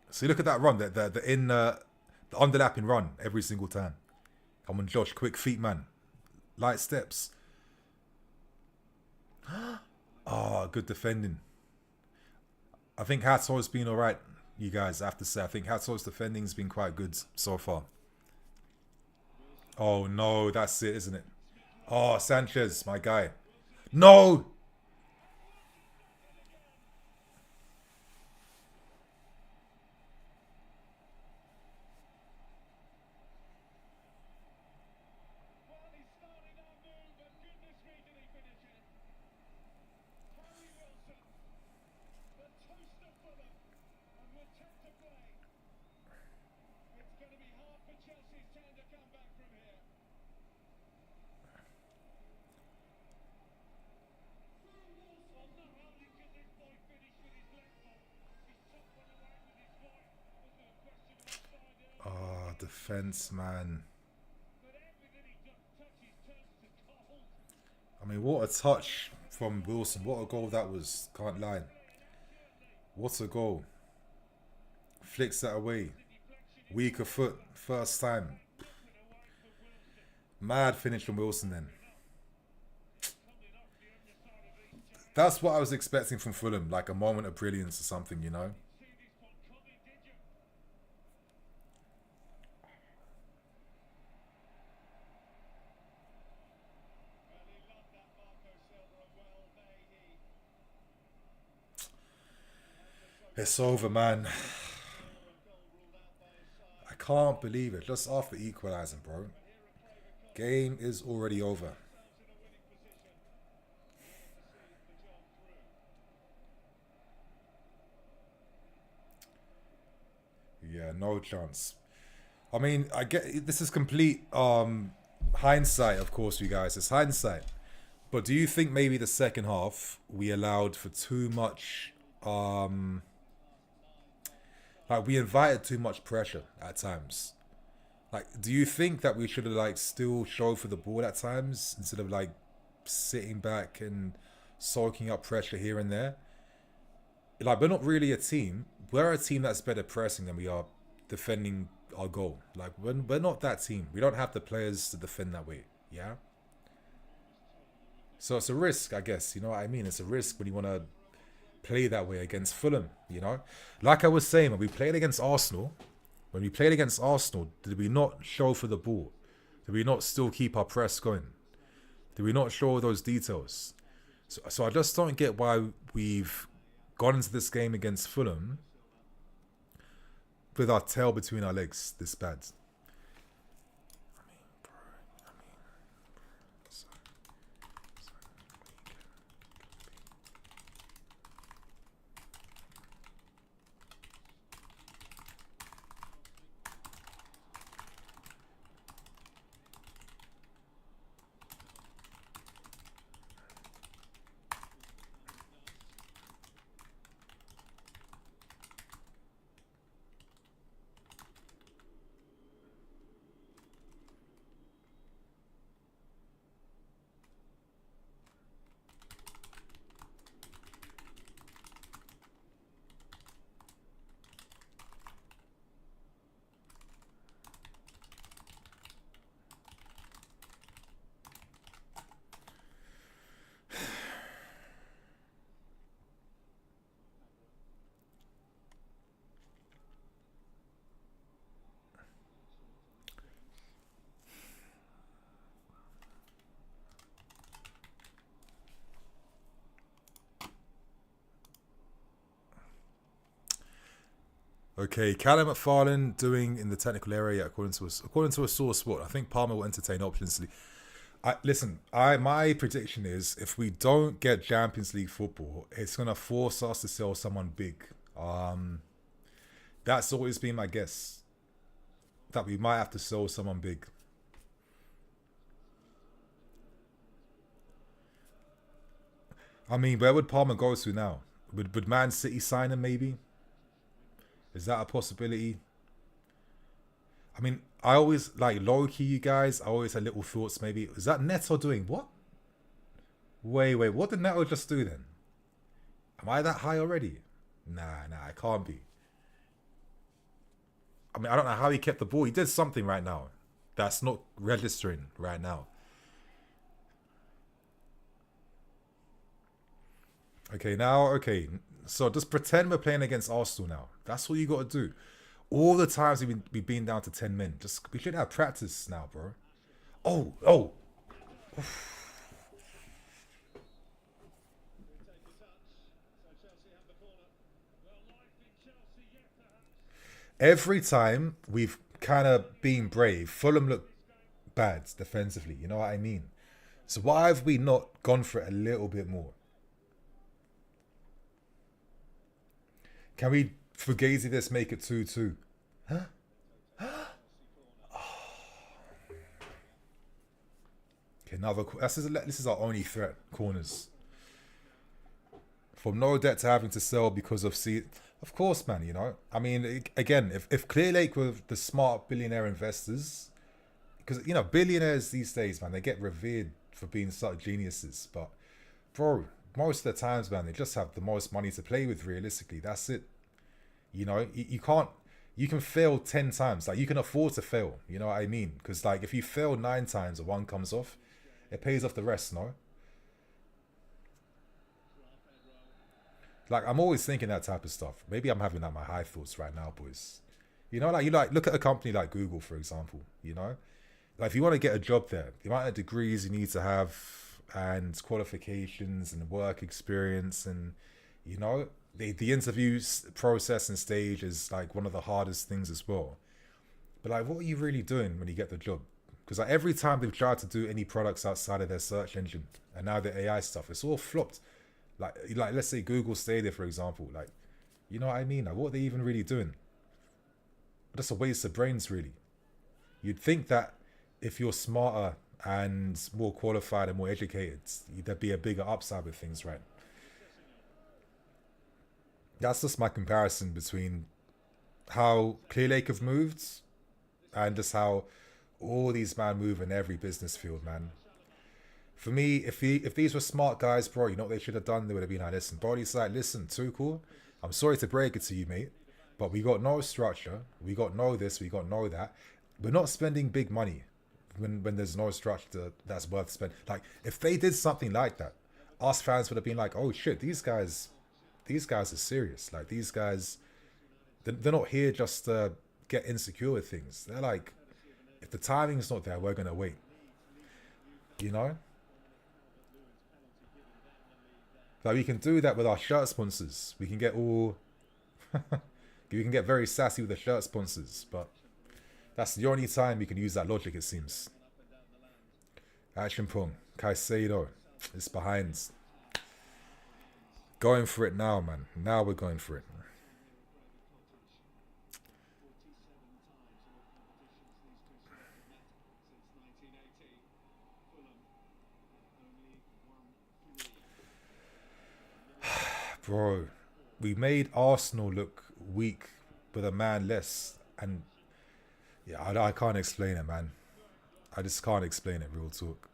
See, look at that run. The underlapping run every single time. Come on, Josh. Quick feet, man. Light steps. Oh, good defending. I think Hatto's been alright, you guys. I have to say, I think Hatto's defending's been quite good so far. Oh, no. That's it, isn't it? Oh, Sanchez, my guy. No! Oh, defense, man. I mean, what a touch from Wilson. What a goal that was. Can't lie. What a goal. Flicks that away. Weaker foot. First time. Mad finish from Wilson then. That's what I was expecting from Fulham. Like a moment of brilliance or something, you know? It's over, man. I can't believe it. Just after equalising, bro. Game is already over. Yeah, no chance. I mean, I get this is complete hindsight, of course, you guys. It's hindsight. But do you think maybe the second half we allowed for too much like we invited too much pressure at times? Like, do you think that we should have like still showed for the ball at times instead of like sitting back and soaking up pressure here and there? Like, we're not really a team. We're a team that's better pressing than we are defending our goal. Like, we're not that team. We don't have the players to defend that way. Yeah. So it's a risk, I guess. You know what I mean? It's a risk when you want to play that way against Fulham. You know, like I was saying, when we played against Arsenal, did we not show for the ball? Did we not still keep our press going? Did we not show those details? So I just don't get why we've gone into this game against Fulham with our tail between our legs this bad. Okay, Callum McFarlane doing in the technical area according to a source. What I think Palmer will entertain options. My prediction is if we don't get Champions League football, it's gonna force us to sell someone big. That's always been my guess, that we might have to sell someone big. I mean, where would Palmer go to now? Would Man City sign him maybe? Is that a possibility? I mean, I always, like, low key, you guys, I always had little thoughts maybe. Is that Neto doing what? Wait, what did Neto just do then? Am I that high already? Nah, I can't be. I mean, I don't know how he kept the ball. He did something right now that's not registering right now. Okay. So just pretend we're playing against Arsenal now. That's all you got to do. All the times we've been down to 10 men. We should have practice now, bro. Oh. Every time we've kind of been brave, Fulham look bad defensively. You know what I mean? So why have we not gone for it a little bit more? Can we Fugazi this, make it 2-2? Huh? Okay, this is our only threat. Corners. From no debt to having to sell because of of course, man. You know, I mean, again, if Clear Lake were the smart billionaire investors, because you know billionaires these days, man, they get revered for being such geniuses. But bro, most of the times, man, they just have the most money to play with. Realistically, that's it. You know, you can't. You can fail 10 times. Like, you can afford to fail. You know what I mean? Because, like, if you fail 9 times or one comes off, it pays off the rest, no? Like, I'm always thinking that type of stuff. Maybe I'm having like my high thoughts right now, boys. You know, like, look at a company like Google, for example. You know, like, if you want to get a job there, the amount of degrees you need to have and qualifications and work experience, and you know, the interview process and stage is like one of the hardest things as well. But like, what are you really doing when you get the job? Because like every time they've tried to do any products outside of their search engine and now the AI stuff, it's all flopped. Like let's say Google Stadia, for example. Like, you know what I mean? Like, what are they even really doing? Just a waste of brains, really. You'd think that if you're smarter and more qualified and more educated, there'd be a bigger upside with things, right? That's just my comparison between how Clear Lake have moved and just how all these man move in every business field, man. For me, if these were smart guys, bro, you know what they should have done? They would have been like, listen, bro, he's like, listen, too cool. I'm sorry to break it to you, mate, but we got no structure. We got no this, we got no that. We're not spending big money when there's no structure that's worth spending. Like, if they did something like that, us fans would have been like, oh shit, these guys are serious. Like, these guys, they're not here just to get insecure with things. They're like, if the timing's not there, we're gonna wait. You know, like, we can do that with our shirt sponsors. We can get all, we can get very sassy with the shirt sponsors, but that's the only time we can use that logic, it seems. Action Pong, Caicedo, it's behind. Going for it now, man. Now we're going for it. Bro, we made Arsenal look weak with a man less. And yeah, I can't explain it, man. I just can't explain it, real talk.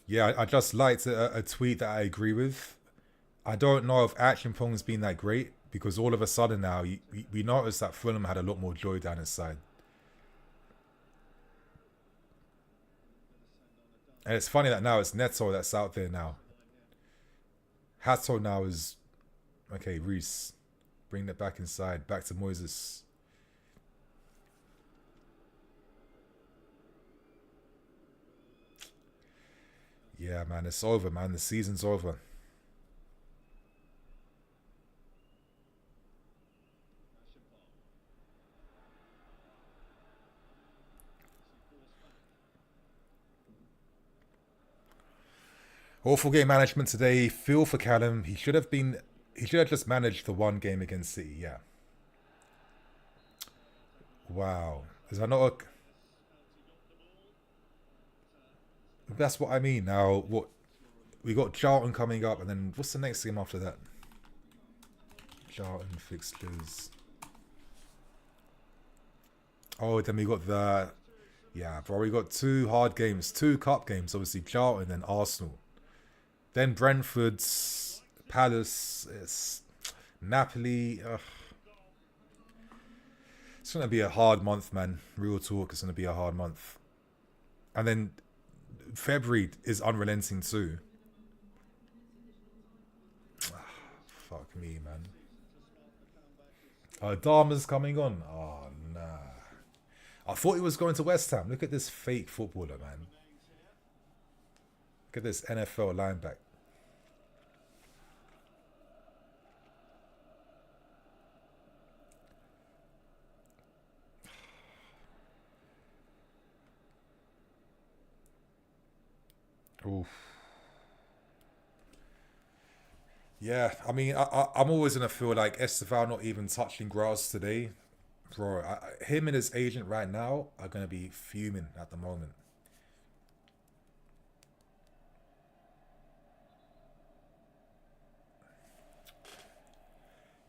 Yeah, I just liked a tweet that I agree with. I don't know if Action Pong's been that great because all of a sudden now we noticed that Fulham had a lot more joy down his side. And it's funny that now it's Neto that's out there now. Hato now is... Okay, Reese. Bring that back inside. Back to Moises. Yeah, man. It's over, man. The season's over. Awful game management today. Feel for Callum. He should have just managed the one game against City. Yeah. Wow. Is that not a... That's what I mean. Now, what... We got Charlton coming up, and then what's the next game after that? Charlton fixtures. Oh, then we got the... Yeah, bro, we got 2 hard games. 2 cup games, obviously. Charlton and Arsenal. Then Brentford's, Palace, it's Napoli. Ugh. It's going to be a hard month, man. Real talk, it's going to be a hard month. And then February is unrelenting too. Fuck me, man. Dharma's coming on. Oh, nah. I thought he was going to West Ham. Look at this fake footballer, man. Look at this NFL linebacker. Oof. Yeah, I mean, I'm always going to feel like Esteval not even touching grass today. Bro, him and his agent right now are going to be fuming at the moment.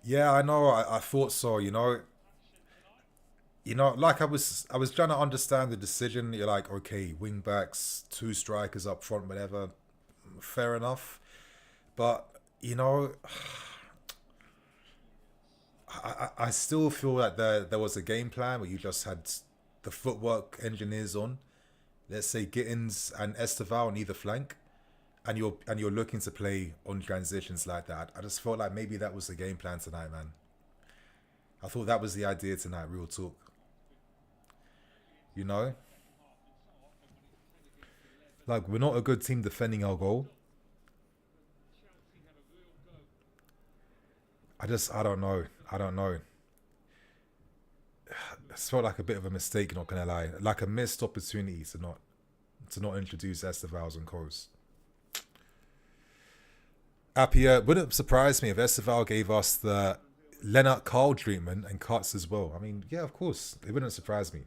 Yeah, I know. I thought so. Like I was trying to understand the decision. You're like, okay, wing backs, 2 strikers up front, whatever. Fair enough. But I still feel like there was a game plan where you just had the footwork engineers on. Let's say Gittins and Esteval on either flank, and you're looking to play on transitions like that. I just felt like maybe that was the game plan tonight, man. I thought that was the idea tonight, real talk. Like, we're not a good team defending our goal. I don't know. I don't know. It felt like a bit of a mistake, not gonna lie. Like a missed opportunity to not introduce Estevals and Coast. Appiah, wouldn't surprise me if Esteval gave us the Lennart Carl treatment and cuts as well. I mean, yeah, of course. It wouldn't surprise me.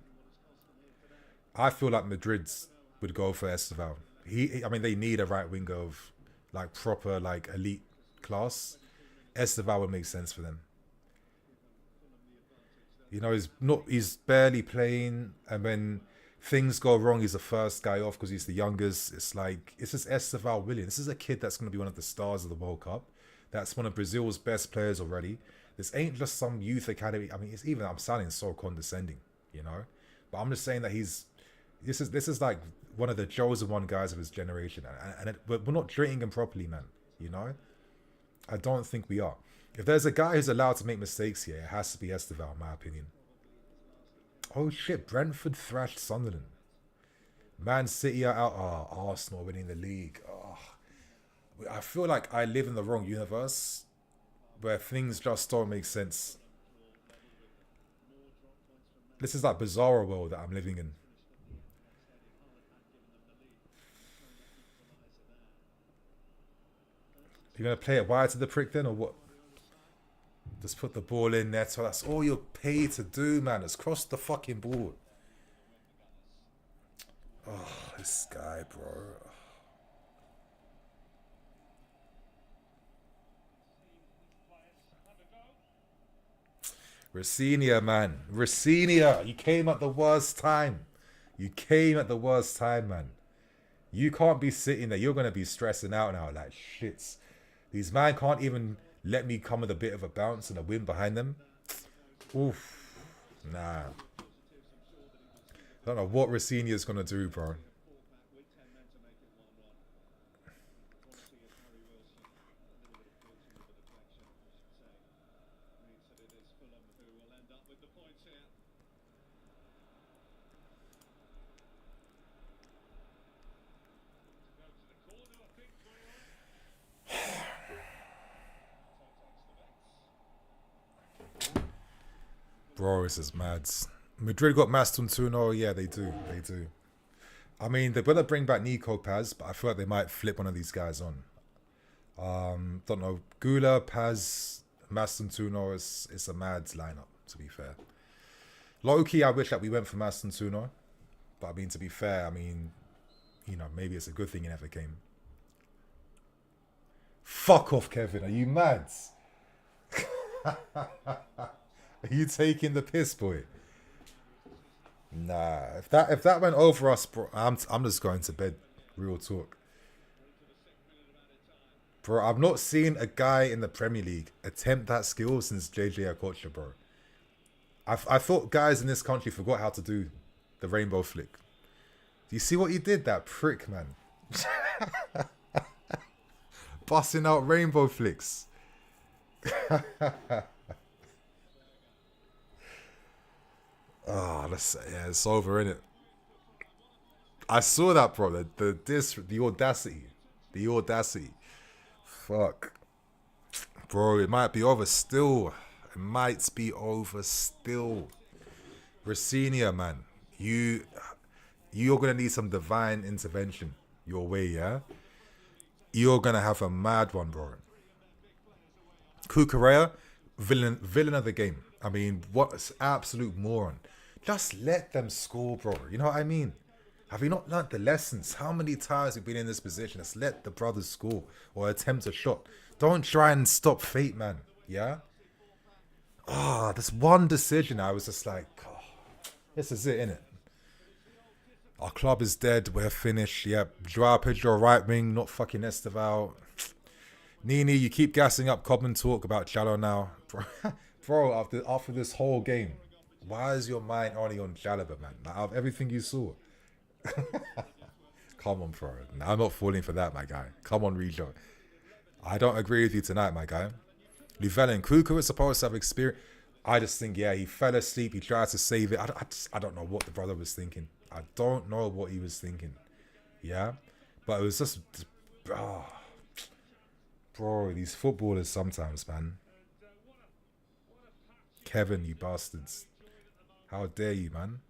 I feel like Madrid's would go for Esteval. I mean, they need a right winger of like proper, like elite class. Esteval would make sense for them. He's barely playing, and when things go wrong, he's the first guy off because he's the youngest. It's just Esteval Willian. This is a kid that's going to be one of the stars of the World Cup. That's one of Brazil's best players already. This ain't just some youth academy. I mean, I'm sounding so condescending, but I'm just saying that this is like one of the chosen one guys of his generation, and we're not treating him properly, man. I don't think we are. If there's a guy who's allowed to make mistakes here, it has to be Esteval, in my opinion. Oh shit, Brentford thrashed Sunderland. Man City are out. Oh, Arsenal winning the league. Oh, I feel like I live in the wrong universe where things just don't make sense. This is like bizarre world that I'm living in. You're going to play it wide to the prick then, or what? Just put the ball in there. So that's all you're paid to do, man. Just cross the fucking ball. Oh, this guy, bro. Racinia, man. Racinia. You came at the worst time. Man. You can't be sitting there. You're going to be stressing out now like shits. These man can't even let me come with a bit of a bounce and a win behind them. Oof. Nah. I don't know what Racinia is going to do, bro. Bro, this is mad. Madrid got Maston 2-0. Yeah, they do. They do. I mean, they're going to bring back Nico Paz, but I feel like they might flip one of these guys on. Don't know. Gula, Paz, Maston 2-0. It's a mad lineup, to be fair. Low-key, I wish that we went for Maston 2-0. But I mean, to be fair, I mean, you know, maybe it's a good thing it never came. Fuck off, Kevin. Are you mad? Are you taking the piss, boy? Nah. If that went over us, bro, I'm just going to bed. Real talk. Bro, I've not seen a guy in the Premier League attempt that skill since JJ Okocha, bro. I thought guys in this country forgot how to do the rainbow flick. Do you see what he did, that prick, man? Busting out rainbow flicks. It's over, innit? I saw that, bro. The audacity. Fuck. Bro, it might be over still. Racina, man. You're gonna need some divine intervention your way, yeah? You're gonna have a mad one, bro. Cucurella, villain of the game. I mean, what absolute moron. Just let them score, bro. You know what I mean? Have you not learnt the lessons? How many times we've been in this position? Just let the brothers score or attempt a shot. Don't try and stop fate, man. Yeah? This one decision, I was just like, this is it, innit? Our club is dead. We're finished. Yep. Joao Pedro, right wing, not fucking Esteval. Nini, you keep gassing up Cobham talk about Challo now. Bro, after this whole game, why is your mind only on Chalobah, man? Like, out of everything you saw. Come on, bro. I'm not falling for that, my guy. Come on, Rijo. I don't agree with you tonight, my guy. Llewellyn, Kuku is supposed to have experience. I just think, yeah, he fell asleep. He tried to save it. I don't know what the brother was thinking. I don't know what he was thinking. Yeah? But it was just... bro, these footballers sometimes, man. Kevin, you bastards. How dare you, man?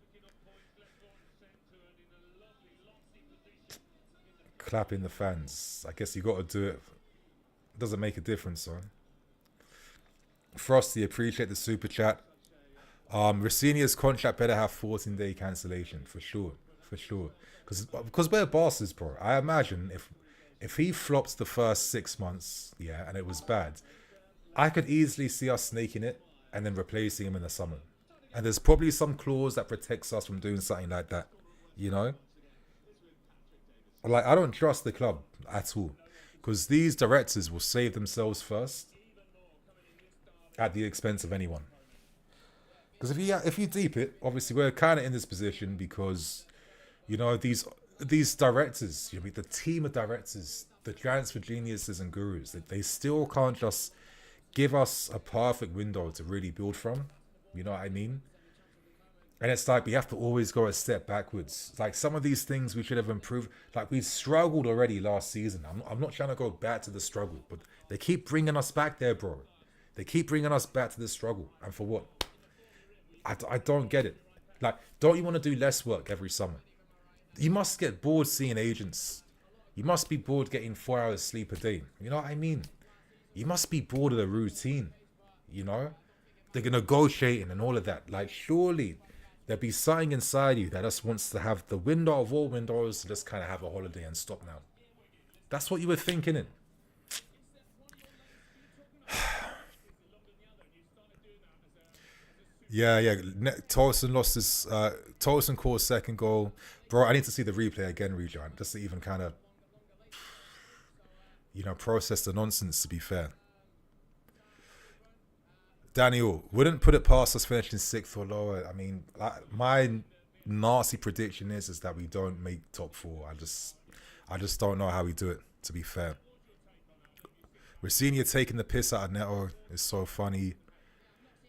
Clapping the fans. I guess you got to do it. Doesn't make a difference, son. Frosty, appreciate the super chat. Racinia's contract better have 14-day cancellation for sure, because we're bosses, bro. I imagine if he flops the first 6 months, yeah, and it was bad, I could easily see us snaking it and then replacing him in the summer. And there's probably some clause that protects us from doing something like that, you know. Like, I don't trust the club at all, because these directors will save themselves first at the expense of anyone. Because if you deep it, obviously we're kind of in this position because, you know, these directors, you know, the team of directors, the transfer geniuses and gurus, they still can't just give us a perfect window to really build from. You know what I mean? And it's like we have to always go a step backwards. Like some of these things we should have improved. Like we struggled already last season. I'm not trying to go back to the struggle, but they keep bringing us back there, bro. They keep bringing us back to the struggle. And for what? I don't get it. Like, don't you want to do less work every summer? You must get bored seeing agents. You must be bored getting 4 hours sleep a day. You know what I mean? You must be bored of the routine. You know? They're negotiating and all of that. Like, surely there'll be something inside you that just wants to have the window of all windows to just kind of have a holiday and stop now. That's what you were thinking in. Yeah. Tolson lost his... Tolson called second goal. Bro, I need to see the replay again, Rejoin, just to even kind of, you know, process the nonsense, to be fair. Daniel, wouldn't put it past us finishing 6th or lower. I mean, my nasty prediction is that we don't make top 4. I just don't know how we do it, to be fair. Racina taking the piss out of Neto is so funny.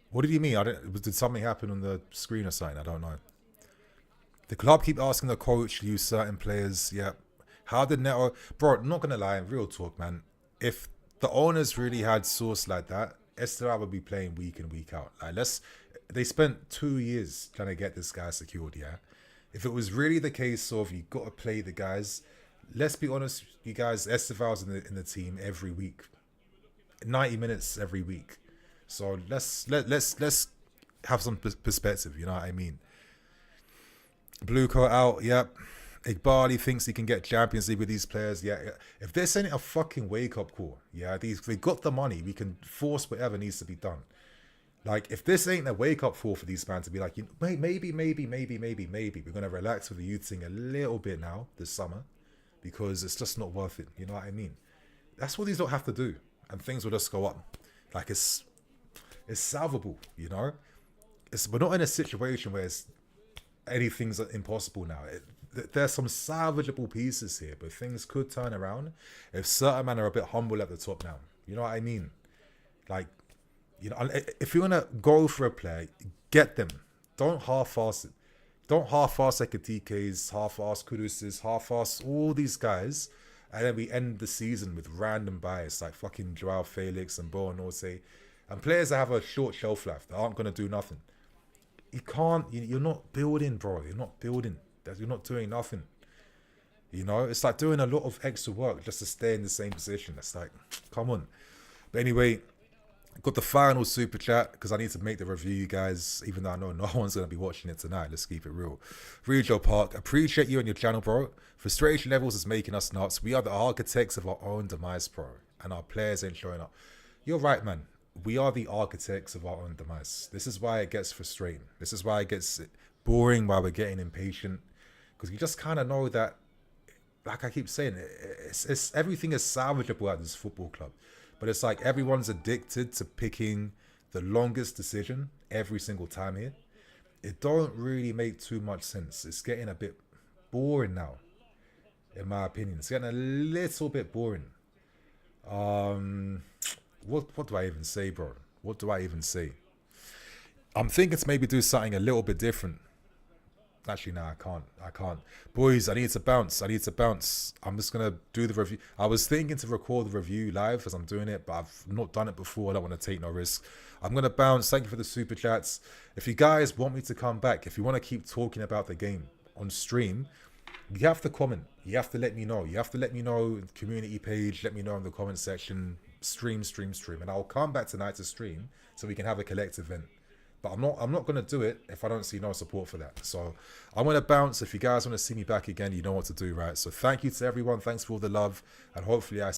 What did you mean? Did something happen on the screen or something? I don't know. The club keep asking the coach to use certain players. Yeah. How did Neto... Bro, not going to lie, real talk, man. If the owners really had source like that, Esteban would be playing week in, week out. Like, they spent 2 years trying to get this guy secured, yeah? If it was really the case of you got to play the guys, let's be honest, you guys, Esteval's in the team every week. 90 minutes every week. So let's have some perspective, you know what I mean? Blue coat out, yep. Igbali thinks he can get Champions League with these players. Yeah. If they're sending a fucking wake-up call, yeah, they got the money, we can force whatever needs to be done. Like, if this ain't a wake-up call for these fans to be like, you know, maybe, we're going to relax with the youth thing a little bit now this summer because it's just not worth it. You know what I mean? That's what these don't have to do. And things will just go up. Like, it's salvable, you know? We're not in a situation where anything's impossible now. There's some salvageable pieces here, but things could turn around if certain men are a bit humble at the top now. You know what I mean? Like, you know, if you're gonna go for a player, get them. Don't half-ass it. Don't half-ass Ekateke's, half-ass Kudus's, half-ass all these guys, and then we end the season with random buys like fucking Joao Felix and Boanorte, and players that have a short shelf life that aren't gonna do nothing. You can't. You're not building, bro. You're not building. You're not doing nothing. You know, it's like doing a lot of extra work just to stay in the same position. It's like, come on. But anyway. Got the final super chat because I need to make the review, you guys, even though I know no one's going to be watching it tonight. Let's keep it real. Rejo Park, appreciate you and your channel, bro. Frustration levels is making us nuts. We are the architects of our own demise, bro, and our players ain't showing up. You're right, man. We are the architects of our own demise. This is why it gets frustrating. This is why it gets boring, why we're getting impatient, because you just kind of know that, like I keep saying, it's everything is salvageable at this football club. But it's like everyone's addicted to picking the longest decision every single time here. It don't really make too much sense. It's getting a bit boring now, in my opinion. It's getting a little bit boring. What do I even say, bro? What do I even say? I'm thinking to maybe do something a little bit different. Actually, no, I can't. Boys, I need to bounce. I'm just going to do the review. I was thinking to record the review live as I'm doing it, but I've not done it before. I don't want to take no risk. I'm going to bounce. Thank you for the super chats. If you guys want me to come back, if you want to keep talking about the game on stream, you have to comment. You have to let me know. You have to let me know in the community page. Let me know in the comment section. Stream. And I'll come back tonight to stream so we can have a collective event. But I'm not going to do it if I don't see no support for that. So I'm going to bounce. If you guys want to see me back again, you know what to do, right? So thank you to everyone. Thanks for all the love. And hopefully I